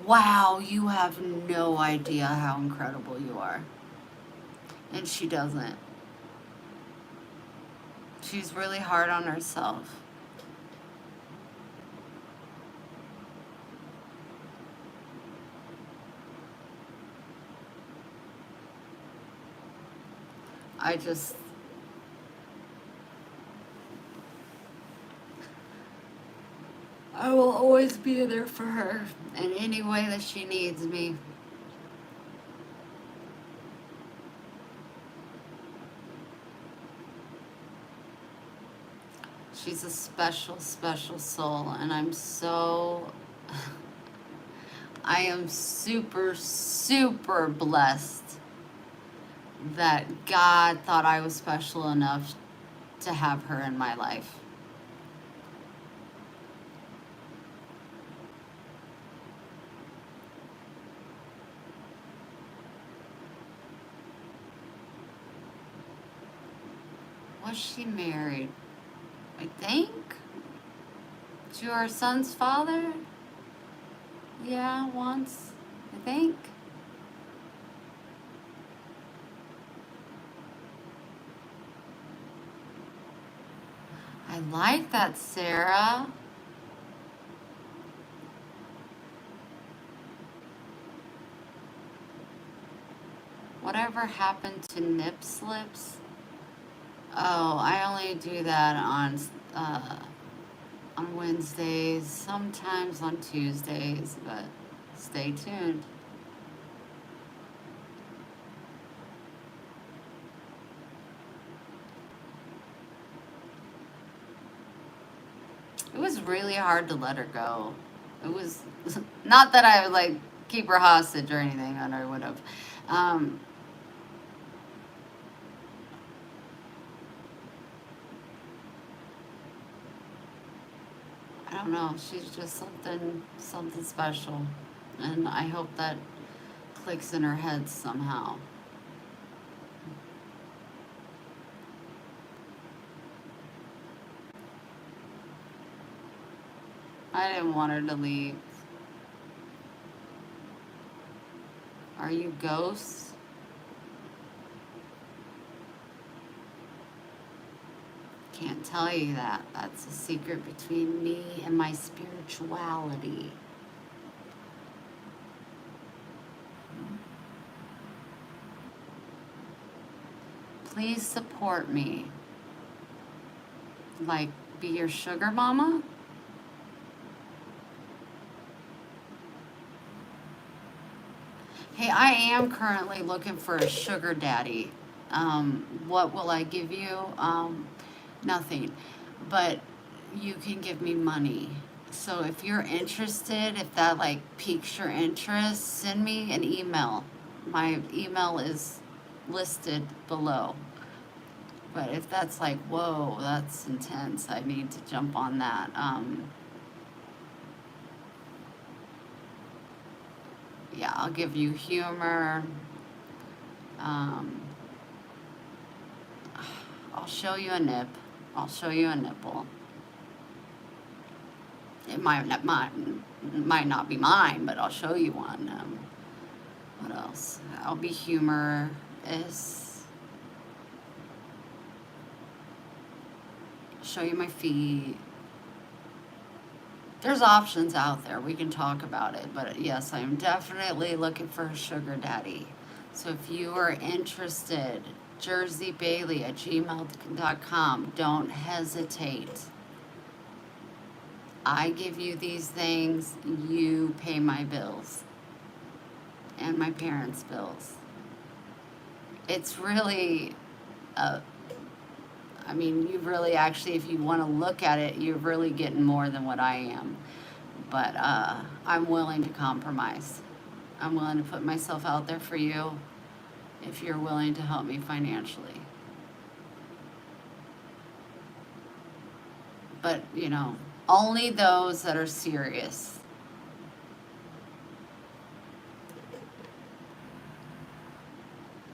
wow, you have no idea how incredible you are. And she doesn't. She's really hard on herself. I just, I will always be there for her in any way that she needs me. She's a special, special soul, and I'm so, I am super, super blessed that God thought I was special enough to have her in my life. Was she married? I think. To our son's father? Yeah, once. I think. I like that, Sarah. Whatever happened to nip slips? Oh, I only do that on Wednesdays, sometimes on Tuesdays, but stay tuned. It was really hard to let her go. It was not that I would like keep her hostage or anything, and I would have. Um, I don't know. She's just something special, and I hope that clicks in her head somehow. I didn't want her to leave. Are you ghosts? Can't tell you that. That's a secret between me and my spirituality. Please support me. Like, be your sugar mama? Hey, I am currently looking for a sugar daddy. What will I give you? Nothing. But you can give me money. So if you're interested, if that like piques your interest, send me an email. My email is listed below. But if that's like, whoa, that's intense, I need to jump on that. Yeah, I'll give you humor. Um, I'll show you a nip. I'll show you a nipple. It might not be mine, but I'll show you one. What else? I'll be humorous. Show you my feet. There's options out there. We can talk about it. But yes, I'm definitely looking for a sugar daddy. So if you are interested, jerseybailey@gmail.com. Don't hesitate. I give you these things, you pay my bills and my parents' bills. It's really, I mean, you really actually, if you want to look at it, you're really getting more than what I am. But I'm willing to compromise. I'm willing to put myself out there for you if you're willing to help me financially. But, you know, only those that are serious.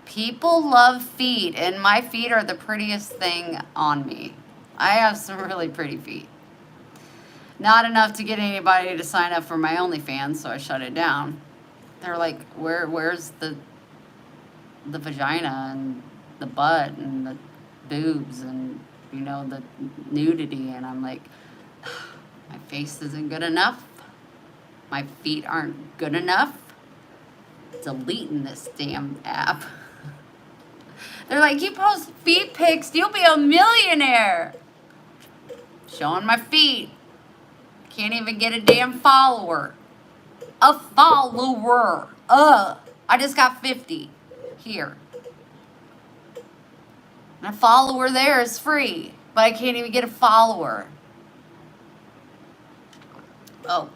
People love feet, and my feet are the prettiest thing on me. I have some really pretty feet. Not enough to get anybody to sign up for my OnlyFans, so I shut it down. They're like, where's the vagina and the butt and the boobs and, you know, the nudity? And I'm like, my face isn't good enough. My feet aren't good enough. Deleting this damn app. They're like, you post feet pics, you'll be a millionaire. Showing my feet. Can't even get a damn follower. A follower. I just got 50 here. And a follower there is free, but I can't even get a follower. Oh,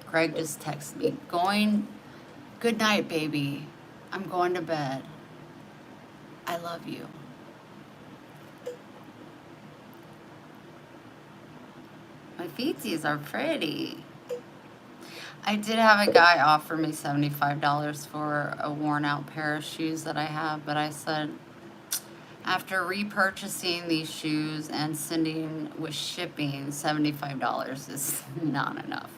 Craig just texted me. Good night, baby. I'm going to bed. I love you. My feetsies are pretty. I did have a guy offer me $75 for a worn out pair of shoes that I have, but I said, after repurchasing these shoes and sending with shipping, $75 is not enough.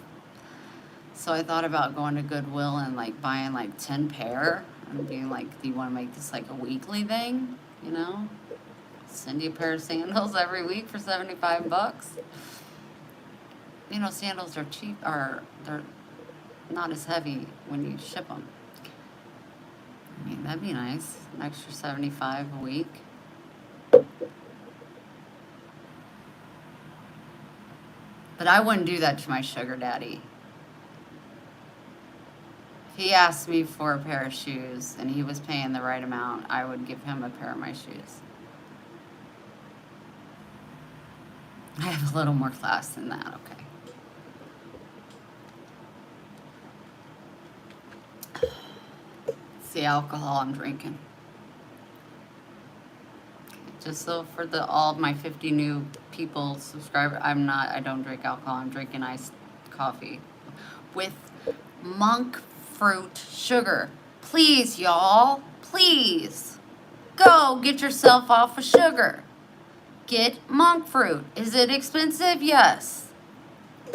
So I thought about going to Goodwill and like buying like 10 pair and being like, do you want to make this like a weekly thing? You know? Send you a pair of sandals every week for 75 bucks. You know, sandals are cheap, or they're not as heavy when you ship them. I mean, that'd be nice. An extra 75 a week. But I wouldn't do that to my sugar daddy. If he asked me for a pair of shoes and he was paying the right amount, I would give him a pair of my shoes. I have a little more class than that, okay. It's the alcohol I'm drinking. Just so for all of my 50 new people subscribers, I don't drink alcohol. I'm drinking iced coffee with monk fruit sugar. Please, y'all, please go get yourself off of sugar. Get monk fruit. Is it expensive? Yes.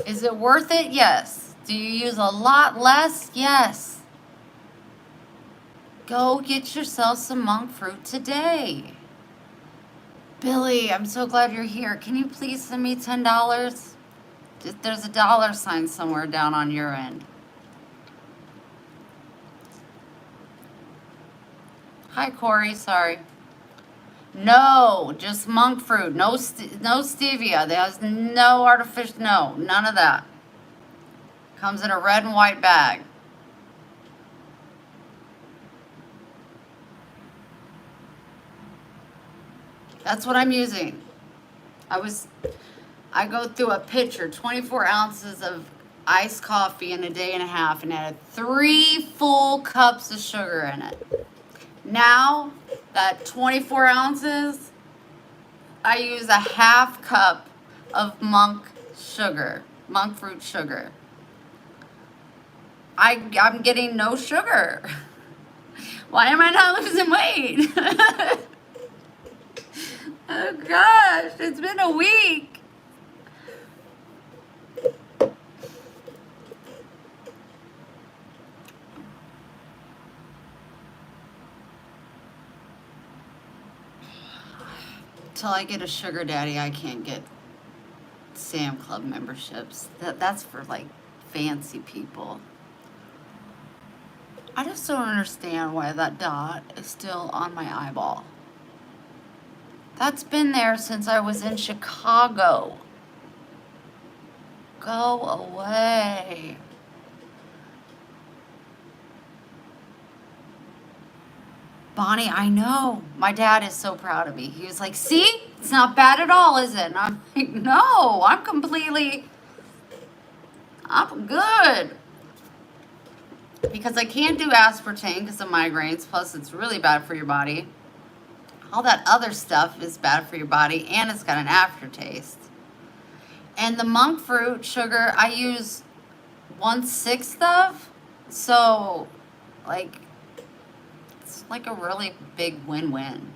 Is it worth it? Yes. Do you use a lot less? Yes. Go get yourself some monk fruit today. Billy, I'm so glad you're here. Can you please send me $10? There's a dollar sign somewhere down on your end. Hi, Corey. Sorry. No, just monk fruit. No stevia. There's no artificial. No, none of that. Comes in a red and white bag. That's what I'm using. I go through a pitcher, 24 ounces of iced coffee in a day and a half, and added 3 full cups of sugar in it. Now, that 24 ounces, I use a half cup of monk fruit sugar. I'm getting no sugar. Why am I not losing weight? Oh gosh, it's been a week. Till I get a sugar daddy, I can't get Sam Club memberships. That's for like fancy people. I just don't understand why that dot is still on my eyeball. That's been there since I was in Chicago. Go away. Bonnie, I know. My dad is so proud of me. He was like, see? It's not bad at all, is it? And I'm like, no, I'm good. Because I can't do aspartame because of migraines. Plus, it's really bad for your body. All that other stuff is bad for your body, and it's got an aftertaste. And the monk fruit sugar, I use 1/6 of. So, like, it's like a really big win-win.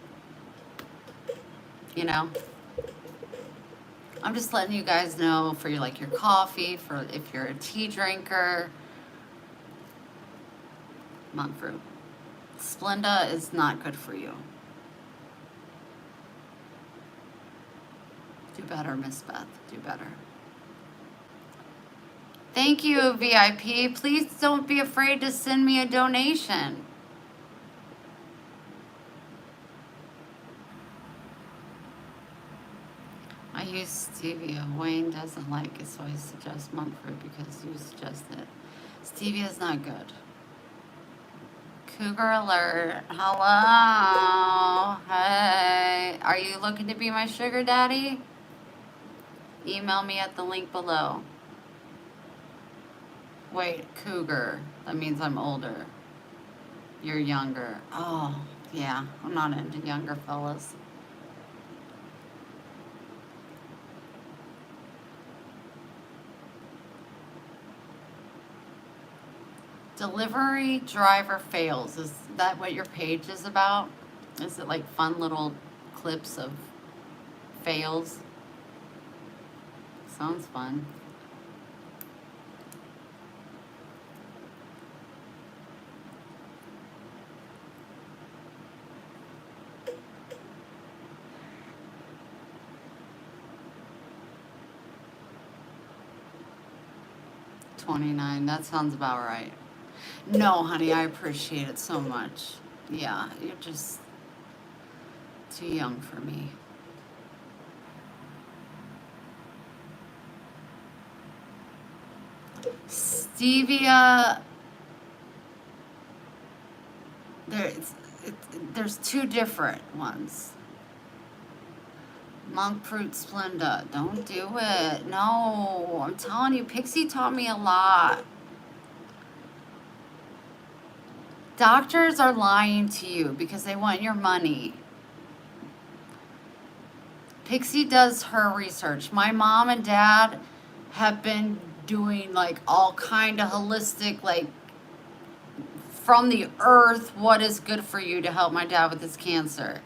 You know? I'm just letting you guys know for your, like, your coffee, for if you're a tea drinker. Monk fruit. Splenda is not good for you. Do better, Miss Beth. Do better. Thank you, VIP. Please don't be afraid to send me a donation. I use stevia. Wayne doesn't like it, so I suggest monk fruit because you suggest it. Stevia is not good. Cougar alert. Hello. Hey. Are you looking to be my sugar daddy? Email me at the link below. Wait, cougar. That means I'm older. You're younger. Oh, yeah. I'm not into younger fellas. Delivery driver fails. Is that what your page is about? Is it like fun little clips of fails? Sounds fun. $29. That sounds about right. No, honey, I appreciate it so much. Yeah, you're just too young for me. Stevia, there's two different ones. Monk fruit Splenda. Don't do it. No, I'm telling you, Pixie taught me a lot. Doctors are lying to you because they want your money. Pixie does her research. My mom and dad have been doing like all kind of holistic, like from the earth, what is good for you to help my dad with his cancer.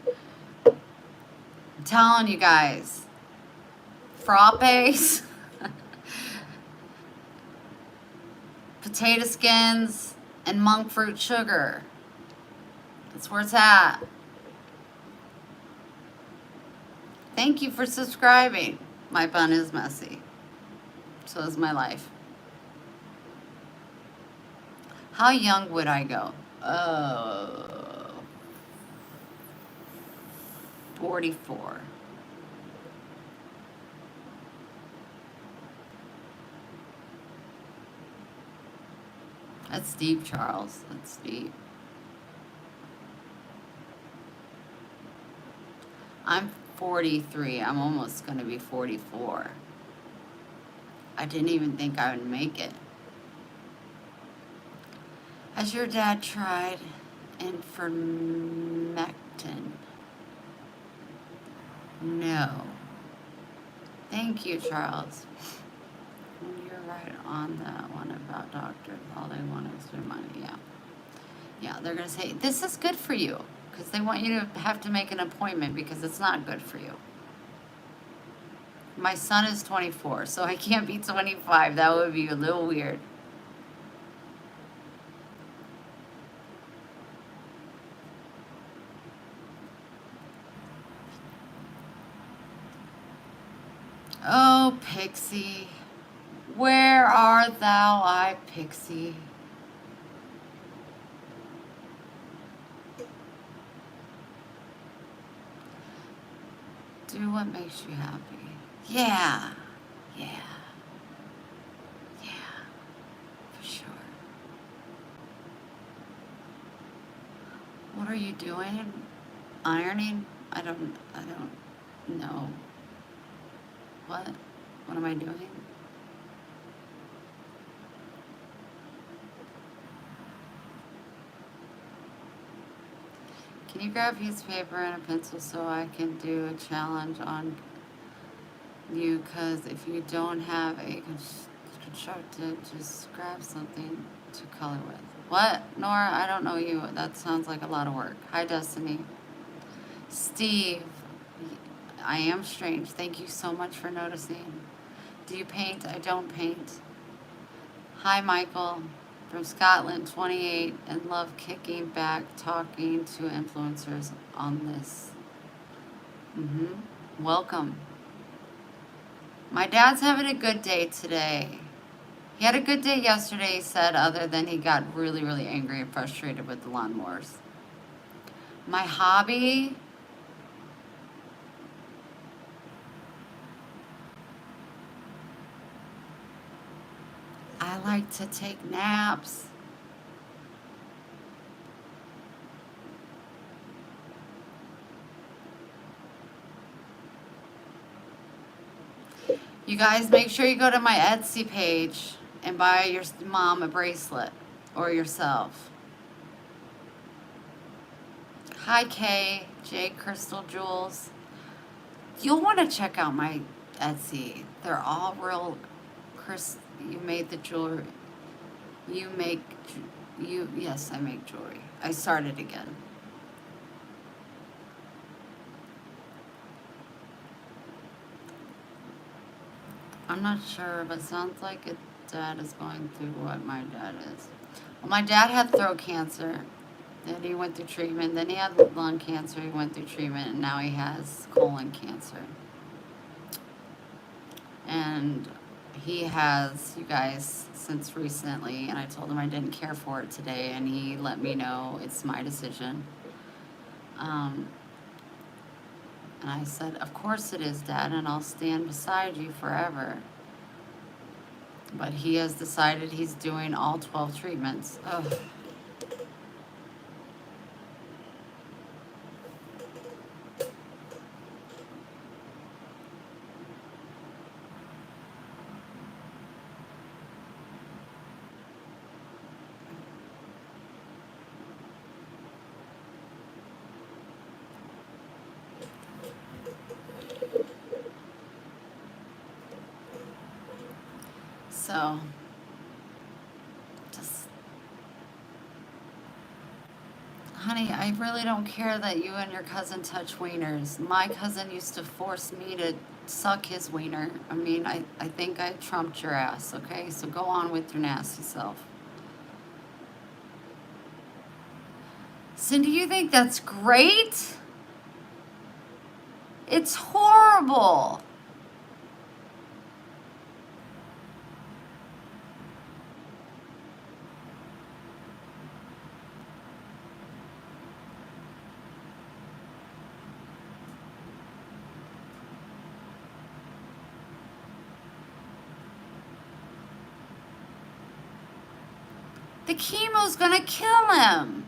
I'm telling you guys, frappes, potato skins, and monk fruit sugar. That's where it's at. Thank you for subscribing. My bun is messy. So is my life. How young would I go? 44. That's deep, Charles. That's deep. I'm 43. I'm almost going to be 44. I didn't even think I would make it. Has your dad tried ivermectin? No. Thank you, Charles. You're right on that one about doctors. All they want is their money. Yeah. Yeah, they're going to say, this is good for you. Because they want you to have to make an appointment because it's not good for you. My son is 24, so I can't be 25. That would be a little weird. Oh, Pixie, where art thou, I Pixie? Do what makes you happy. Yeah. Yeah. Yeah. For sure. What are you doing? Ironing? I don't know. What? What am I doing? Can you grab a piece of paper and a pencil so I can do a challenge on you? Because if you don't have a constructed, just grab something to color with. What? Nora, I don't know you. That sounds like a lot of work. Hi, Destiny. Steve, I am strange. Thank you so much for noticing. Do you paint? I don't paint. Hi, Michael from Scotland, 28, and love kicking back, talking to influencers on this. Welcome. My dad's having a good day today. He had a good day yesterday, he said, other than he got really, really angry and frustrated with the lawnmowers. My hobby? I like to take naps. You guys make sure you go to my Etsy page and buy your mom a bracelet or yourself. Hi, Kay, J Crystal Jewels. You'll want to check out my Etsy. They're all real. Chris, you made the jewelry. You make, yes, I make jewelry. I started again. I'm not sure, but it sounds like a dad is going through what my dad is. Well, my dad had throat cancer. Then he went through treatment. Then he had lung cancer. He went through treatment. And now he has colon cancer. And he has, you guys, since recently. And I told him I didn't care for it today. And he let me know it's my decision. And I said, of course it is, Dad, and I'll stand beside you forever. But he has decided he's doing all 12 treatments. Ugh. So, just, honey, I really don't care that you and your cousin touch wieners. My cousin used to force me to suck his wiener. I mean, I think I trumped your ass, okay? So go on with your nasty self. Cindy, you think that's great? It's horrible. The chemo's gonna kill him.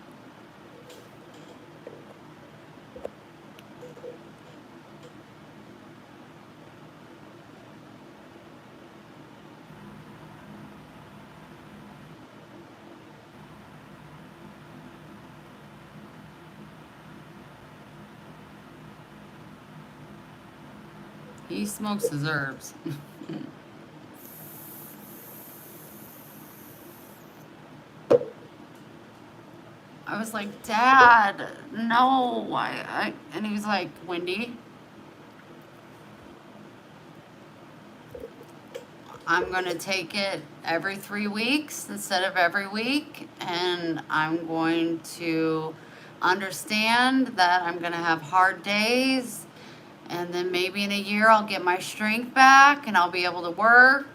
He smokes his herbs. I was like, Dad, no. And he was like, Wendy, I'm going to take it every 3 weeks instead of every week. And I'm going to understand that I'm going to have hard days. And then maybe in a year I'll get my strength back and I'll be able to work.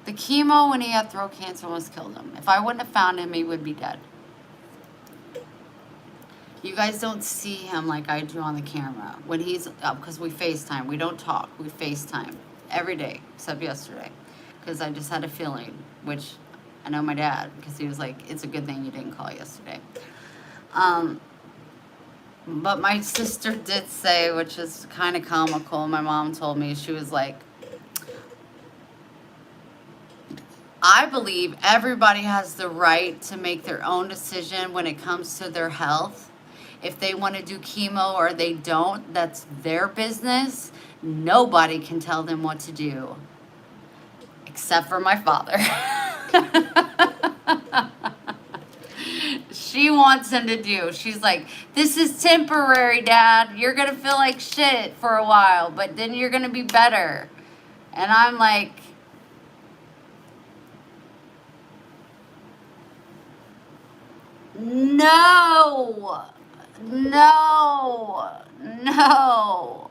The chemo when he had throat cancer almost killed him. If I wouldn't have found him, he would be dead. You guys don't see him like I do on the camera when he's up because we FaceTime. We don't talk. We FaceTime every day except yesterday because I just had a feeling, which I know my dad because he was like, "It's a good thing you didn't call yesterday." Um, but my sister did say, which is kind of comical. My mom told me, she was like, I believe everybody has the right to make their own decision when it comes to their health. If they want to do chemo or they don't, that's their business. Nobody can tell them what to do, except for my father. She wants him to do. She's like, this is temporary, Dad. You're going to feel like shit for a while, but then you're going to be better. And I'm like, no, no, no.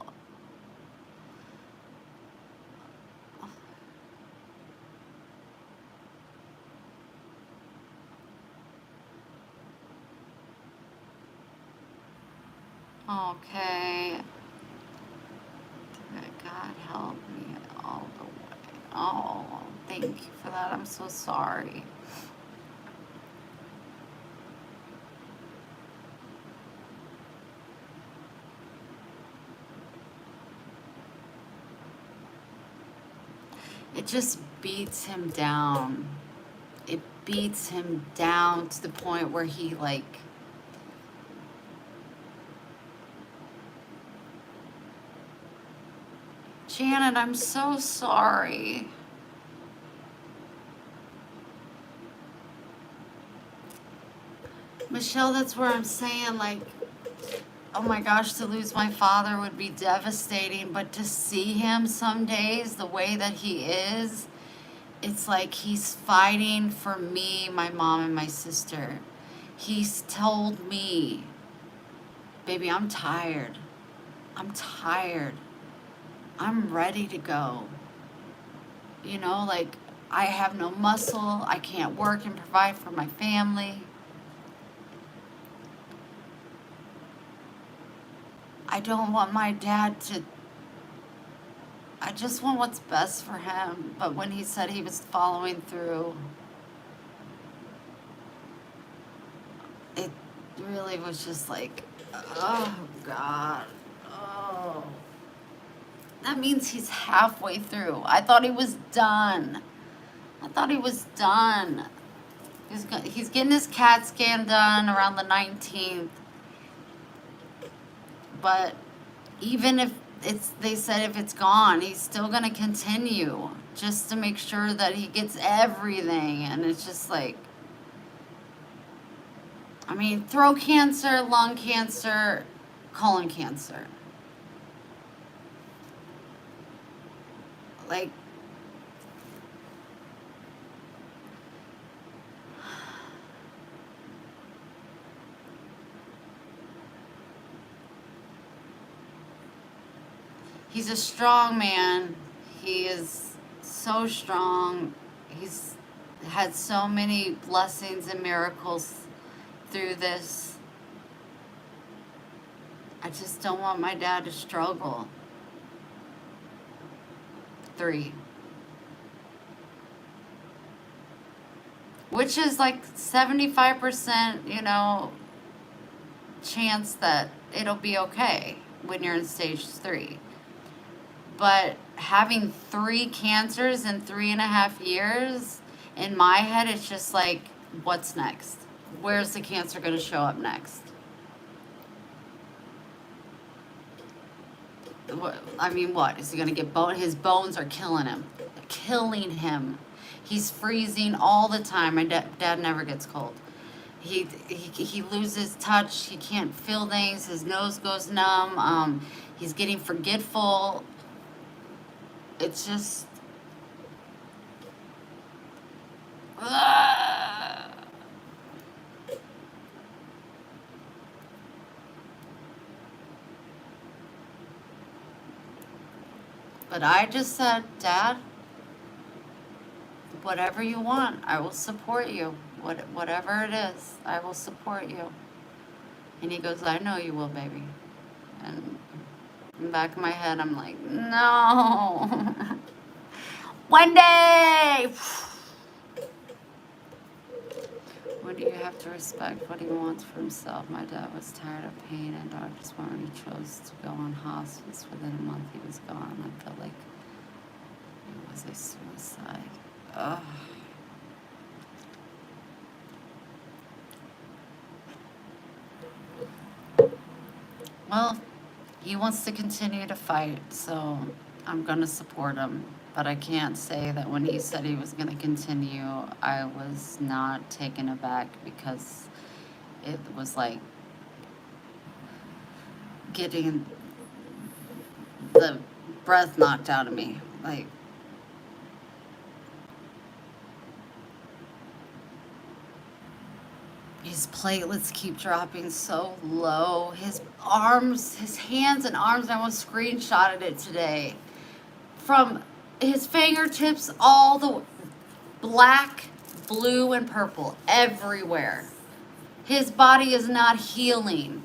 Okay. God help me all the way. Oh, thank you for that. I'm so sorry. It just beats him down. It beats him down to the point where he like, Janet, I'm so sorry. Michelle, that's where I'm saying, like, oh my gosh, to lose my father would be devastating, but to see him some days the way that he is, it's like he's fighting for me, my mom, and my sister. He's told me, baby, I'm tired. I'm tired. I'm ready to go. You know, like, I have no muscle. I can't work and provide for my family. I don't want my dad to, I just want what's best for him. But when he said he was following through, it really was just like, oh God, oh. That means he's halfway through. I thought he was done. I thought he was done. He's getting his CAT scan done around the 19th. But even if they said if it's gone, he's still going to continue just to make sure that he gets everything. And it's just like, I mean, throat cancer, lung cancer, colon cancer. Like, he's a strong man. He is so strong. He's had so many blessings and miracles through this. I just don't want my dad to struggle. 3. Which is like 75%, you know, chance that it'll be okay when you're in stage 3. But having 3 cancers in 3.5 years, in my head, it's just like, what's next? Where's the cancer going to show up next? I mean, what? Is he going to get bone? His bones are killing him. Killing him. He's freezing all the time. My dad never gets cold. He loses touch. He can't feel things. His nose goes numb. He's getting forgetful. It's just... But I just said, Dad, whatever you want, I will support you. Whatever it is, I will support you. And he goes, I know you will, baby. And in the back of my head, I'm like, no. One day! What do you have to respect what he wants for himself? My dad was tired of pain and darkness when he chose to go on hospice. Within a month, he was gone. I felt like it was a suicide. Ugh. Well, he wants to continue to fight, so I'm going to support him. But I can't say that when he said he was going to continue, I was not taken aback because it was like getting the breath knocked out of me. Like, his platelets keep dropping so low. His arms, his hands and arms, I almost screenshotted it today. From his fingertips all the black, blue, and purple everywhere. His body is not healing.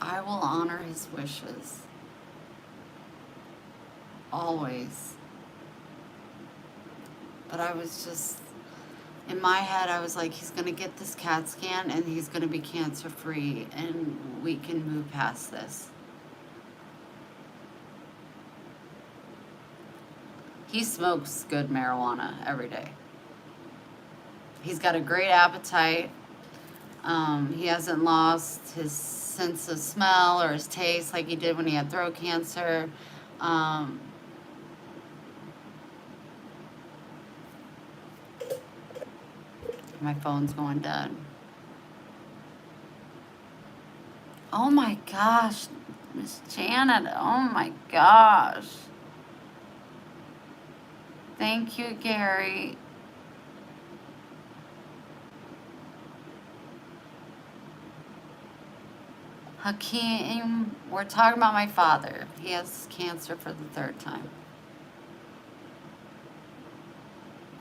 I will honor his wishes. Always. But I was just, in my head, I was like, he's going to get this CAT scan and he's going to be cancer free and we can move past this. He smokes good marijuana every day. He's got a great appetite. He hasn't lost his sense of smell or his taste like he did when he had throat cancer. My phone's going dead. Oh my gosh, Miss Janet, oh my gosh. Thank you, Gary. Hakeem, we're talking about my father. He has cancer for the third time.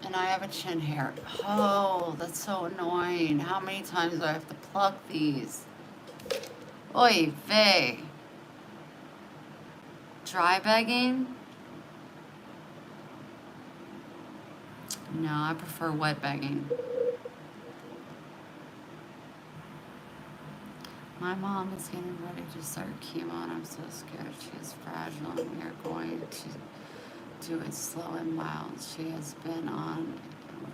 And I have a chin hair. Oh, that's so annoying. How many times do I have to pluck these? Oy vey. Dry begging? No, I prefer wet begging. My mom is getting ready to start chemo and I'm so scared. She is fragile and we are going to do it slow and mild. She has been on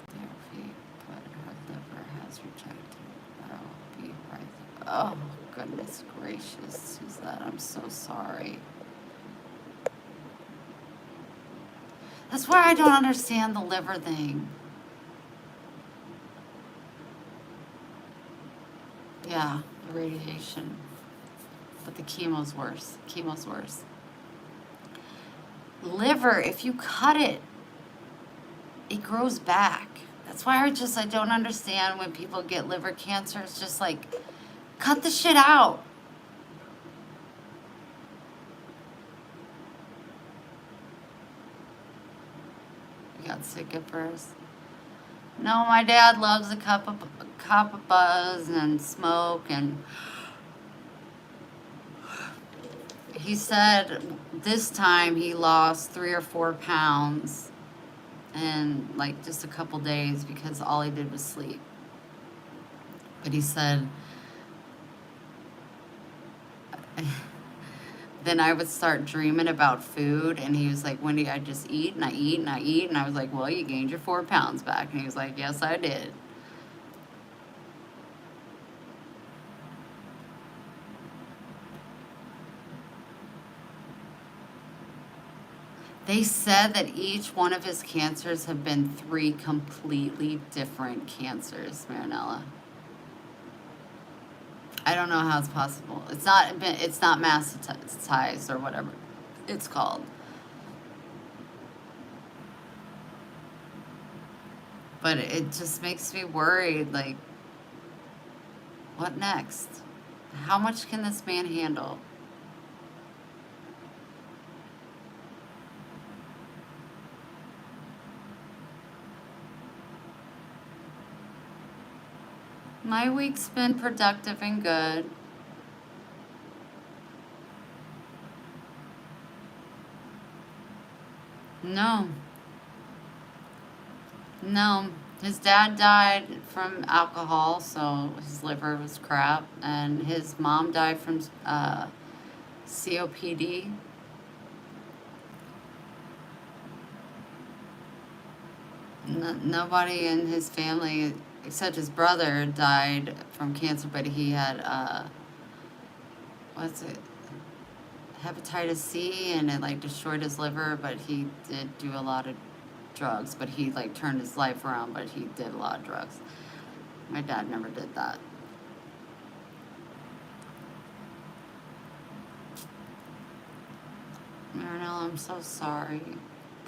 therapy, but her liver has rejected it. I'll be right there. Oh, goodness gracious, Suzette, I'm so sorry. That's why I don't understand the liver thing. Yeah, the radiation. But the chemo's worse. Chemo's worse. Liver, if you cut it, it grows back. That's why I don't understand when people get liver cancer. It's just like, cut the shit out. You got sick at first. No, my dad loves a cup of buzz and smoke, and he said this time he lost 3 or 4 pounds in like just a couple days because all he did was sleep. But he said then I would start dreaming about food, and he was like, Wendy, I just eat and I eat and I eat, and I was like, well, you gained your 4 pounds back. And he was like, yes, I did. They said that each one of his cancers have been 3 completely different cancers, Marinella. I don't know how it's possible. It's not metastasized or whatever it's called. But it just makes me worried, like, what next? How much can this man handle? My week's been productive and good. No, no. His dad died from alcohol, so his liver was crap, and his mom died from COPD. Nobody in his family except his brother died from cancer, but he had what's it? Hepatitis C, and it like destroyed his liver, but he did do a lot of drugs, but he like turned his life around, but he did a lot of drugs. My dad never did that. Marinelle, I'm so sorry.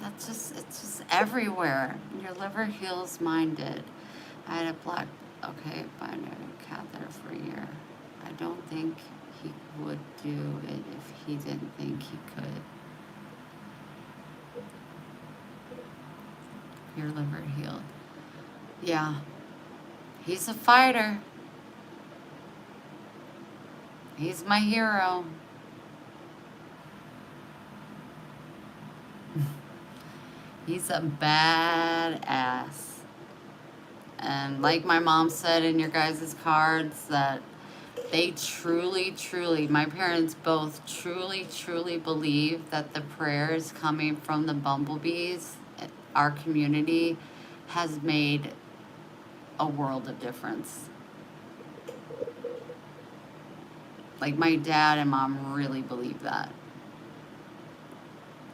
It's just everywhere. Your liver heals, mine did. I had a binary catheter for a year. I don't think he would do it if he didn't think he could. Your liver healed. Yeah. He's a fighter. He's my hero. He's a badass. And like my mom said in your guys' cards, that they truly, my parents both truly believe that the prayers coming from the bumblebees, our community, has made a world of difference. Like my dad and mom really believe that.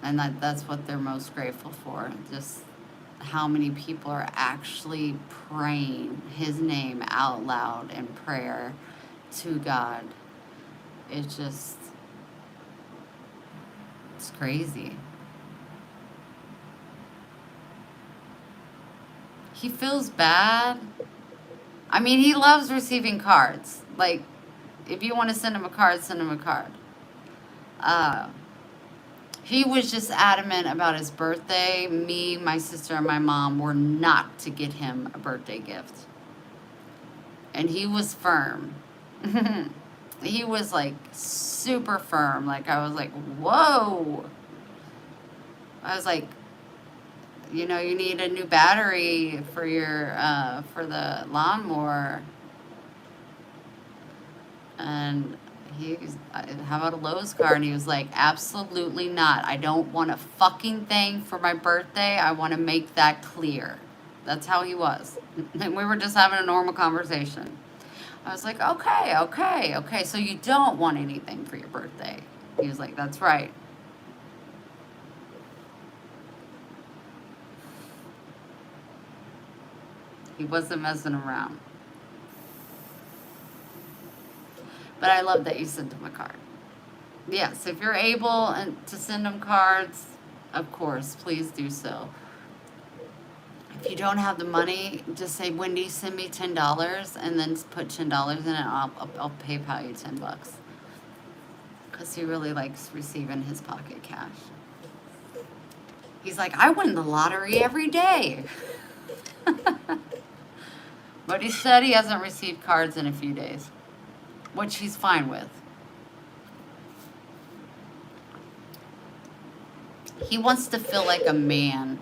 And that's what they're most grateful for. Just how many people are actually praying his name out loud in prayer to God. It's crazy. He feels bad. I mean, he loves receiving cards. Like, if you want to send him a card, send him a card. He was just adamant about his birthday. Me, my sister, and my mom were not to get him a birthday gift. And he was firm. He was like super firm. Like, I was like, whoa. I was like, you need a new battery for your for the lawnmower. And how about a Lowe's card? And he was like, absolutely not. I don't want a fucking thing for my birthday. I want to make that clear. That's how he was. And we were just having a normal conversation. I was like, okay. So you don't want anything for your birthday? He was like, that's right. He wasn't messing around. But I love that you sent him a card. Yes, if you're able to send him cards, of course, please do so. If you don't have the money, just say, Wendy, send me $10, and then put $10 in it. I'll PayPal you $10, because he really likes receiving his pocket cash. He's like, I win the lottery every day. But he said he hasn't received cards in a few days, which he's fine with. He wants to feel like a man.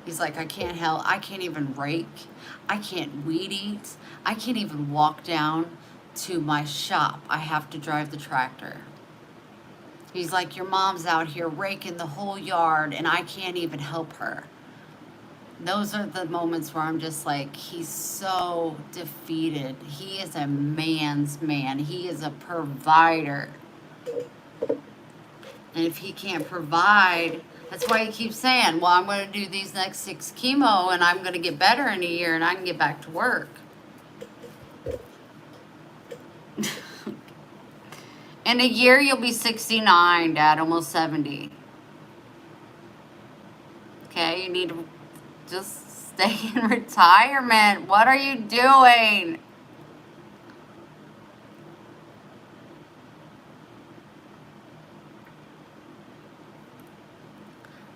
He's like, I can't even rake. I can't weed eat. I can't even walk down to my shop. I have to drive the tractor. He's like, your mom's out here raking the whole yard and I can't even help her. Those are the moments where I'm just like, he's so defeated. He is a man's man. He is a provider. And if he can't provide, that's why he keeps saying, well, I'm going to do these next 6 chemo and I'm going to get better in a year and I can get back to work. In a year, you'll be 69, Dad, almost 70. Okay, you need to just stay in retirement. What are you doing?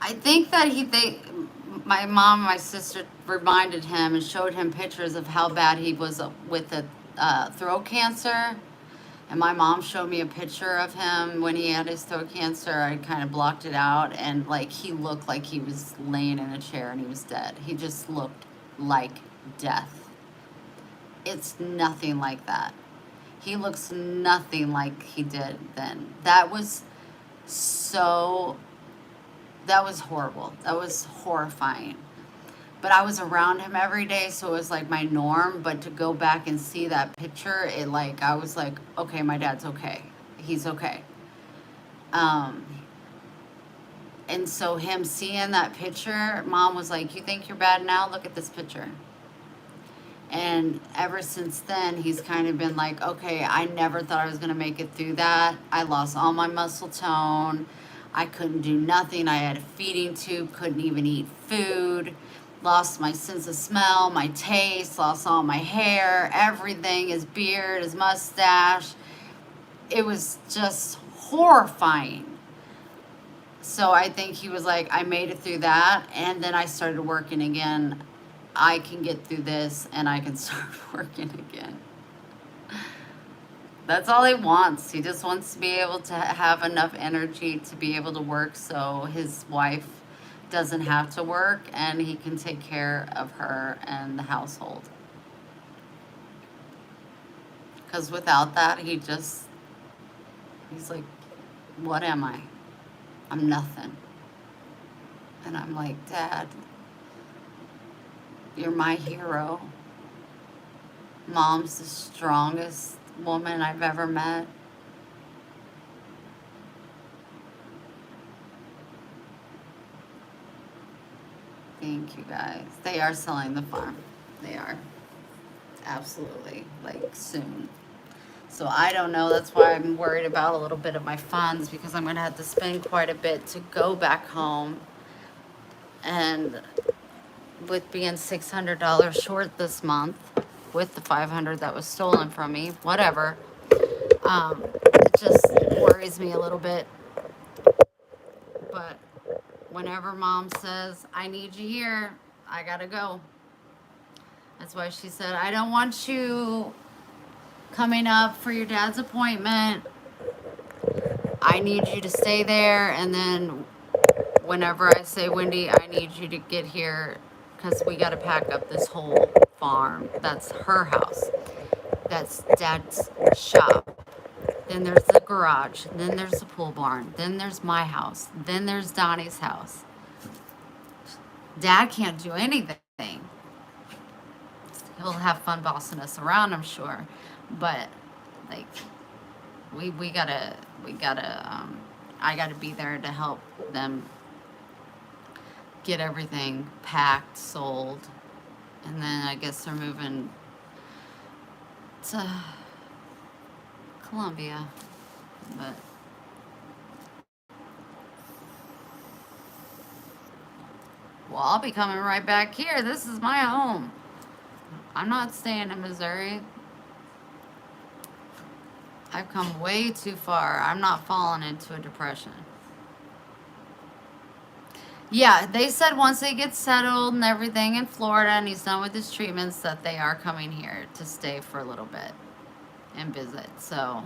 I think that my mom and my sister reminded him and showed him pictures of how bad he was with the throat cancer. And my mom showed me a picture of him when he had his throat cancer. I kind of blocked it out, and like he looked like he was laying in a chair and he was dead. He just looked like death. It's nothing like that. He looks nothing like he did then. That was horrible. That was horrifying. But I was around him every day, so it was like my norm. But to go back and see that picture, I was like, okay, my dad's okay. He's okay. And so him seeing that picture, mom was like, you think you're bad now? Look at this picture. And ever since then, he's kind of been like, okay, I never thought I was going to make it through that. I lost all my muscle tone. I couldn't do nothing. I had a feeding tube, couldn't even eat food. Lost my sense of smell, my taste, lost all my hair, everything, his beard, his mustache. It was just horrifying. So I think he was like, I made it through that, and then I started working again. I can get through this, and I can start working again. That's all he wants. He just wants to be able to have enough energy to be able to work so his wife doesn't have to work, and he can take care of her and the household. Because without that, he's like, what am I? I'm nothing. And I'm like, Dad, you're my hero. Mom's the strongest woman I've ever met. Thank you guys. They are selling the farm. They are. Absolutely. Like soon. So I don't know. That's why I'm worried about a little bit of my funds, because I'm going to have to spend quite a bit to go back home. And with being $600 short this month, with the $500 that was stolen from me, whatever, it just worries me a little bit. But whenever mom says, I need you here, I gotta go. That's why she said, I don't want you coming up for your dad's appointment. I need you to stay there, and then whenever I say, Wendy, I need you to get here, because we got to pack up this whole farm. That's her house. That's Dad's shop. Then there's the garage. Then there's the pool barn. Then there's my house. Then there's Donnie's house. Dad can't do anything. He'll have fun bossing us around, I'm sure. But like, we gotta I gotta be there to help them get everything packed, sold, and then I guess they're moving to Columbia. But well, I'll be coming right back here. This is my home. I'm not staying in Missouri. I've come way too far. I'm not falling into a depression. Yeah, they said once they get settled and everything in Florida and he's done with his treatments that they are coming here to stay for a little bit and visit. So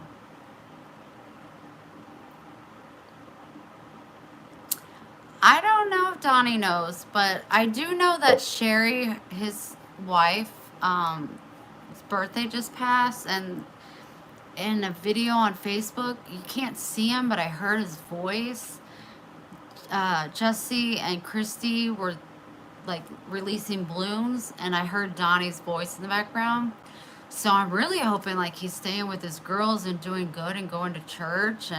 I don't know if Donnie knows, but I do know that Sherry, his wife, his birthday just passed, and in a video on Facebook, you can't see him, but I heard his voice. Jesse and Christy were like releasing balloons, and I heard Donnie's voice in the background. So I'm really hoping like he's staying with his girls and doing good and going to church.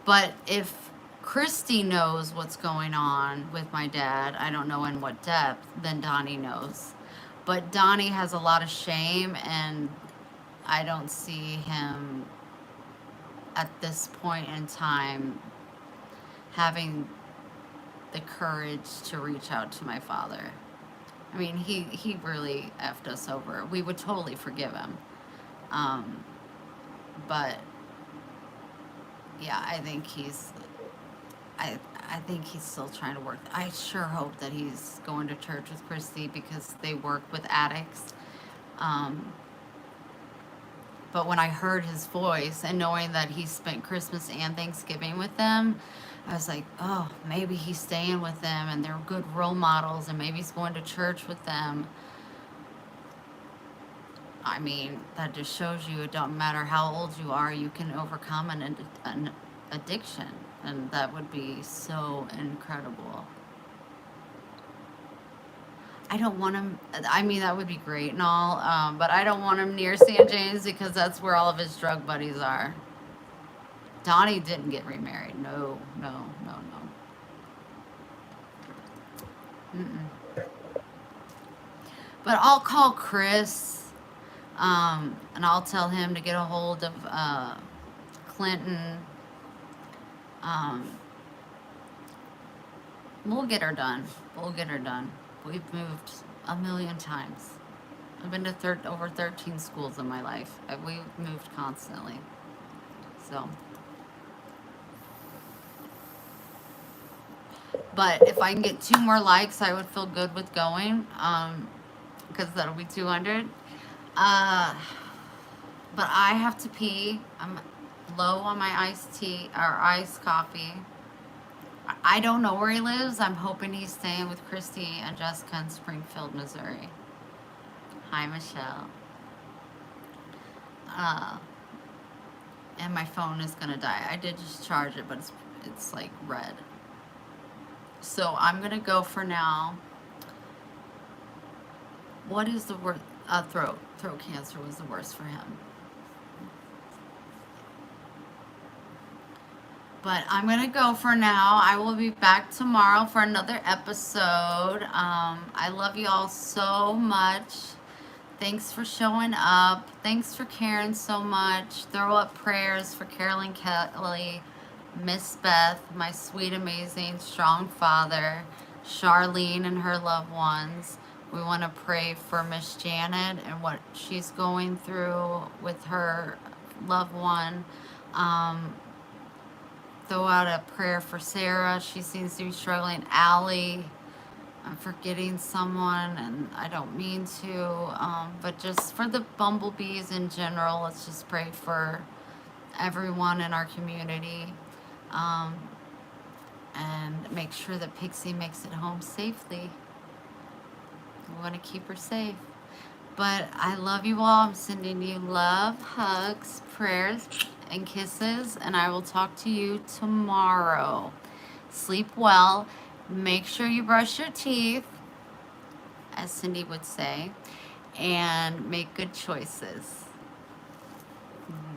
But if Christy knows what's going on with my dad, I don't know in what depth, then Donnie knows. But Donnie has a lot of shame, and I don't see him at this point in time having the courage to reach out to my father. I mean, he really effed us over. We would totally forgive him. But yeah, I think he's I think he's still trying to work. I sure hope that he's going to church with Christy because they work with addicts. Um, but when I heard his voice and knowing that he spent Christmas and Thanksgiving with them, I was like, oh, maybe he's staying with them and they're good role models and maybe he's going to church with them. I mean, that just shows you it don't matter how old you are, you can overcome an addiction. And that would be so incredible. I don't want him, I mean, that would be great and all, but I don't want him near St. James because that's where all of his drug buddies are. Donnie didn't get remarried. No, no, no, no. Mm-mm. But I'll call Chris, and I'll tell him to get a hold of Clinton. We'll get her done. We'll get her done. We've moved a million times. I've been to over 13 schools in my life. We've moved constantly. So. But if I can get 2 more likes, I would feel good with going. Because that'll be 200. But I have to pee. I'm low on my iced tea or iced coffee. I don't know where he lives. I'm hoping he's staying with Christy and Jessica in Springfield, Missouri. Hi, Michelle. And my phone is gonna die. I did just charge it, but it's like red. So I'm gonna go for now. What is the worst? Throat cancer was the worst for him. But I'm gonna go for now. I will be back tomorrow for another episode. I love you all so much. Thanks for showing up. Thanks for caring so much. Throw up prayers for Carolyn Kelly, Miss Beth, my sweet, amazing, strong father, Charlene and her loved ones. We want to pray for Miss Janet and what she's going through with her loved one. Throw out a prayer for Sarah. She seems to be struggling. Allie. I'm forgetting someone, and I don't mean to. But just for the bumblebees in general, let's just pray for everyone in our community. And make sure that Pixie makes it home safely. We want to keep her safe. But I love you all. I'm sending you love, hugs, prayers, and kisses. And I will talk to you tomorrow. Sleep well. Make sure you brush your teeth, as Cindy would say. And make good choices.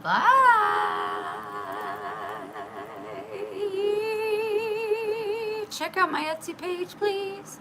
Bye. Check out my Etsy page, please.